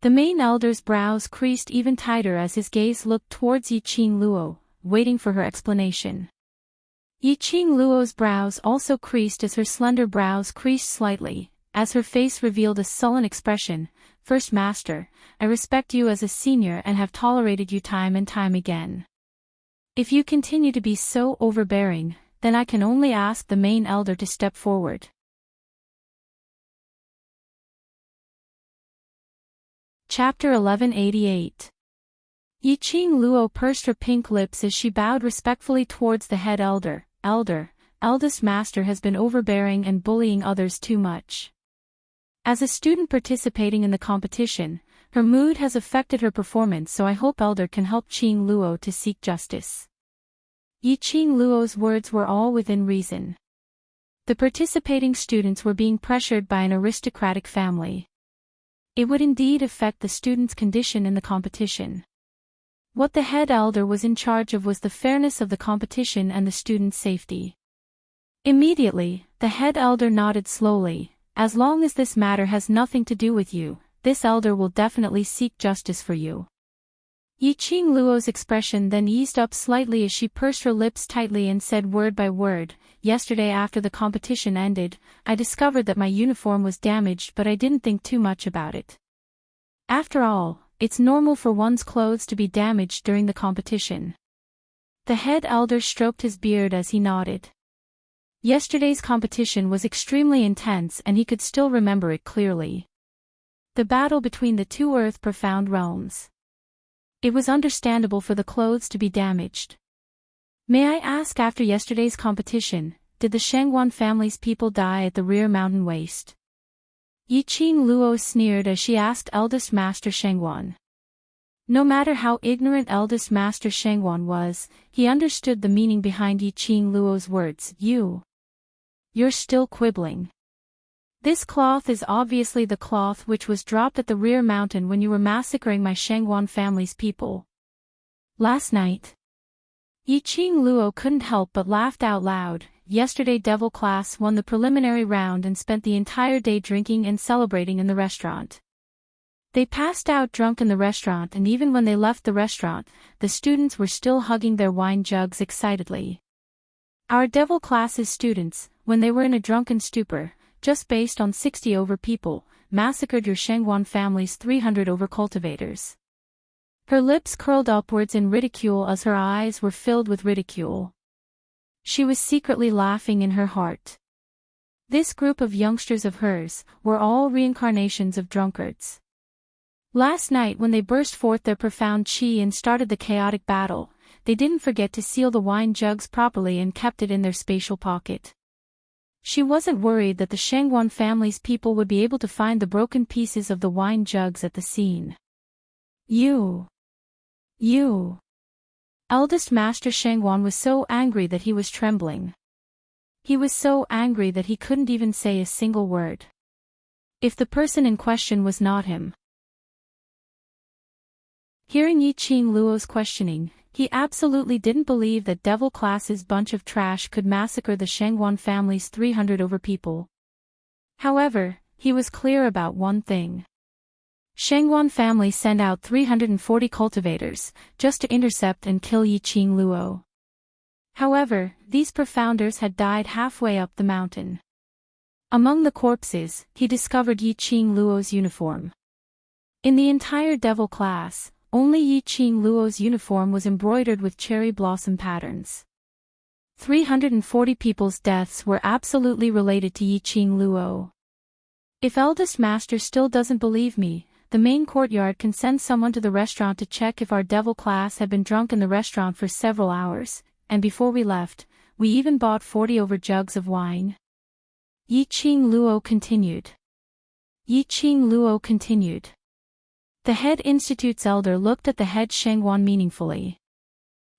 The main elder's brows creased even tighter as his gaze looked towards Yiqing Luo, waiting for her explanation. Yiqing Luo's brows also creased as her slender brows creased slightly, as her face revealed a sullen expression. "First Master, I respect you as a senior and have tolerated you time and time again. If you continue to be so overbearing, then I can only ask the main elder to step forward." Chapter 1188. Yiqing Luo pursed her pink lips as she bowed respectfully towards the head elder. Eldest Master has been overbearing and bullying others too much. As a student participating in the competition, Her mood has affected her performance, so I hope Elder can help Qing Luo to seek justice. Yi Qing Luo's words were all within reason. The participating students were being pressured by an aristocratic family. It would indeed affect the students' condition in the competition. What the head elder was in charge of was the fairness of the competition and the students' safety. Immediately, the head elder nodded slowly. As long as this matter has nothing to do with you, this elder will definitely seek justice for you. Yi Qing Luo's expression then eased up slightly as she pursed her lips tightly and said word by word, "Yesterday after the competition ended, I discovered that my uniform was damaged, but I didn't think too much about it. After all, it's normal for one's clothes to be damaged during the competition." The head elder stroked his beard as he nodded. Yesterday's competition was extremely intense and he could still remember it clearly. The battle between the two earth-profound realms. It was understandable for the clothes to be damaged. "May I ask, after yesterday's competition, did the Shangwan family's people die at the rear mountain waste?" Yi Qing Luo sneered as she asked Eldest Master Shangwan. No matter how ignorant Eldest Master Shangwan was, he understood the meaning behind Yi Qing Luo's words. You're still quibbling. This cloth is obviously the cloth which was dropped at the rear mountain when you were massacring my Shangwan family's people last night. Yi Qing Luo couldn't help but laughed out loud. Yesterday Devil class won the preliminary round and spent the entire day drinking and celebrating in the restaurant. They passed out drunk in the restaurant, and even when they left the restaurant, the students were still hugging their wine jugs excitedly. Our Devil class's students, when they were in a drunken stupor, just based on 60 over people, massacred your Shangwan family's 300 over cultivators. Her lips curled upwards in ridicule as her eyes were filled with ridicule. She was secretly laughing in her heart. This group of youngsters of hers were all reincarnations of drunkards. Last night when they burst forth their profound chi and started the chaotic battle, they didn't forget to seal the wine jugs properly and kept it in their spatial pocket. She wasn't worried that the Shangwan family's people would be able to find the broken pieces of the wine jugs at the scene. You. Eldest Master Shangwan was so angry that he was trembling. He was so angry that he couldn't even say a single word. If the person in question was not him. Hearing Yi Qing Luo's questioning, he absolutely didn't believe that Devil class's bunch of trash could massacre the Shangwan family's 300 over people. However, he was clear about one thing. Shangwan family sent out 340 cultivators, just to intercept and kill Yi Qing Luo. However, these profounders had died halfway up the mountain. Among the corpses, he discovered Yi Qing Luo's uniform. In the entire Devil class, only Yi Qing Luo's uniform was embroidered with cherry blossom patterns. 340 people's deaths were absolutely related to Yi Qing Luo. If Eldest Master still doesn't believe me, the main courtyard can send someone to the restaurant to check if our Devil class had been drunk in the restaurant for several hours, and before we left, we even bought 40 over jugs of wine. Yi Qing Luo continued. The head institute's elder looked at the head Shangwan meaningfully.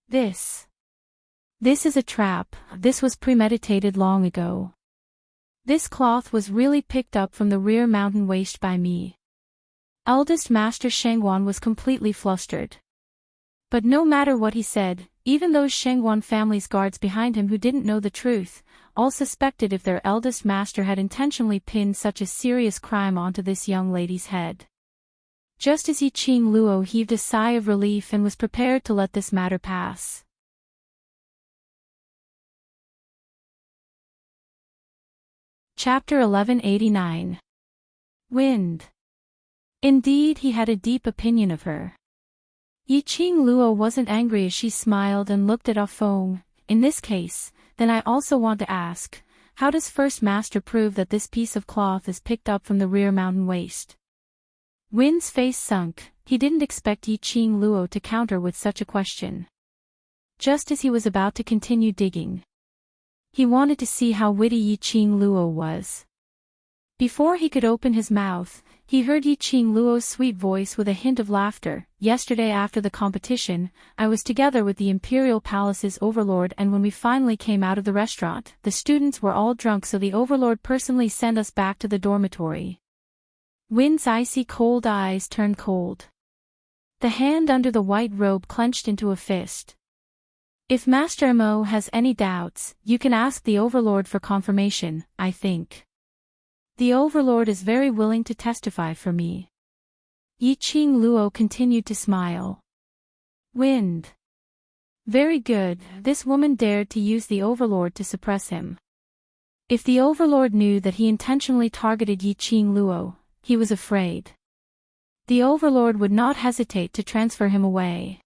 This is a trap. This was premeditated long ago. This cloth was really picked up from the rear mountain waste by me. Eldest Master Shangwan was completely flustered. But no matter what he said, even those Shangwan family's guards behind him who didn't know the truth, all suspected if their eldest master had intentionally pinned such a serious crime onto this young lady's head. Just as Yi Qing Luo heaved a sigh of relief and was prepared to let this matter pass. Chapter 1189. Wind. Indeed, he had a deep opinion of her. Yi Qing Luo wasn't angry as she smiled and looked at Ah Feng. In this case, then I also want to ask, how does First Master prove that this piece of cloth is picked up from the rear mountain waste? Win's face sunk. He didn't expect Yi Qing Luo to counter with such a question. Just as he was about to continue digging, he wanted to see how witty Yi Qing Luo was. Before he could open his mouth, he heard Yiqing Luo's sweet voice with a hint of laughter. Yesterday after the competition, I was together with the Imperial Palace's overlord, and when we finally came out of the restaurant, the students were all drunk, so the overlord personally sent us back to the dormitory. Win's icy cold eyes turned cold. The hand under the white robe clenched into a fist. If Master Mo has any doubts, you can ask the overlord for confirmation, I think. The overlord is very willing to testify for me. Yiqing Luo continued to smile. Wind. Very good, this woman dared to use the overlord to suppress him. If the overlord knew that he intentionally targeted Yiqing Luo, he was afraid. The overlord would not hesitate to transfer him away.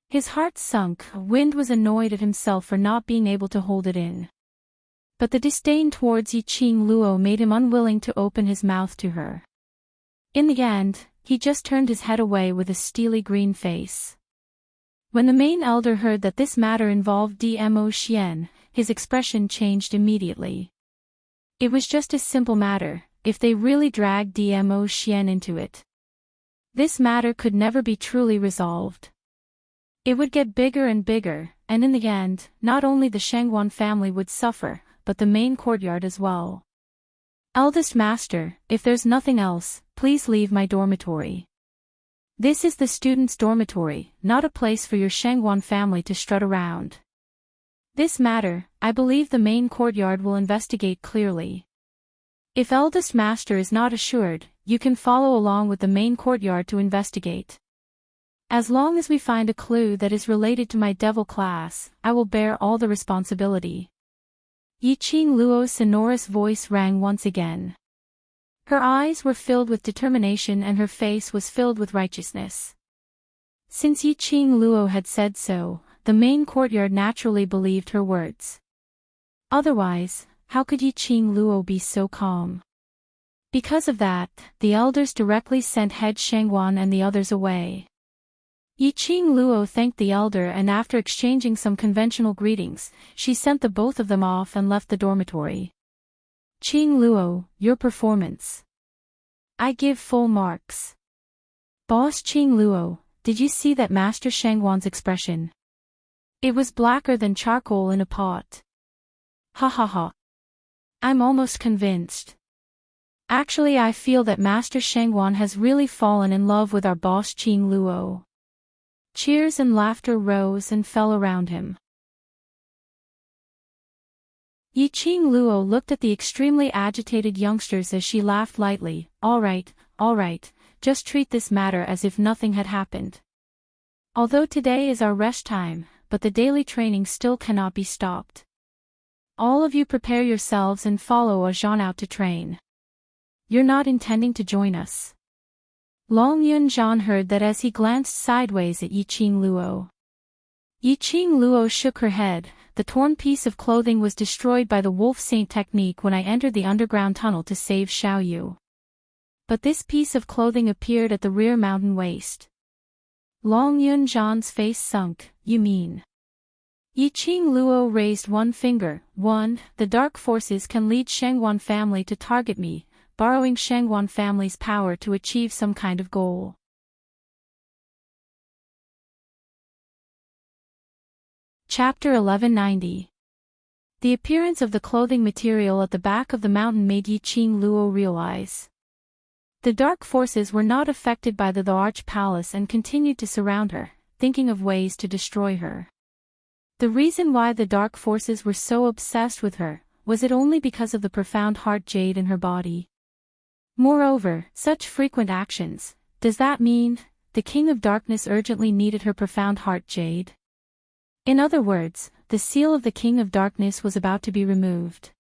His heart sunk. Wind was annoyed at himself for not being able to hold it in. But the disdain towards Yiqing Luo made him unwilling to open his mouth to her. In the end, he just turned his head away with a steely green face. When the main elder heard that this matter involved Dmo Xian, his expression changed immediately. It was just a simple matter, if they really dragged Dmo Xian into it. This matter could never be truly resolved. It would get bigger and bigger, and in the end, not only the Shangwan family would suffer, but the main courtyard as well. Eldest master, if there's nothing else, please leave my dormitory. This is the students' dormitory, not a place for your Shangwan family to strut around. This matter, I believe the main courtyard will investigate clearly. If eldest master is not assured, you can follow along with the main courtyard to investigate. As long as we find a clue that is related to my devil class, I will bear all the responsibility. Yiqing Luo's sonorous voice rang once again. Her eyes were filled with determination and her face was filled with righteousness. Since Yiqing Luo had said so, the main courtyard naturally believed her words. Otherwise, how could Yiqing Luo be so calm? Because of that, the elders directly sent head Shangwan and the others away. Yiqing Luo thanked the elder, and after exchanging some conventional greetings, she sent the both of them off and left the dormitory. Qing Luo, your performance. I give full marks. Boss Qing Luo, did you see that Master Shangwan's expression? It was blacker than charcoal in a pot. Ha ha ha. I'm almost convinced. Actually, I feel that Master Shangwan has really fallen in love with our boss Qing Luo. Cheers and laughter rose and fell around him. Yiqing Luo looked at the extremely agitated youngsters as she laughed lightly. All right, just treat this matter as if nothing had happened. Although today is our rest time, but the daily training still cannot be stopped. All of you prepare yourselves and follow Zhan out to train. You're not intending to join us? Long Yunzhan heard that as he glanced sideways at Yiqing Luo. Yiqing Luo shook her head. The torn piece of clothing was destroyed by the Wolf Saint technique when I entered the underground tunnel to save Xiaoyu. But this piece of clothing appeared at the rear mountain waist. Long Yunzhan's face sunk. You mean? Yiqing Luo raised one finger. The dark forces can lead Shangwan family to target me, borrowing Shangwan family's power to achieve some kind of goal. Chapter 1190. The appearance of the clothing material at the back of the mountain made Yiqing Luo realize. The dark forces were not affected by the Arch Palace and continued to surround her, thinking of ways to destroy her. The reason why the dark forces were so obsessed with her, was it only because of the profound heart jade in her body? Moreover, such frequent actions, does that mean, the King of Darkness urgently needed her profound heart jade? In other words, the seal of the King of Darkness was about to be removed.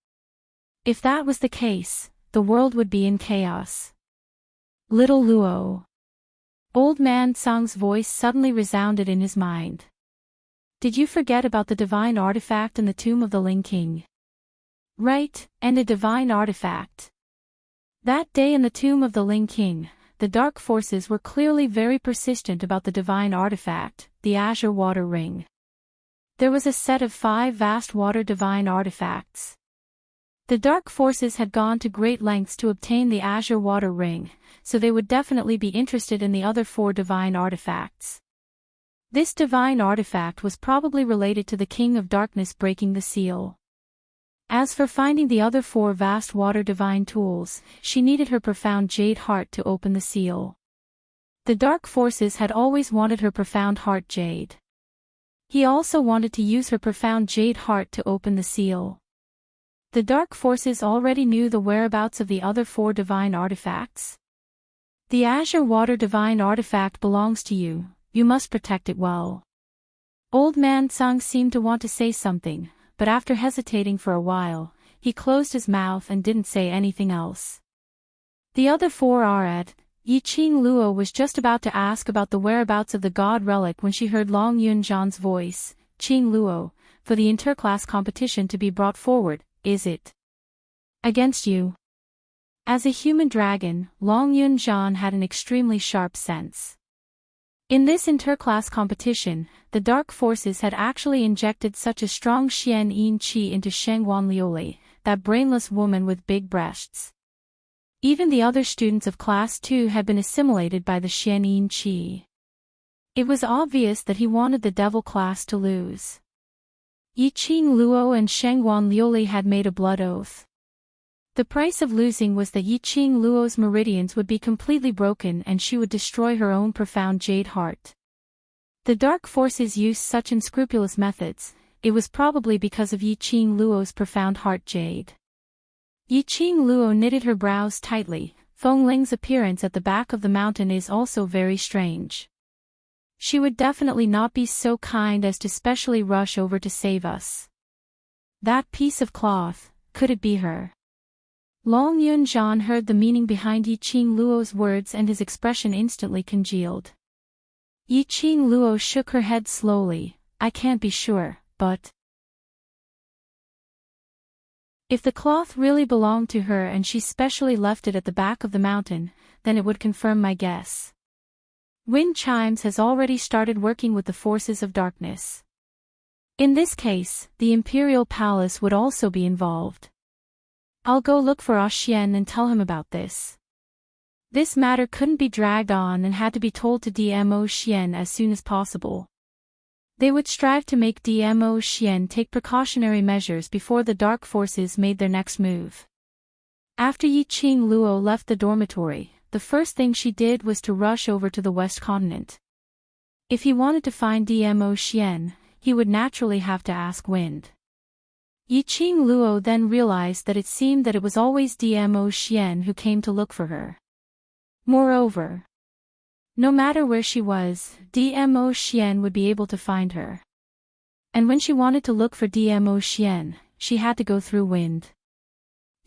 If that was the case, the world would be in chaos. Little Luo. Old man Tsang's voice suddenly resounded in his mind. Did you forget about the divine artifact in the tomb of the Ling King? Right, and a divine artifact. That day in the tomb of the Ling King, the dark forces were clearly very persistent about the divine artifact, the Azure Water Ring. There was a set of 5 vast water divine artifacts. The dark forces had gone to great lengths to obtain the azure water ring, so they would definitely be interested in the other 4 divine artifacts. This divine artifact was probably related to the King of Darkness breaking the seal. As for finding the other 4 vast water divine tools, she needed her profound jade heart to open the seal. The dark forces had always wanted her profound heart jade. He also wanted to use her profound jade heart to open the seal. The dark forces already knew the whereabouts of the other 4 divine artifacts. The azure water divine artifact belongs to you, you must protect it well. Old man Tsang seemed to want to say something, but after hesitating for a while, he closed his mouth and didn't say anything else. The other 4 are at. Yiqing Luo was just about to ask about the whereabouts of the god relic when she heard Long Yunzhan's voice. Qing Luo, for the interclass competition to be brought forward, is it? Against you? As a human dragon, Long Yunzhan had an extremely sharp sense. In this interclass competition, the dark forces had actually injected such a strong Xian Yin Qi into Shengwan Liuli, that brainless woman with big breasts. Even the other students of Class 2 had been assimilated by the Xian Yin Qi. It was obvious that he wanted the devil class to lose. Yiqing Luo and Shengwan Liuli had made a blood oath. The price of losing was that Yiqing Luo's meridians would be completely broken and she would destroy her own profound jade heart. The dark forces used such unscrupulous methods, it was probably because of Yiqing Luo's profound heart jade. Yiqing Luo knitted her brows tightly. Feng Ling's appearance at the back of the mountain is also very strange. She would definitely not be so kind as to specially rush over to save us. That piece of cloth, could it be her? Long Yunzhan heard the meaning behind Yiqing Luo's words and his expression instantly congealed. Yiqing Luo shook her head slowly. I can't be sure, but if the cloth really belonged to her and she specially left it at the back of the mountain, then it would confirm my guess. Wind Chimes has already started working with the forces of darkness. In this case, the Imperial Palace would also be involved. I'll go look for Xian and tell him about this. This matter couldn't be dragged on and had to be told to DMO Xian as soon as possible. They would strive to make DMO Xian take precautionary measures before the dark forces made their next move. After Yiqing Luo left the dormitory, the first thing she did was to rush over to the West Continent. If he wanted to find DMO Xian, he would naturally have to ask Wind. Yiqing Luo then realized that it seemed that it was always DMO Xian who came to look for her. Moreover, no matter where she was, DMO Xian would be able to find her. And when she wanted to look for DMO Xian, she had to go through Wind.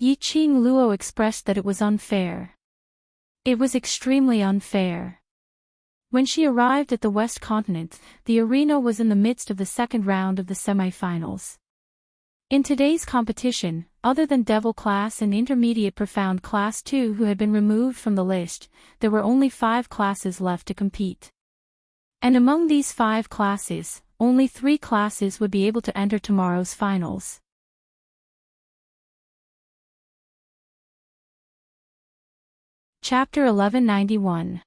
Yiqing Luo expressed that it was unfair. It was extremely unfair. When she arrived at the West Continent, the arena was in the midst of the second round of the semi-finals. In today's competition, other than Devil Class and Intermediate Profound Class 2 who had been removed from the list, there were only 5 classes left to compete. And among these 5 classes, only 3 classes would be able to enter tomorrow's finals. Chapter 1191.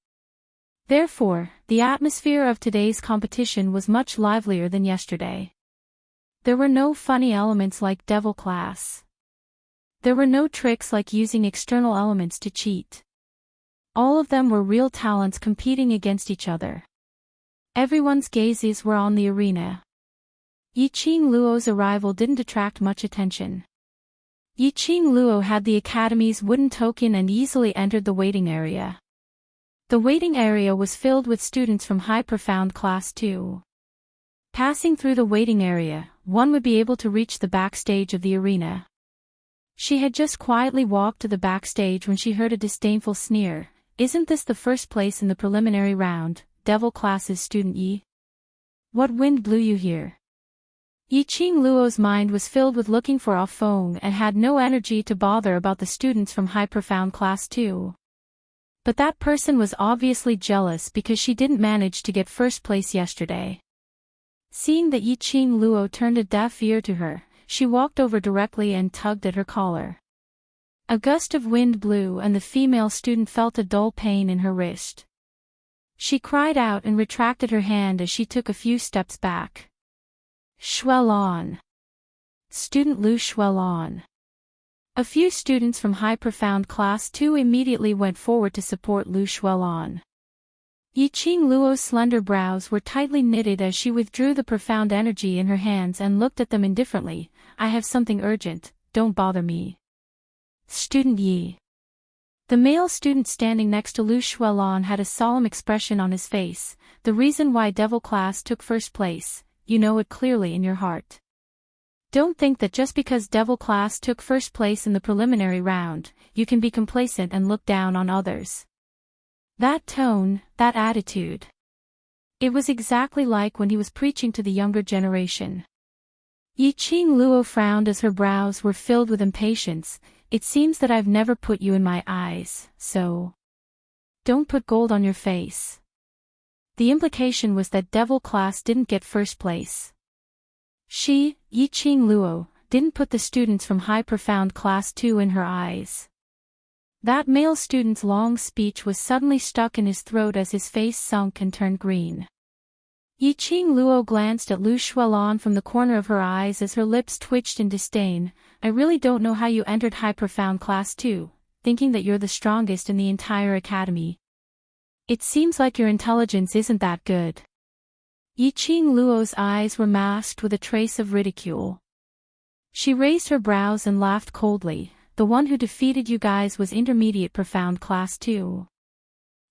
Therefore, the atmosphere of today's competition was much livelier than yesterday. There were no funny elements like Devil Class. There were no tricks like using external elements to cheat. All of them were real talents competing against each other. Everyone's gazes were on the arena. Yiqing Luo's arrival didn't attract much attention. Yiqing Luo had the academy's wooden token and easily entered the waiting area. The waiting area was filled with students from High Profound Class 2. Passing through the waiting area, one would be able to reach the backstage of the arena. She had just quietly walked to the backstage when she heard a disdainful sneer. Isn't this the first place in the preliminary round, Devil Class's student Yi? What wind blew you here? Yiqing Luo's mind was filled with looking for a Feng and had no energy to bother about the students from High Profound Class 2. But that person was obviously jealous because she didn't manage to get first place yesterday. Seeing that Yiqing Luo turned a deaf ear to her, she walked over directly and tugged at her collar. A gust of wind blew and the female student felt a dull pain in her wrist. She cried out and retracted her hand as she took a few steps back. Schwellon. Student Lu Schwellon. A few students from High Profound Class 2 immediately went forward to support Lu Schwellon. Yiqing Luo's slender brows were tightly knitted as she withdrew the profound energy in her hands and looked at them indifferently. I have something urgent, don't bother me. Student Yi. The male student standing next to Lu Schwellon had a solemn expression on his face. The reason why Devil Class took first place, you know it clearly in your heart. Don't think that just because Devil Class took first place in the preliminary round, you can be complacent and look down on others. That tone, that attitude. It was exactly like when he was preaching to the younger generation. Yiqing Luo frowned as her brows were filled with impatience. It seems that I've never put you in my eyes, so don't put gold on your face. The implication was that Devil Class didn't get first place. She, Yiqing Luo, didn't put the students from High Profound Class 2 in her eyes. That male student's long speech was suddenly stuck in his throat as his face sunk and turned green. Yiqing Luo glanced at Lu Schwellon from the corner of her eyes as her lips twitched in disdain. I really don't know how you entered High Profound Class 2, thinking that you're the strongest in the entire academy. It seems like your intelligence isn't that good. Yiqing Luo's eyes were masked with a trace of ridicule. She raised her brows and laughed coldly. The one who defeated you guys was Intermediate Profound Class 2.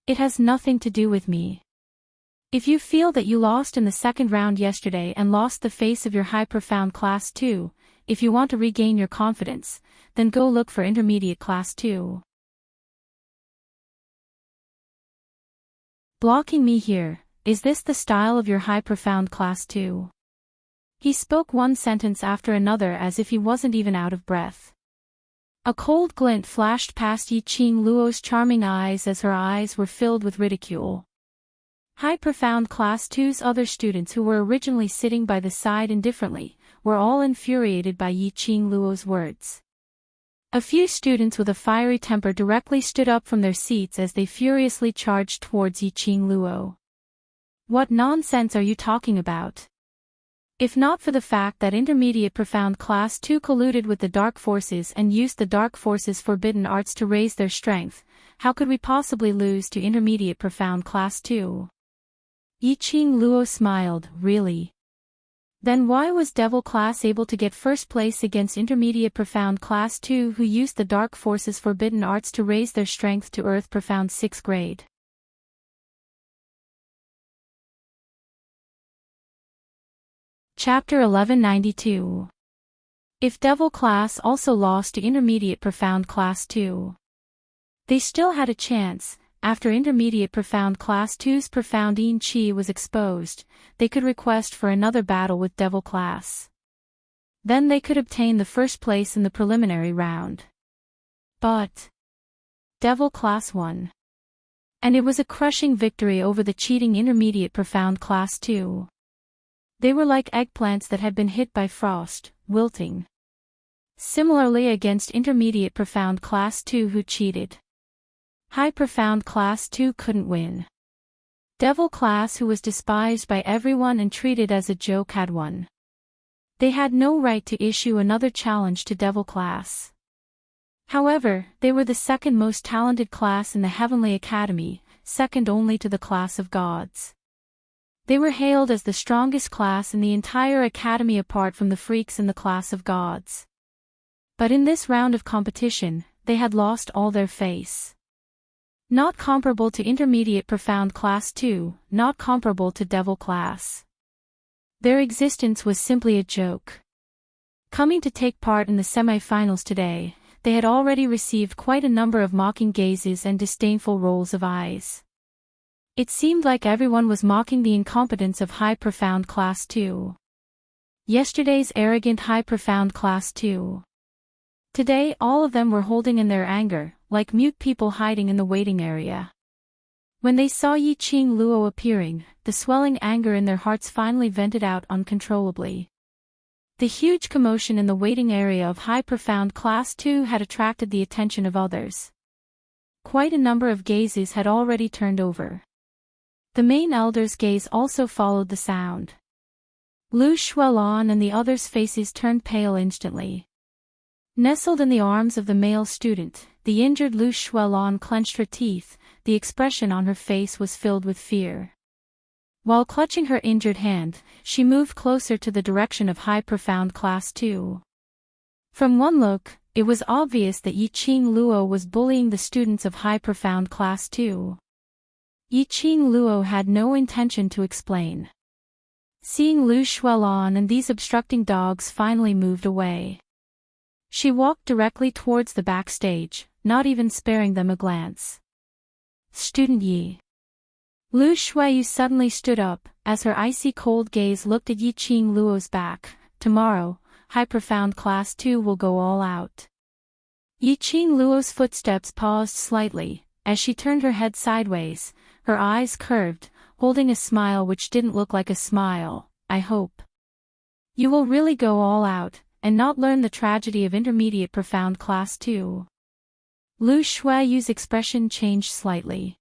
It has nothing to do with me. If you feel that you lost in the second round yesterday and lost the face of your High Profound Class 2, if you want to regain your confidence, then go look for Intermediate Class 2. Blocking me here, is this the style of your High Profound Class 2? He spoke one sentence after another as if he wasn't even out of breath. A cold glint flashed past Yiqing Luo's charming eyes as her eyes were filled with ridicule. High Profound Class 2's other students who were originally sitting by the side indifferently, were all infuriated by Yiqing Luo's words. A few students with a fiery temper directly stood up from their seats as they furiously charged towards Yiqing Luo. What nonsense are you talking about? If not for the fact that Intermediate Profound Class 2 colluded with the Dark Forces and used the Dark Forces' forbidden arts to raise their strength, how could we possibly lose to Intermediate Profound Class 2? Yiqing Luo smiled, really? Then why was Devil Class able to get first place against Intermediate Profound Class 2 who used the Dark Forces' forbidden arts to raise their strength to Earth Profound 6th grade? Chapter 1192. If Devil Class also lost to Intermediate Profound Class 2. They still had a chance. After Intermediate Profound Class 2's Profound Yin Qi was exposed, they could request for another battle with Devil Class. Then they could obtain the first place in the preliminary round. But Devil Class won. And it was a crushing victory over the cheating Intermediate Profound Class 2. They were like eggplants that had been hit by frost, wilting. Similarly against Intermediate Profound Class 2 who cheated. High Profound Class 2 couldn't win. Devil Class who was despised by everyone and treated as a joke had won. They had no right to issue another challenge to Devil Class. However, they were the second most talented class in the Heavenly Academy, second only to the class of gods. They were hailed as the strongest class in the entire academy apart from the freaks in the class of gods. But in this round of competition, they had lost all their face. Not comparable to Intermediate Profound Class 2, not comparable to Devil Class. Their existence was simply a joke. Coming to take part in the semi-finals today, they had already received quite a number of mocking gazes and disdainful rolls of eyes. It seemed like everyone was mocking the incompetence of High Profound Class 2. Yesterday's arrogant High Profound Class 2. Today all of them were holding in their anger, like mute people hiding in the waiting area. When they saw Yiqing Luo appearing, the swelling anger in their hearts finally vented out uncontrollably. The huge commotion in the waiting area of High Profound Class 2 had attracted the attention of others. Quite a number of gazes had already turned over. The main elder's gaze also followed the sound. Lu Shuelon and the others' faces turned pale instantly. Nestled in the arms of the male student, the injured Lu Shuelon clenched her teeth, the expression on her face was filled with fear. While clutching her injured hand, she moved closer to the direction of High Profound Class 2. From one look, it was obvious that Yiqing Luo was bullying the students of High Profound Class 2. Yiqing Luo had no intention to explain. Seeing Lu Shuelon and these obstructing dogs finally moved away. She walked directly towards the backstage, not even sparing them a glance. Student Yi. Lu Shuiyu suddenly stood up, as her icy cold gaze looked at Yiqing Luo's back. Tomorrow, High Profound Class 2 will go all out. Yiqing Luo's footsteps paused slightly, as she turned her head sideways, her eyes curved, holding a smile which didn't look like a smile. I hope you will really go all out, and not learn the tragedy of Intermediate Profound Class 2. Lu Shuiyu's expression changed slightly.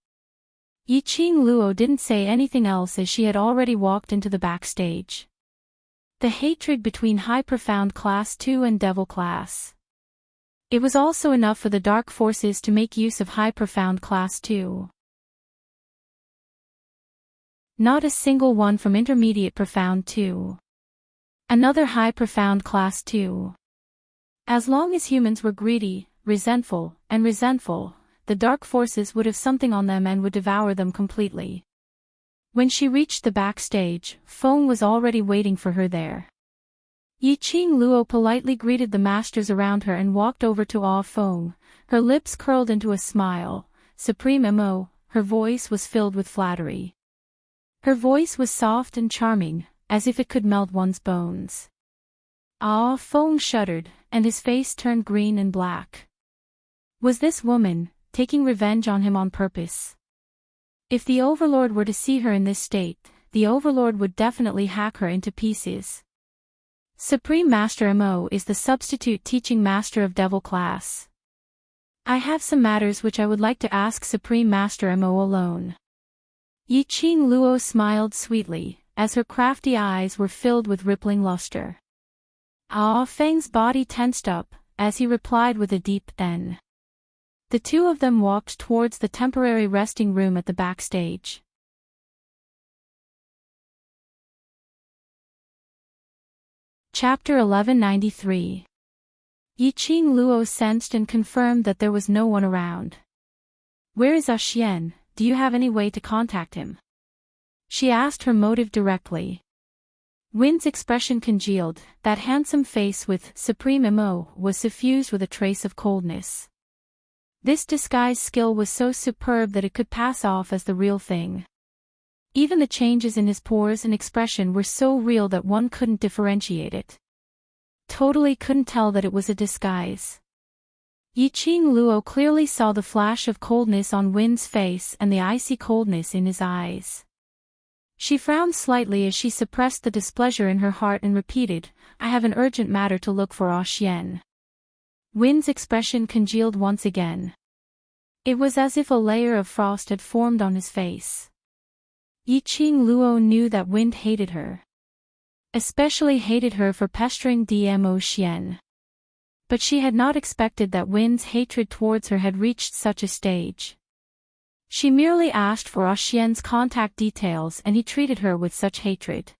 Yiqing Luo didn't say anything else as she had already walked into the backstage. The hatred between High Profound Class 2 and Devil Class. It was also enough for the dark forces to make use of High Profound Class 2. Not a single one from Intermediate Profound 2. Another High Profound Class 2. As long as humans were greedy, resentful, the dark forces would have something on them and would devour them completely. When she reached the backstage, Feng was already waiting for her there. Yiqing Luo politely greeted the masters around her and walked over to Ah Feng, her lips curled into a smile. Supreme Mo, her voice was filled with flattery. Her voice was soft and charming, as if it could melt one's bones. Ah Feng shuddered, and his face turned green and black. Was this woman taking revenge on him on purpose? If the Overlord were to see her in this state, the Overlord would definitely hack her into pieces. Supreme Master Mo is the substitute teaching master of Devil Class. I have some matters which I would like to ask Supreme Master Mo alone. Yiqing Luo smiled sweetly, as her crafty eyes were filled with rippling luster. Ah Feng's body tensed up, as he replied with a deep "N." The two of them walked towards the temporary resting room at the backstage. Chapter 1193. Yiqing Luo sensed and confirmed that there was no one around. Where is Xian? Do you have any way to contact him? She asked her motive directly. Win's expression congealed, that handsome face with Supreme Mo was suffused with a trace of coldness. This disguise skill was so superb that it could pass off as the real thing. Even the changes in his pores and expression were so real that one couldn't differentiate it. Totally couldn't tell that it was a disguise. Yiqing Luo clearly saw the flash of coldness on Win's face and the icy coldness in his eyes. She frowned slightly as she suppressed the displeasure in her heart and repeated, I have an urgent matter to look for Xian. Win's expression congealed once again. It was as if a layer of frost had formed on his face. Yiqing Luo knew that Wind hated her. Especially hated her for pestering Dmo Xian. But she had not expected that Wind's hatred towards her had reached such a stage. She merely asked for Xian's contact details and he treated her with such hatred.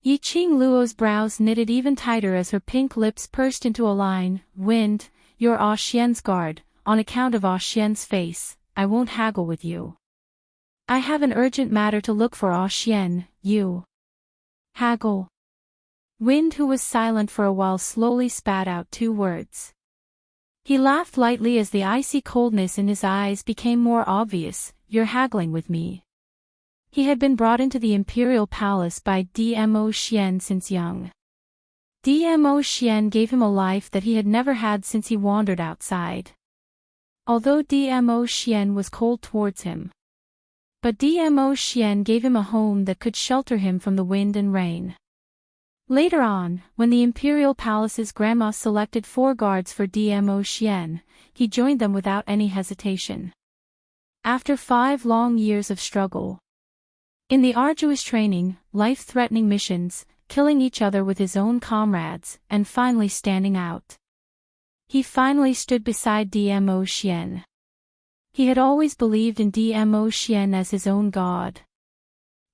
Yiqing Luo's brows knitted even tighter as her pink lips pursed into a line. Wind, you're Xian's guard, on account of Xian's face, I won't haggle with you. I have an urgent matter to look for Xian, you. Haggle. Wind, who was silent for a while, slowly spat out two words. He laughed lightly as the icy coldness in his eyes became more obvious, you're haggling with me. He had been brought into the imperial palace by Dmo Xian since young. Dmo Xian gave him a life that he had never had since he wandered outside. Although Dmo Xian was cold towards him. But Dmo Xian gave him a home that could shelter him from the wind and rain. Later on, when the imperial palace's grandma selected 4 guards for Dmo Xian, he joined them without any hesitation. After 5 long years of struggle, in the arduous training, life-threatening missions, killing each other with his own comrades, and finally standing out, he finally stood beside Dmo Xian. He had always believed in Dmo Xian as his own god.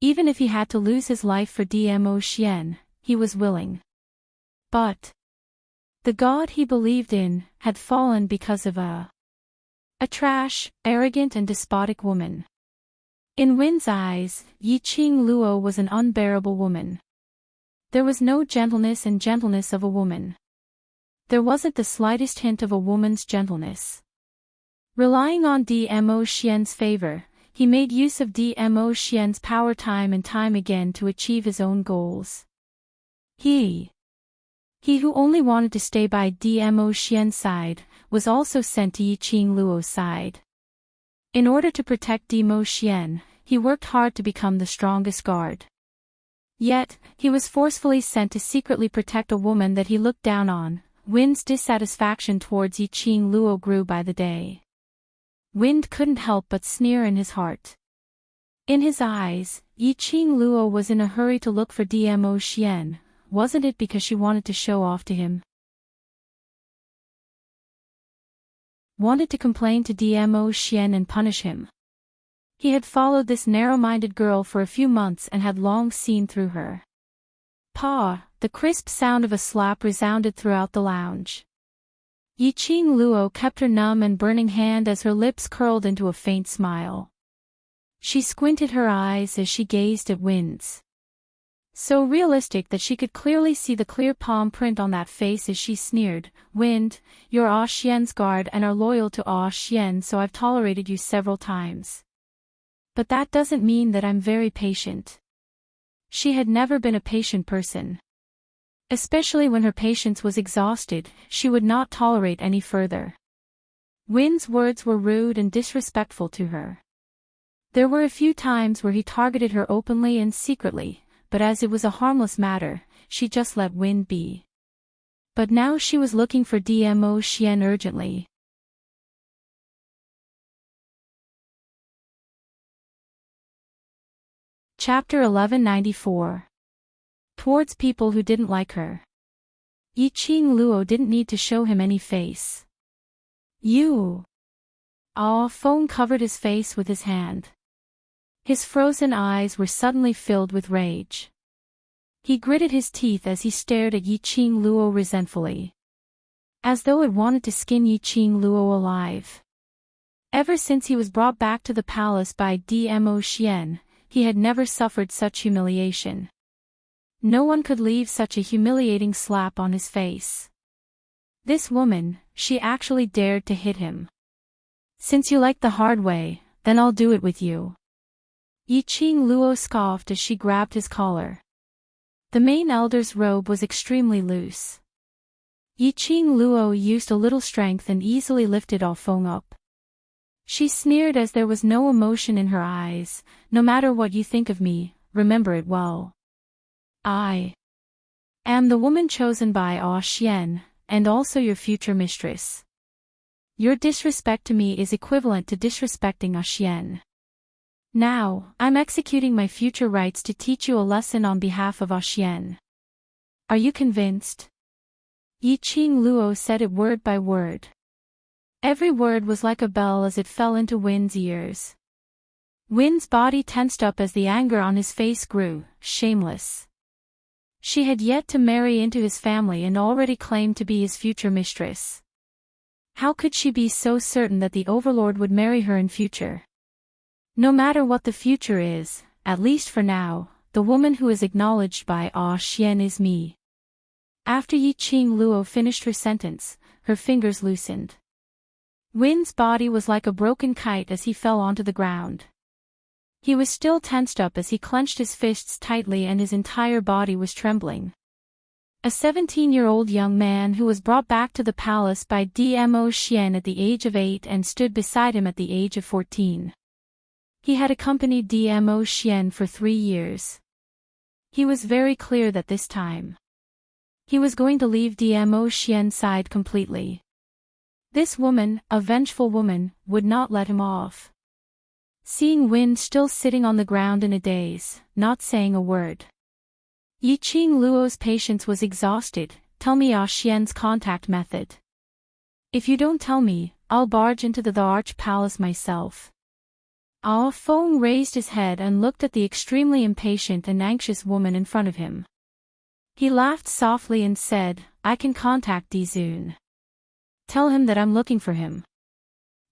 Even if he had to lose his life for Dmo Xian, he was willing. But the god he believed in had fallen because of a trash, arrogant and despotic woman. In Win's eyes, Yiqing Luo was an unbearable woman. There was no gentleness and gentleness of a woman. There wasn't the slightest hint of a woman's gentleness. Relying on Dmo Xian's favor, he made use of Dmo Xian's power time and time again to achieve his own goals. He who only wanted to stay by Dmo Xian's side, was also sent to Yiqing Luo's side. In order to protect Dmo Xian, he worked hard to become the strongest guard. Yet, he was forcefully sent to secretly protect a woman that he looked down on. Win's dissatisfaction towards Yiqing Luo grew by the day. Wind couldn't help but sneer in his heart. In his eyes, Yiqing Luo was in a hurry to look for Dmo Xian. Wasn't it because she wanted to show off to him? Wanted to complain to Dmo Xian and punish him. He had followed this narrow-minded girl for a few months and had long seen through her. Pa! The crisp sound of a slap resounded throughout the lounge. Yiqing Luo kept her numb and burning hand as her lips curled into a faint smile. She squinted her eyes as she gazed at Win's. So realistic that she could clearly see the clear palm print on that face as she sneered, "Wind, you're Ah Xian's guard and are loyal to Ah Xian, so I've tolerated you several times. But that doesn't mean that I'm very patient." She had never been a patient person. Especially when her patience was exhausted, she would not tolerate any further. Win's words were rude and disrespectful to her. There were a few times where he targeted her openly and secretly, but as it was a harmless matter, she just let Win be. But now she was looking for Dmo Xian urgently. Chapter 1194. Towards people who didn't like her. Yiqing Luo didn't need to show him any face. "You." Ah Feng covered his face with his hand. His frozen eyes were suddenly filled with rage. He gritted his teeth as he stared at Yiqing Luo resentfully, as though it wanted to skin Yiqing Luo alive. Ever since he was brought back to the palace by Dmo Xian, he had never suffered such humiliation. No one could leave such a humiliating slap on his face. This woman, she actually dared to hit him. "Since you like the hard way, then I'll do it with you." Yiqing Luo scoffed as she grabbed his collar. The main elder's robe was extremely loose. Yiqing Luo used a little strength and easily lifted Ah Feng up. She sneered as there was no emotion in her eyes. "No matter what you think of me, remember it well. I am the woman chosen by Ah Xian, and also your future mistress. Your disrespect to me is equivalent to disrespecting Ah Xian. Now, I'm executing my future rites to teach you a lesson on behalf of Ah Xian. Are you convinced?" Yiqing Luo said it word by word. Every word was like a bell as it fell into Win's ears. Win's body tensed up as the anger on his face grew. Shameless. She had yet to marry into his family and already claimed to be his future mistress. How could she be so certain that the overlord would marry her in future? No matter what the future is, at least for now, the woman who is acknowledged by Ah Xian is me. After Yiqing Luo finished her sentence, her fingers loosened. Win's body was like a broken kite as he fell onto the ground. He was still tensed up as he clenched his fists tightly and his entire body was trembling. A 17-year-old young man who was brought back to the palace by Dmo Xian at the age of 8 and stood beside him at the age of 14. He had accompanied Dmo Xian for 3 years. He was very clear that this time, He was going to leave Dmo Xian's side completely. This woman, a vengeful woman, would not let him off. Seeing Wind still sitting on the ground in a daze, not saying a word. Yiqing Luo's patience was exhausted. Tell me Xian's contact method. If you don't tell me, I'll barge into the Arch Palace myself. Feng raised his head and looked at the extremely impatient and anxious woman in front of him. He laughed softly and said, I can contact Dizun. Tell him that I'm looking for him.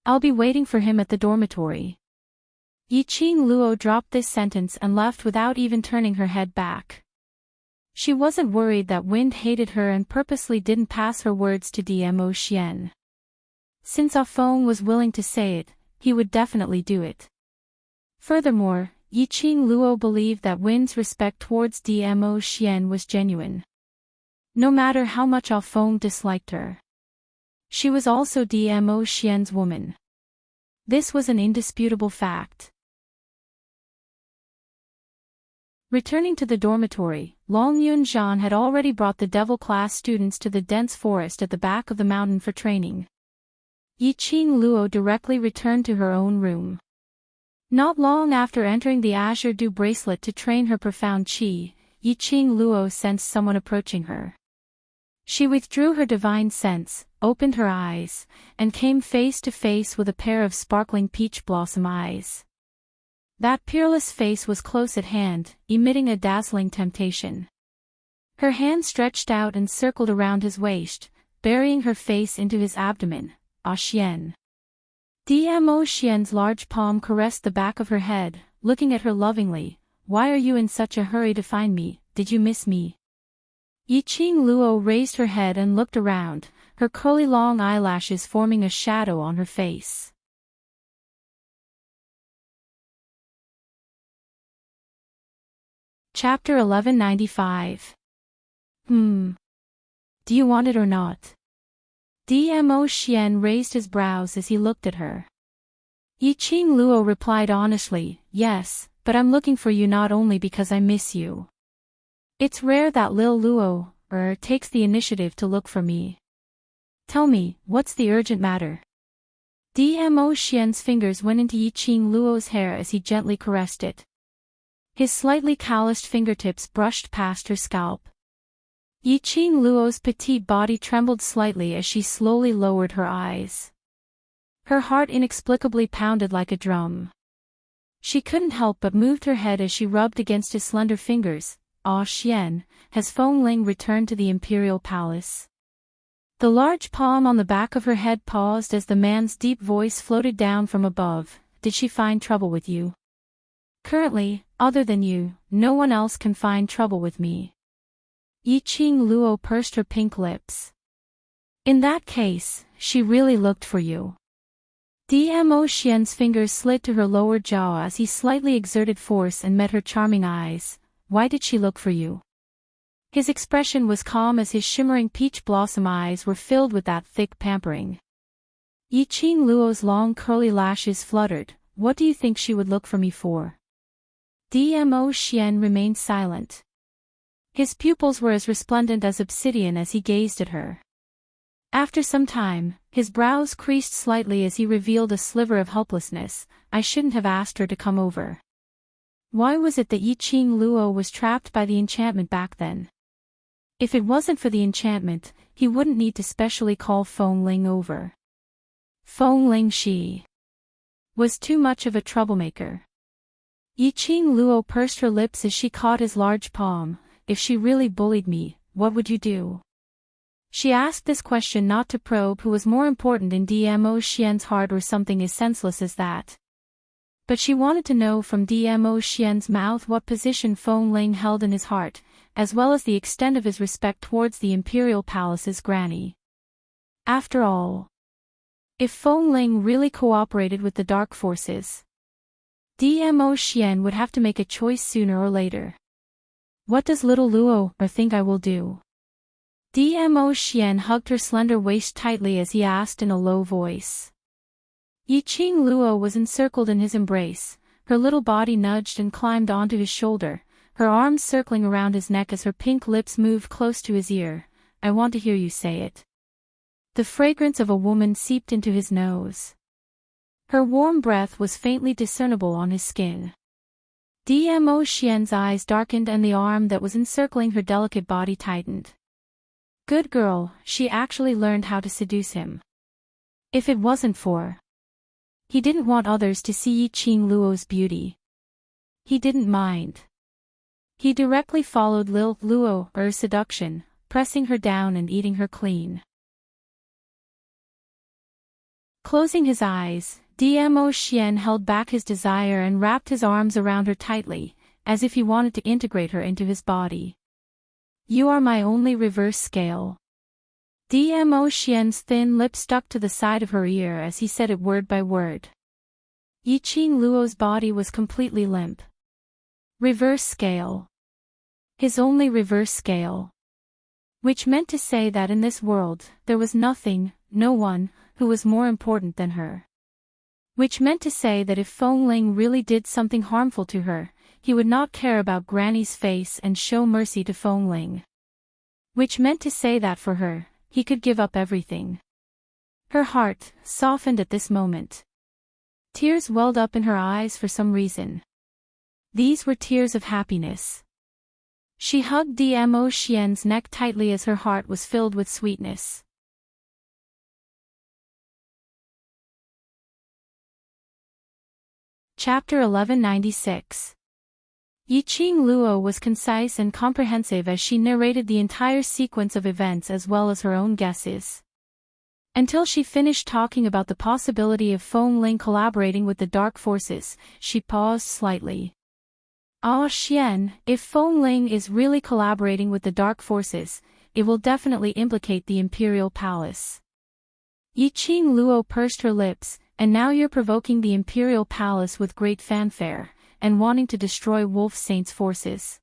I'll be waiting for him at the dormitory. Yiqing Luo dropped this sentence and left without even turning her head back. She wasn't worried that Wind hated her and purposely didn't pass her words to Dmo Xian. Since Feng was willing to say it, he would definitely do it. Furthermore, Yiqing Luo believed that Wind's respect towards Dmo Xian was genuine. No matter how much Feng disliked her. She was also Dmo Xian's woman. This was an indisputable fact. Returning to the dormitory, Long Yunxian had already brought the devil-class students to the dense forest at the back of the mountain for training. Yiqing Luo directly returned to her own room. Not long after entering the Azure Dew bracelet to train her profound qi, Yiqing Luo sensed someone approaching her. She withdrew her divine sense, opened her eyes, and came face to face with a pair of sparkling peach blossom eyes. That peerless face was close at hand, emitting a dazzling temptation. Her hand stretched out and circled around his waist, burying her face into his abdomen. Xian. Dmo Xian's large palm caressed the back of her head, looking at her lovingly. Why are you in such a hurry to find me? Did you miss me? Yiqing Luo raised her head and looked around, her curly long eyelashes forming a shadow on her face. Chapter 1195. Do you want it or not? Dmo Xian raised his brows as he looked at her. Yiqing Luo replied honestly, yes, but I'm looking for you not only because I miss you. It's rare that Lil Luo, takes the initiative to look for me. Tell me, what's the urgent matter? Dmo Xian's fingers went into Yiqing Luo's hair as he gently caressed it. His slightly calloused fingertips brushed past her scalp. Yiqing Luo's petite body trembled slightly as she slowly lowered her eyes. Her heart inexplicably pounded like a drum. She couldn't help but moved her head as she rubbed against his slender fingers. Xian, has Feng Ling returned to the imperial palace? The large palm on the back of her head paused as the man's deep voice floated down from above. Did she find trouble with you? Currently, other than you, no one else can find trouble with me. Yiqing Luo pursed her pink lips. In that case, she really looked for you. Dmo Xian's fingers slid to her lower jaw as he slightly exerted force and met her charming eyes. Why did she look for you? His expression was calm as his shimmering peach blossom eyes were filled with that thick pampering. Yiqing Luo's long curly lashes fluttered. What do you think she would look for me for? Dmo Xian remained silent. His pupils were as resplendent as obsidian as he gazed at her. After some time, his brows creased slightly as he revealed a sliver of helplessness. I shouldn't have asked her to come over. Why was it that Yiqing Luo was trapped by the enchantment back then? If it wasn't for the enchantment, he wouldn't need to specially call Feng Ling over. Feng Ling was too much of a troublemaker. Yiqing Luo pursed her lips as she caught his large palm. If she really bullied me, what would you do? She asked this question not to probe who was more important in Dmo Xian's heart or something as senseless as that. But she wanted to know from Dmo Xian's mouth what position Feng Ling held in his heart, as well as the extent of his respect towards the imperial palace's granny. After all, if Feng Ling really cooperated with the dark forces, Dmo Xian would have to make a choice sooner or later. What does little Luo think I will do? Dmo Xian hugged her slender waist tightly as he asked in a low voice. Yiqing Luo was encircled in his embrace, her little body nudged and climbed onto his shoulder, her arms circling around his neck as her pink lips moved close to his ear. I want to hear you say it. The fragrance of a woman seeped into his nose. Her warm breath was faintly discernible on his skin. Dmo Xian's eyes darkened and the arm that was encircling her delicate body tightened. Good girl, she actually learned how to seduce him. If it wasn't for... He didn't want others to see Yiqing Luo's beauty. He didn't mind. He directly followed Lil Luo's seduction, pressing her down and eating her clean. Closing his eyes, Dmo Xian held back his desire and wrapped his arms around her tightly, as if he wanted to integrate her into his body. You are my only reverse scale. Dmo Xian's thin lips stuck to the side of her ear as he said it word by word. Yiqing Luo's body was completely limp. Reverse scale. His only reverse scale. Which meant to say that in this world, there was nothing, no one, who was more important than her. Which meant to say that if Feng Ling really did something harmful to her, he would not care about Granny's face and show mercy to Feng Ling. Which meant to say that for her, he could give up everything. Her heart softened at this moment. Tears welled up in her eyes for some reason. These were tears of happiness. She hugged Dmo Xian's neck tightly as her heart was filled with sweetness. Chapter 1196. Yiqing Luo was concise and comprehensive as she narrated the entire sequence of events as well as her own guesses. Until she finished talking about the possibility of Feng Ling collaborating with the dark forces, she paused slightly. Ah Xian, if Feng Ling is really collaborating with the dark forces, it will definitely implicate the Imperial Palace. Yiqing Luo pursed her lips, and now you're provoking the Imperial Palace with great fanfare, and wanting to destroy Wolf Saint's forces.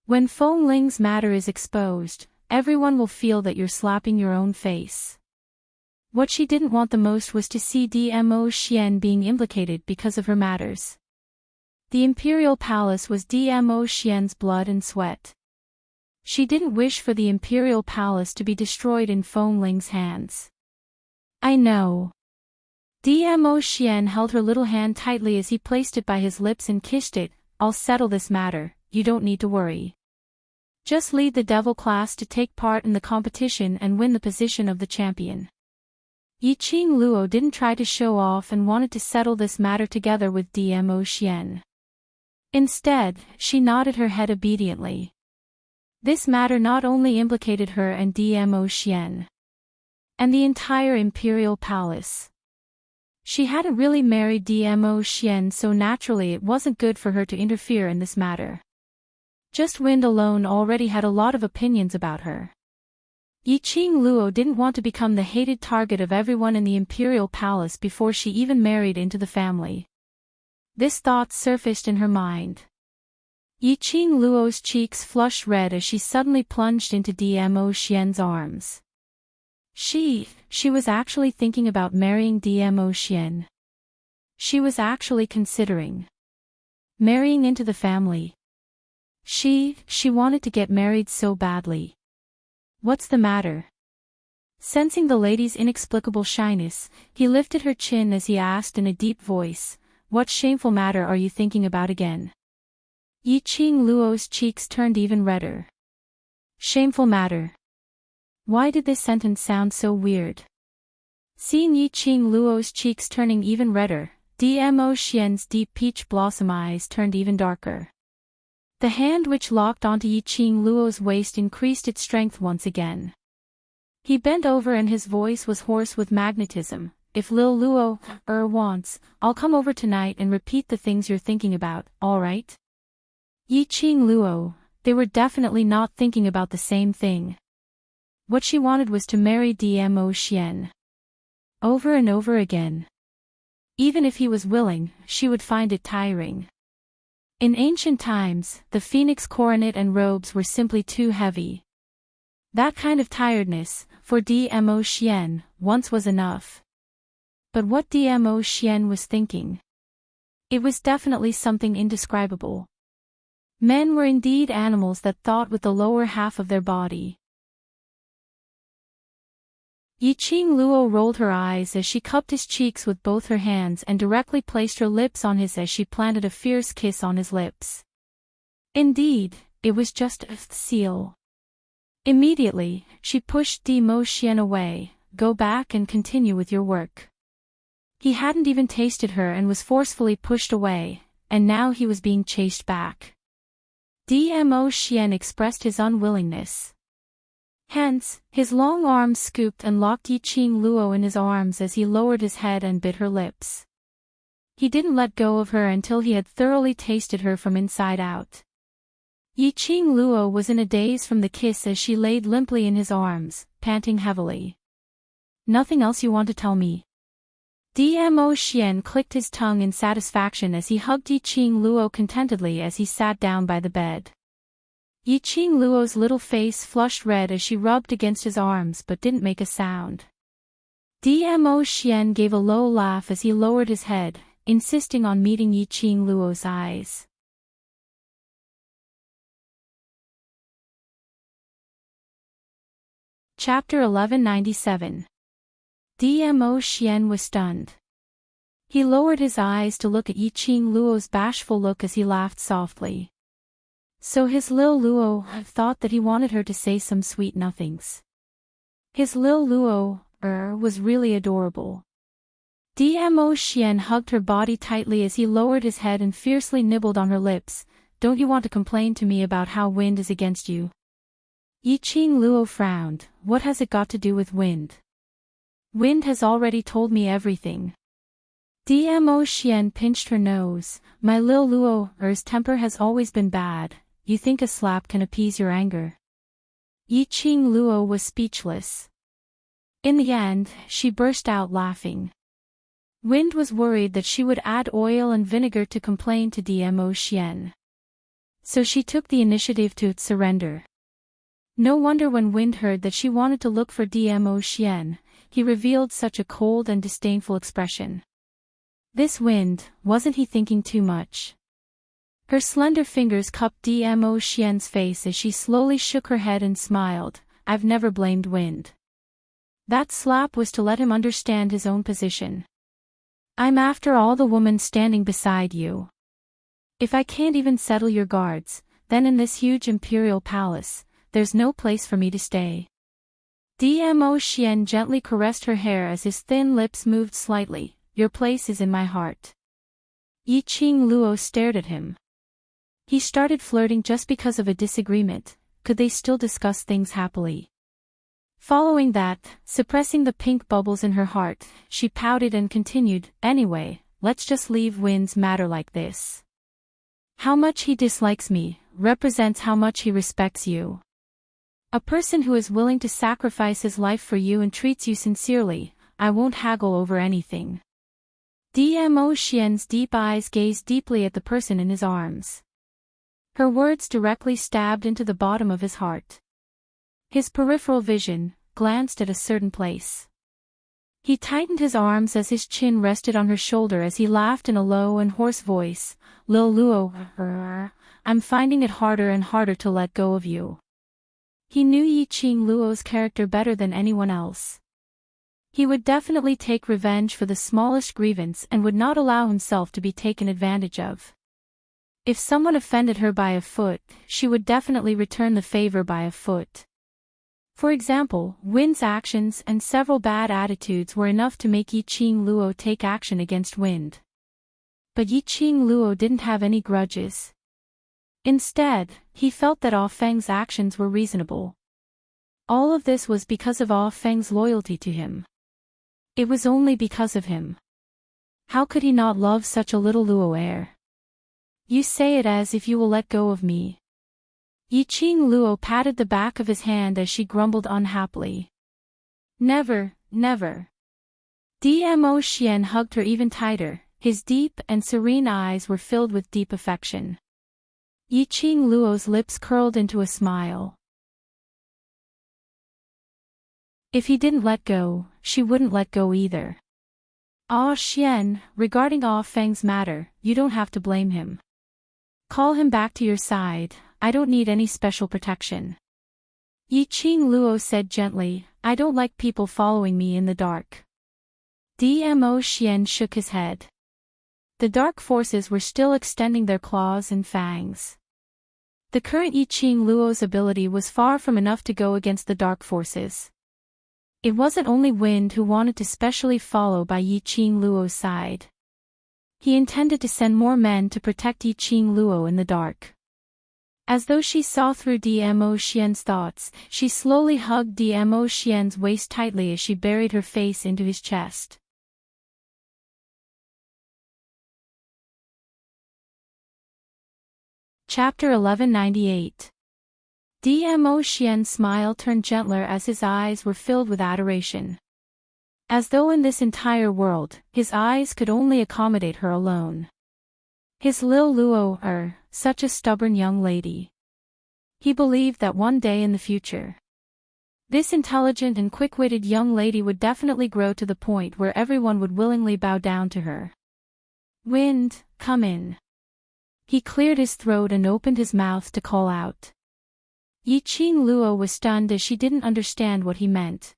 When Feng Ling's matter is exposed, everyone will feel that you're slapping your own face. What she didn't want the most was to see Dmo Xian being implicated because of her matters. The Imperial Palace was Dmo Xian's blood and sweat. She didn't wish for the Imperial Palace to be destroyed in Feng Ling's hands. I know. Dmo Xian held her little hand tightly as he placed it by his lips and kissed it. I'll settle this matter, you don't need to worry. Just lead the devil class to take part in the competition and win the position of the champion. Yiqing Luo didn't try to show off and wanted to settle this matter together with Dmo Xian. Instead, she nodded her head obediently. This matter not only implicated her and Dmo Xian, and the entire Imperial Palace. She hadn't really married Dmo Xian, so naturally it wasn't good for her to interfere in this matter. Just Wind alone already had a lot of opinions about her. Yiqing Luo didn't want to become the hated target of everyone in the Imperial Palace before she even married into the family. This thought surfaced in her mind. Yiqing Luo's cheeks flushed red as she suddenly plunged into Dmo Xian's arms. She was actually thinking about marrying Dmo Xian. She was actually considering marrying into the family. She wanted to get married so badly. What's the matter? Sensing the lady's inexplicable shyness, he lifted her chin as he asked in a deep voice, what shameful matter are you thinking about again? Yiqing Luo's cheeks turned even redder. Shameful matter. Why did this sentence sound so weird? Seeing Yiqing Luo's cheeks turning even redder, Dmo Xian's deep peach blossom eyes turned even darker. The hand which locked onto Yiqing Luo's waist increased its strength once again. He bent over and his voice was hoarse with magnetism. If Lil Luo wants, I'll come over tonight and repeat the things you're thinking about, alright? Yiqing Luo, they were definitely not thinking about the same thing. What she wanted was to marry Dmo Xian. Over and over again. Even if he was willing, she would find it tiring. In ancient times, the phoenix coronet and robes were simply too heavy. That kind of tiredness, for Dmo Xian, once was enough. But what Dmo Xian was thinking? It was definitely something indescribable. Men were indeed animals that thought with the lower half of their body. Yiqing Luo rolled her eyes as she cupped his cheeks with both her hands and directly placed her lips on his as she planted a fierce kiss on his lips. Indeed, it was just a seal. Immediately, she pushed Di Mo Xian away. Go back and continue with your work. He hadn't even tasted her and was forcefully pushed away, and now he was being chased back. Di Mo Xian expressed his unwillingness. Hence, his long arms scooped and locked Yiqing Luo in his arms as he lowered his head and bit her lips. He didn't let go of her until he had thoroughly tasted her from inside out. Yiqing Luo was in a daze from the kiss as she laid limply in his arms, panting heavily. Nothing else you want to tell me? Di Mo Xian clicked his tongue in satisfaction as he hugged Yiqing Luo contentedly as he sat down by the bed. Yiqing Luo's little face flushed red as she rubbed against his arms but didn't make a sound. Di Mo Xian gave a low laugh as he lowered his head, insisting on meeting Yiqing Luo's eyes. Chapter 1197. Di Mo Xian was stunned. He lowered his eyes to look at Yiqing Luo's bashful look as he laughed softly. So his Lil Luo thought that he wanted her to say some sweet nothings. His Lil Luo was really adorable. Di Mo Xian hugged her body tightly as he lowered his head and fiercely nibbled on her lips. Don't you want to complain to me about how wind is against you? Yiqing Luo frowned. What has it got to do with wind? Wind has already told me everything. Di Mo Xian pinched her nose. My Lil Luo's temper has always been bad. You think a slap can appease your anger? Yiqing Luo was speechless. In the end, she burst out laughing. Wind was worried that she would add oil and vinegar to complain to Di Mo Xian. So she took the initiative to surrender. No wonder when Wind heard that she wanted to look for Di Mo Xian, he revealed such a cold and disdainful expression. This Wind, wasn't he thinking too much? Her slender fingers cupped Di Mo Xian's face as she slowly shook her head and smiled. I've never blamed Wind. That slap was to let him understand his own position. I'm after all the woman standing beside you. If I can't even settle your guards, then in this huge imperial palace, there's no place for me to stay. Di Mo Xian gently caressed her hair as his thin lips moved slightly. Your place is in my heart. Yiqing Luo stared at him. He started flirting just because of a disagreement. Could they still discuss things happily? Following that, suppressing the pink bubbles in her heart, she pouted and continued, anyway, let's just leave Wind's matter like this. How much he dislikes me represents how much he respects you. A person who is willing to sacrifice his life for you and treats you sincerely, I won't haggle over anything. Di Mo Xian's deep eyes gazed deeply at the person in his arms. Her words directly stabbed into the bottom of his heart. His peripheral vision glanced at a certain place. He tightened his arms as his chin rested on her shoulder as he laughed in a low and hoarse voice. Lil Luo, I'm finding it harder and harder to let go of you. He knew Yiqing Luo's character better than anyone else. He would definitely take revenge for the smallest grievance and would not allow himself to be taken advantage of. If someone offended her by a foot, she would definitely return the favor by a foot. For example, Wind's actions and several bad attitudes were enough to make Yiqing Luo take action against Wind. But Yiqing Luo didn't have any grudges. Instead, he felt that Ah Feng's actions were reasonable. All of this was because of Ah Feng's loyalty to him. It was only because of him. How could he not love such a little Luo heir? You say it as if you will let go of me. Yiqing Luo patted the back of his hand as she grumbled unhappily. Never, never. Di Mo Xian hugged her even tighter. His deep and serene eyes were filled with deep affection. Yiqing Luo's lips curled into a smile. If he didn't let go, she wouldn't let go either. Ah Xian, regarding Ah Feng's matter, you don't have to blame him. Call him back to your side, I don't need any special protection. Yiqing Luo said gently, I don't like people following me in the dark. Dmo Xian shook his head. The dark forces were still extending their claws and fangs. The current Yiqing Luo's ability was far from enough to go against the dark forces. It wasn't only Wind who wanted to specially follow by Yiqing Luo's side. He intended to send more men to protect Yiqing Luo in the dark. As though she saw through Dmo Xian's thoughts, she slowly hugged Dmo Xian's waist tightly as she buried her face into his chest. Chapter 1198. Dmo Xian's smile turned gentler as his eyes were filled with adoration. As though in this entire world, his eyes could only accommodate her alone. His Lil Luo, such a stubborn young lady. He believed that one day in the future, this intelligent and quick-witted young lady would definitely grow to the point where everyone would willingly bow down to her. Wind, come in. He cleared his throat and opened his mouth to call out. Yiqing Luo was stunned as she didn't understand what he meant.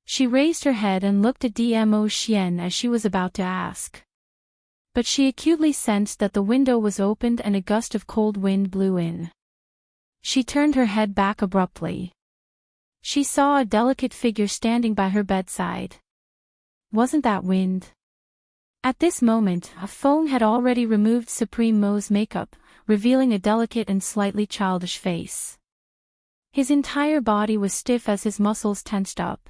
She raised her head and looked at Dmo Xian as she was about to ask. But she acutely sensed that the window was opened and a gust of cold wind blew in. She turned her head back abruptly. She saw a delicate figure standing by her bedside. Wasn't that Wind? At this moment, Feng had already removed Supreme Mo's makeup, revealing a delicate and slightly childish face. His entire body was stiff as his muscles tensed up.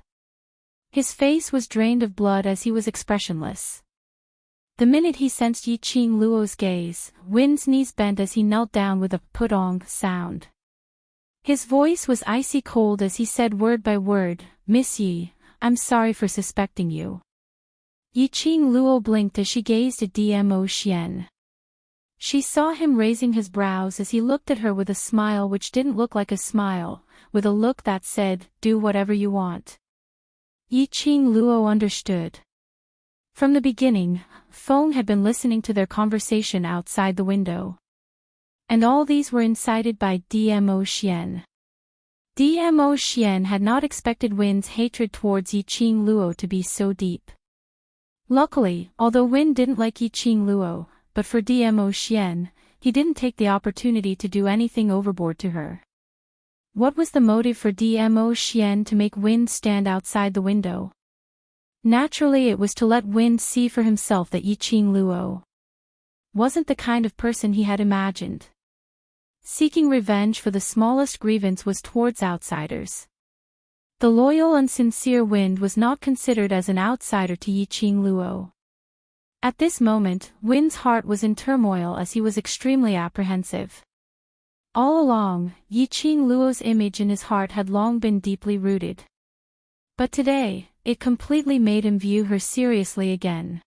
His face was drained of blood as he was expressionless. The minute he sensed Yiqing Luo's gaze, Wind's knees bent as he knelt down with a putong sound. His voice was icy cold as he said word by word, Miss Yi, I'm sorry for suspecting you. Yiqing Luo blinked as she gazed at Dmo Xian. She saw him raising his brows as he looked at her with a smile which didn't look like a smile, with a look that said, do whatever you want. Yiqing Luo understood. From the beginning, Feng had been listening to their conversation outside the window. And all these were incited by Dmo Xian. Dmo Xian had not expected Wind's hatred towards Yiqing Luo to be so deep. Luckily, although Wind didn't like Yiqing Luo, but for Dmo Xian, he didn't take the opportunity to do anything overboard to her. What was the motive for Dmo Xian to make Wind stand outside the window? Naturally it was to let Wind see for himself that Yiqing Luo wasn't the kind of person he had imagined. Seeking revenge for the smallest grievance was towards outsiders. The loyal and sincere Wind was not considered as an outsider to Yiqing Luo. At this moment, Wind's heart was in turmoil as he was extremely apprehensive. All along, Yiqing Luo's image in his heart had long been deeply rooted. But today, it completely made him view her seriously again.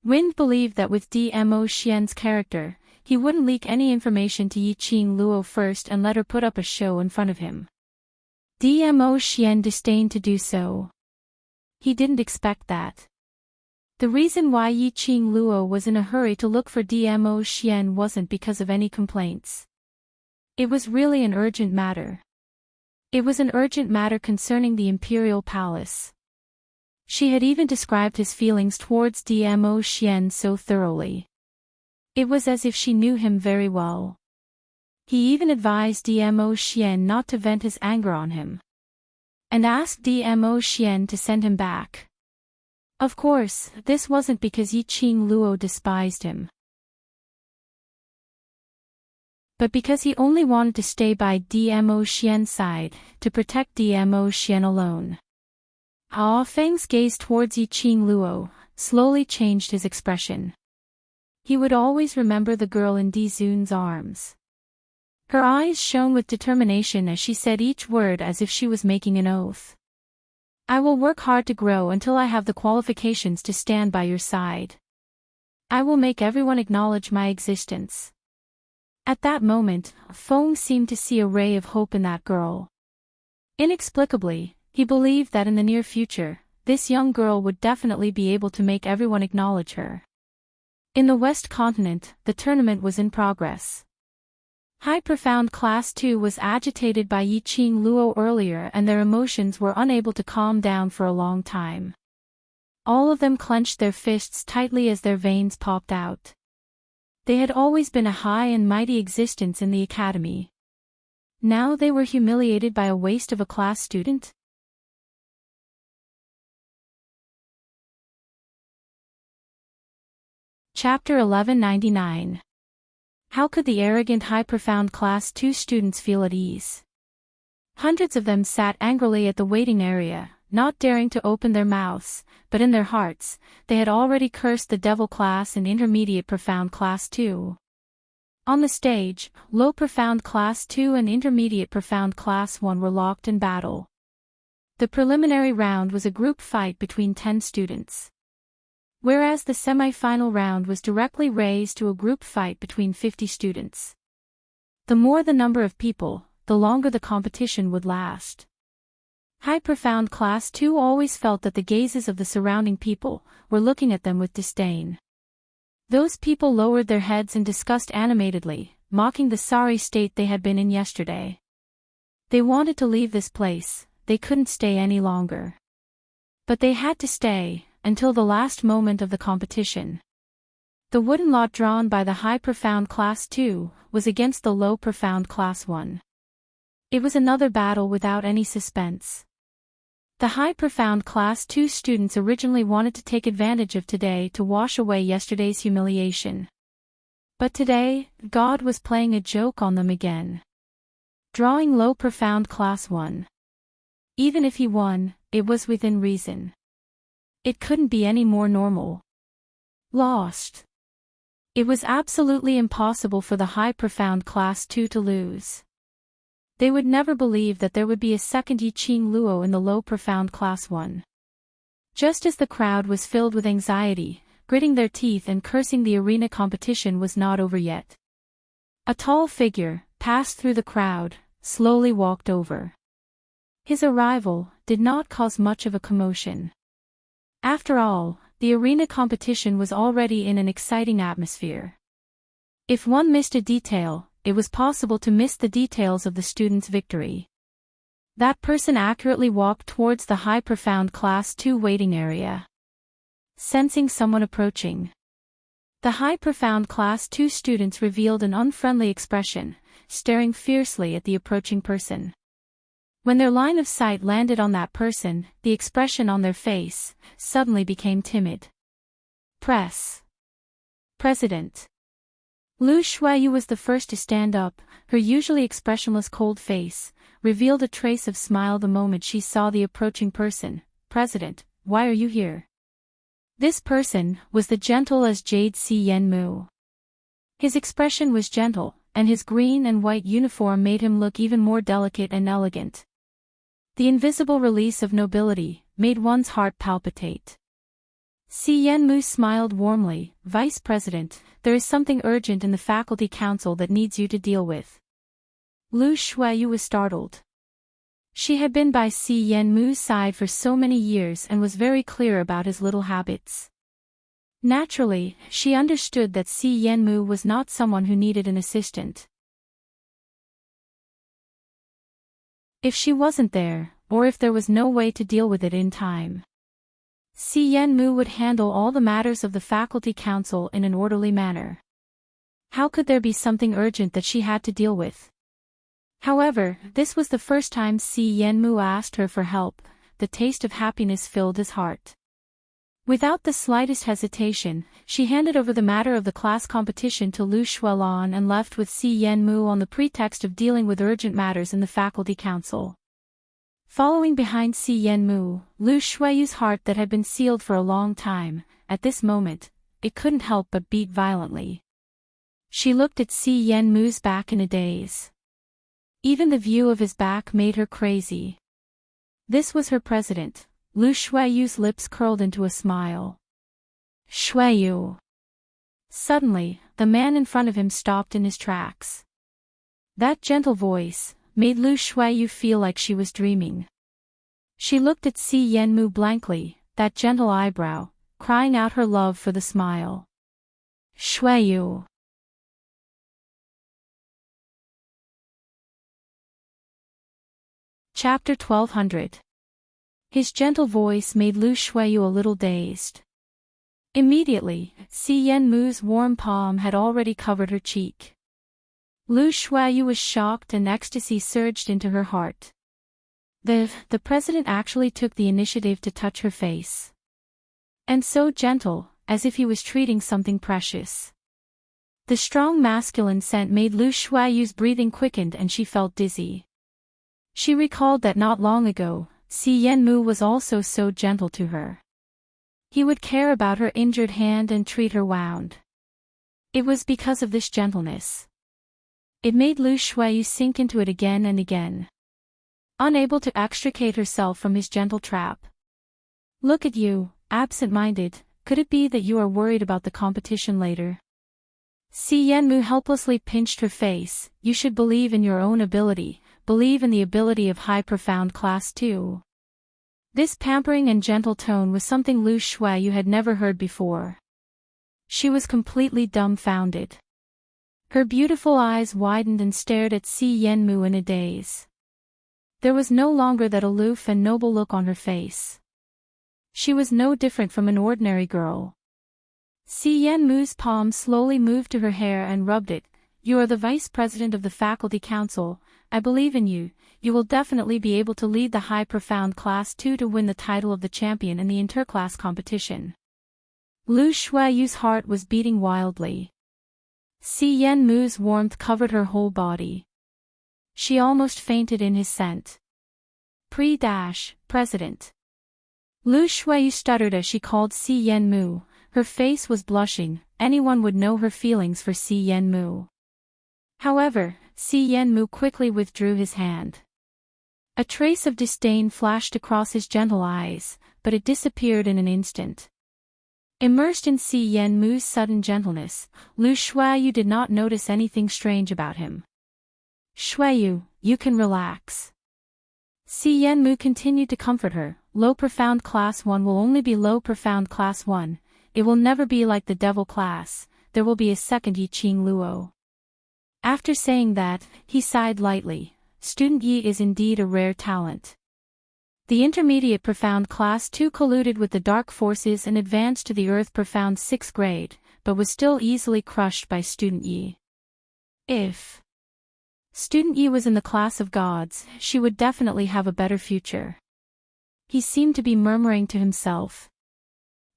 Wind believed that with Dmo Xian's character, he wouldn't leak any information to Yiqing Luo first and let her put up a show in front of him. Dmo Xian disdained to do so. He didn't expect that. The reason why Yiqing Luo was in a hurry to look for Dmo Xian wasn't because of any complaints. It was really an urgent matter. It was an urgent matter concerning the imperial palace. She had even described his feelings towards Dmo Xian so thoroughly. It was as if she knew him very well. He even advised Dmo Xian not to vent his anger on him, and asked Dmo Xian to send him back. Of course, this wasn't because Yiqing Luo despised him, but because he only wanted to stay by Dmo Xian's side, to protect Dmo Xian alone. Ah Feng's gaze towards Yiqing Luo slowly changed his expression. He would always remember the girl in Dizun's arms. Her eyes shone with determination as she said each word as if she was making an oath. I will work hard to grow until I have the qualifications to stand by your side. I will make everyone acknowledge my existence. At that moment, Feng seemed to see a ray of hope in that girl. Inexplicably, he believed that in the near future, this young girl would definitely be able to make everyone acknowledge her. In the West Continent, the tournament was in progress. High Profound Class 2 was agitated by Yiqing Luo earlier and their emotions were unable to calm down for a long time. All of them clenched their fists tightly as their veins popped out. They had always been a high and mighty existence in the academy. Now they were humiliated by a waste of a class student? Chapter 1199. How could the arrogant High Profound Class 2 students feel at ease? Hundreds of them sat angrily at the waiting area, not daring to open their mouths, but in their hearts, they had already cursed the Devil Class and Intermediate Profound Class 2. On the stage, Low Profound Class 2 and Intermediate Profound Class 1 were locked in battle. The preliminary round was a group fight between 10 students. Whereas the semi-final round was directly raised to a group fight between 50 students. The more the number of people, the longer the competition would last. High Profound Class 2 always felt that the gazes of the surrounding people were looking at them with disdain. Those people lowered their heads in disgust animatedly, mocking the sorry state they had been in yesterday. They wanted to leave this place, they couldn't stay any longer. But they had to stay, until the last moment of the competition. The wooden lot drawn by the High Profound Class 2 was against the Low Profound Class 1. It was another battle without any suspense. The High Profound Class 2 students originally wanted to take advantage of today to wash away yesterday's humiliation. But today, God was playing a joke on them again. Drawing Low Profound Class 1. Even if he won, it was within reason. It couldn't be any more normal. Lost. It was absolutely impossible for the High Profound Class 2 to lose. They would never believe that there would be a second Yiqing Luo in the Low Profound Class 1. Just as the crowd was filled with anxiety, gritting their teeth and cursing, the arena competition was not over yet. A tall figure passed through the crowd, slowly walked over. His arrival did not cause much of a commotion. After all, the arena competition was already in an exciting atmosphere. If one missed a detail, it was possible to miss the details of the student's victory. That person accurately walked towards the High Profound Class 2 waiting area. Sensing someone approaching, the High Profound Class 2 students revealed an unfriendly expression, staring fiercely at the approaching person. When their line of sight landed on that person, the expression on their face suddenly became timid. President. Lu Shuiyu was the first to stand up. Her usually expressionless cold face revealed a trace of smile the moment she saw the approaching person. President, why are you here? This person was the gentle as jade Si Yenmu. His expression was gentle, and his green and white uniform made him look even more delicate and elegant. The invisible release of nobility made one's heart palpitate. Si Yenmu smiled warmly. Vice President, there is something urgent in the faculty council that needs you to deal with. Lu Shuiyu was startled. She had been by Si Yenmu's side for so many years and was very clear about his little habits. Naturally, she understood that Si Yenmu was not someone who needed an assistant. If she wasn't there, or if there was no way to deal with it in time, Si Yenmu would handle all the matters of the faculty council in an orderly manner. How could there be something urgent that she had to deal with? However, this was the first time Si Yenmu asked her for help. The taste of happiness filled his heart. Without the slightest hesitation, she handed over the matter of the class competition to Lu Shuilan and left with Si Yenmu on the pretext of dealing with urgent matters in the faculty council. Following behind Si Yenmu, Lu Shuiyu's heart that had been sealed for a long time, at this moment, it couldn't help but beat violently. She looked at Si Yenmu's back in a daze. Even the view of his back made her crazy. This was her president. Lu Shuiyu's lips curled into a smile. Shuiyu. Suddenly, the man in front of him stopped in his tracks. That gentle voice made Lu Shuiyu feel like she was dreaming. She looked at Si Yenmu blankly, that gentle eyebrow, crying out her love for the smile. Shuiyu. Chapter 1200. His gentle voice made Lu Shuiyu a little dazed. Immediately, Si Yenmu's warm palm had already covered her cheek. Lu Shuiyu was shocked and ecstasy surged into her heart. The president actually took the initiative to touch her face. And so gentle, as if he was treating something precious. The strong masculine scent made Lu Shuiyu's breathing quickened and she felt dizzy. She recalled that not long ago, Si Yenmu was also so gentle to her. He would care about her injured hand and treat her wound. It was because of this gentleness. It made Lu Shuiyu sink into it again and again. Unable to extricate herself from his gentle trap. Look at you, absent-minded, could it be that you are worried about the competition later? Si Yenmu helplessly pinched her face. You should believe in your own ability, believe in the ability of high profound class 2. This pampering and gentle tone was something Lu Shuiyu had never heard before. She was completely dumbfounded. Her beautiful eyes widened and stared at Si Yenmu in a daze. There was no longer that aloof and noble look on her face. She was no different from an ordinary girl. Si Yenmu's palm slowly moved to her hair and rubbed it. You are the vice president of the faculty council. I believe in you. You will definitely be able to lead the high profound class 2 to win the title of the champion in the interclass competition. Lu Shuiyu's heart was beating wildly. Si Yenmu's warmth covered her whole body. She almost fainted in his scent. President. Lu Shuiyu stuttered as she called Si Yenmu. Her face was blushing. Anyone would know her feelings for Si Yenmu. However, Si Yenmu quickly withdrew his hand. A trace of disdain flashed across his gentle eyes, but it disappeared in an instant. Immersed in Si Yenmu's sudden gentleness, Lu Shuiyu did not notice anything strange about him. Shuiyu, you can relax. Si Yenmu continued to comfort her. Low profound class 1 will only be low profound class 1. It will never be like the devil class. There will be a second Yiqing Luo. After saying that, he sighed lightly. Student Yi is indeed a rare talent. The intermediate profound class 2 colluded with the dark forces and advanced to the earth profound 6th grade, but was still easily crushed by Student Yi. If Student Yi was in the class of gods, she would definitely have a better future. He seemed to be murmuring to himself.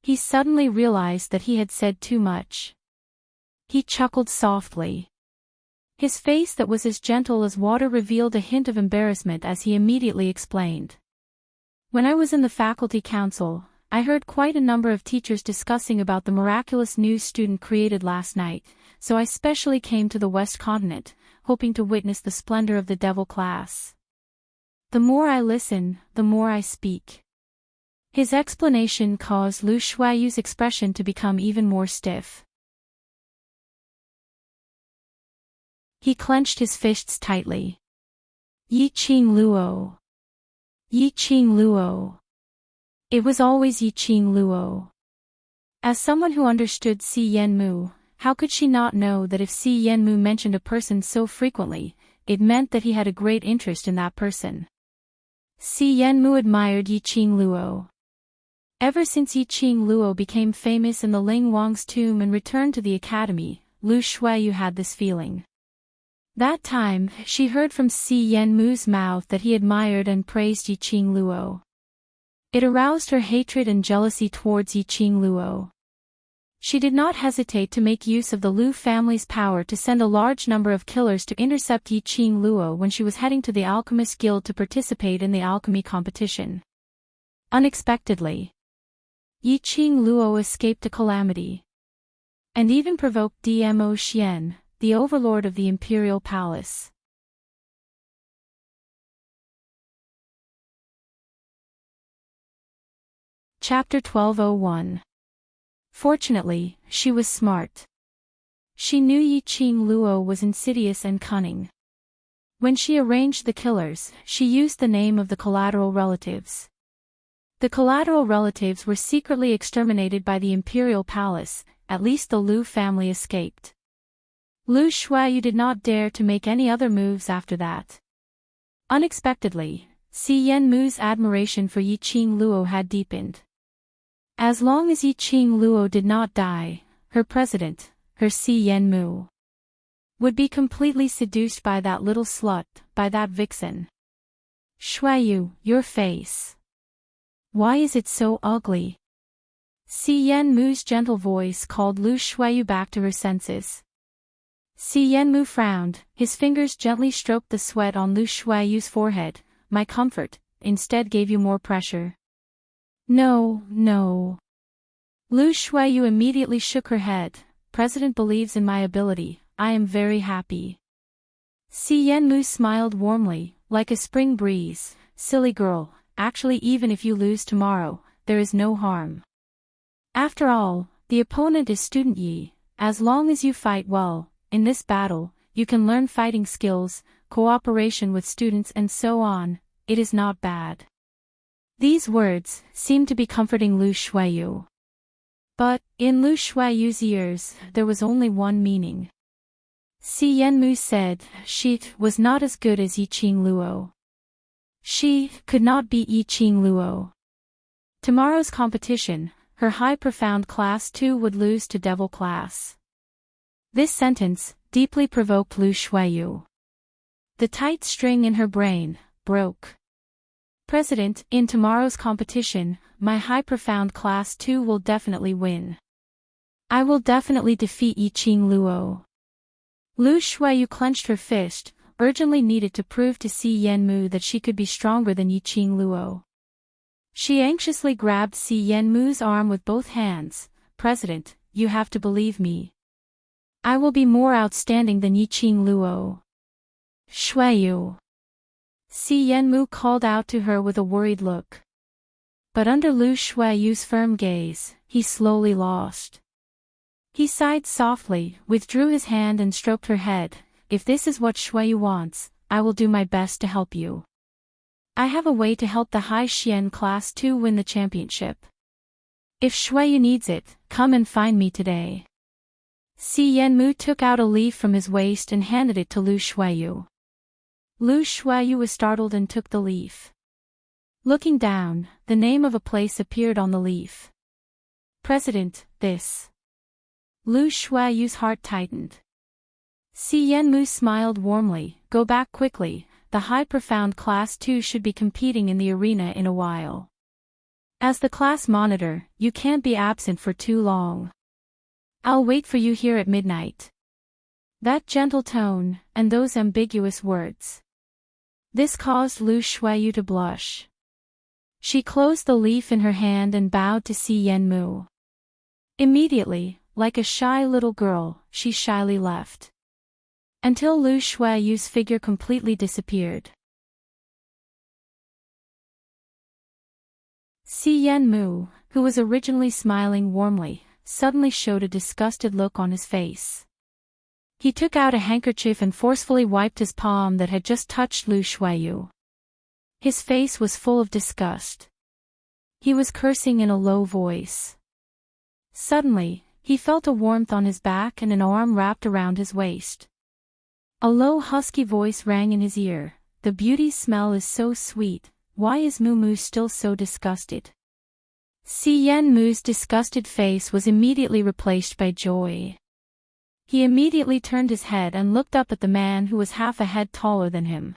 He suddenly realized that he had said too much. He chuckled softly. His face that was as gentle as water revealed a hint of embarrassment as he immediately explained. When I was in the faculty council, I heard quite a number of teachers discussing about the miraculous new student created last night, so I specially came to the West Continent, hoping to witness the splendor of the devil class. The more I listen, the more I speak. His explanation caused Lu Shuiyu's expression to become even more stiff. He clenched his fists tightly. Yiqing Luo. Yiqing Luo. It was always Yiqing Luo. As someone who understood Si Yenmu, how could she not know that if Si Yenmu mentioned a person so frequently, it meant that he had a great interest in that person? Si Yenmu admired Yiqing Luo. Ever since Yiqing Luo became famous in the Ling Wang's tomb and returned to the academy, Lu Shuiyu had this feeling. That time, she heard from Si Yenmu's mouth that he admired and praised Yiqing Luo. It aroused her hatred and jealousy towards Yiqing Luo. She did not hesitate to make use of the Lu family's power to send a large number of killers to intercept Yiqing Luo when she was heading to the Alchemist Guild to participate in the alchemy competition. Unexpectedly, Yiqing Luo escaped a calamity. And even provoked Dmo Xian, the overlord of the imperial palace. Chapter 1201. Fortunately, she was smart. She knew Yiqing Luo was insidious and cunning. When she arranged the killers, she used the name of the collateral relatives. The collateral relatives were secretly exterminated by the imperial palace. at least the Lu family escaped. Lu Shuaiyu did not dare to make any other moves after that. Unexpectedly, Si Yenmu's admiration for Yiqing Luo had deepened. As long as Yiqing Luo did not die, her president, her Si Yenmu, would be completely seduced by that little slut, by that vixen. Shuaiyu, your face. Why is it so ugly? Si Yenmu's gentle voice called Lu Shuaiyu back to her senses. Si Yenmu frowned, his fingers gently stroked the sweat on Lu Shuaiyu's forehead. My comfort, instead gave you more pressure. No, no. Lu Shuaiyu immediately shook her head. President believes in my ability, I am very happy. Si Yenmu smiled warmly, like a spring breeze. Silly girl, actually even if you lose tomorrow, there is no harm. After all, the opponent is Student Yi. As long as you fight well, in this battle, you can learn fighting skills, cooperation with students and so on, it is not bad. These words seemed to be comforting Lu Shuaiyu. But, in Lu Shuaiyu's ears, there was only one meaning. Si Yenmu said, she was not as good as Yiqing Luo. She could not beat Yiqing Luo. Tomorrow's competition, her high profound class 2 would lose to devil class. This sentence deeply provoked Lu Shuaiyu. The tight string in her brain broke. President, in tomorrow's competition, my high profound class 2 will definitely win. I will definitely defeat Yiqing Luo. Lu Shuaiyu clenched her fist, urgently needed to prove to Si Yenmu that she could be stronger than Yiqing Luo. She anxiously grabbed Si Yenmu's arm with both hands. President, you have to believe me. I will be more outstanding than Yiqing Luo. Shuaiyu. Si Yenmu called out to her with a worried look. But under Lu Shuaiyu's firm gaze, he slowly lost. He sighed softly, withdrew his hand and stroked her head. If this is what Shuaiyu wants, I will do my best to help you. I have a way to help the High Xian Class 2 win the championship. If Shuaiyu needs it, come and find me today. Si Yenmu took out a leaf from his waist and handed it to Lu Shuaiyu. Lu Shuaiyu was startled and took the leaf. Looking down, the name of a place appeared on the leaf. President, this. Lu Shuaiyu's heart tightened. Si Yenmu smiled warmly. Go back quickly, the high profound class 2 should be competing in the arena in a while. As the class monitor, you can't be absent for too long. I'll wait for you here at midnight. That gentle tone, and those ambiguous words. This caused Lu Shuaiyu to blush. She closed the leaf in her hand and bowed to Si Yenmu. Immediately, like a shy little girl, she shyly left. Until Lu Shuaiyu's figure completely disappeared. Si Yenmu, who was originally smiling warmly, suddenly showed a disgusted look on his face. He took out a handkerchief and forcefully wiped his palm that had just touched Lu Shuaiyu. His face was full of disgust. He was cursing in a low voice. Suddenly, he felt a warmth on his back and an arm wrapped around his waist. A low husky voice rang in his ear. The beauty's smell is so sweet, why is Mumu still so disgusted? Si Yenmu's disgusted face was immediately replaced by joy. He immediately turned his head and looked up at the man who was half a head taller than him.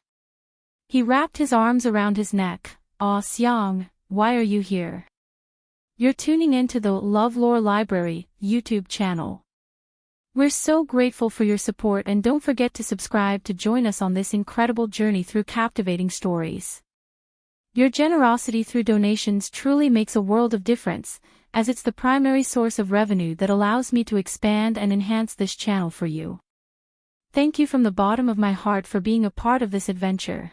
He wrapped his arms around his neck. Ah, Xiang, why are you here? You're tuning into the LoveLore Library YouTube channel. We're so grateful for your support and don't forget to subscribe to join us on this incredible journey through captivating stories. Your generosity through donations truly makes a world of difference, as it's the primary source of revenue that allows me to expand and enhance this channel for you. Thank you from the bottom of my heart for being a part of this adventure.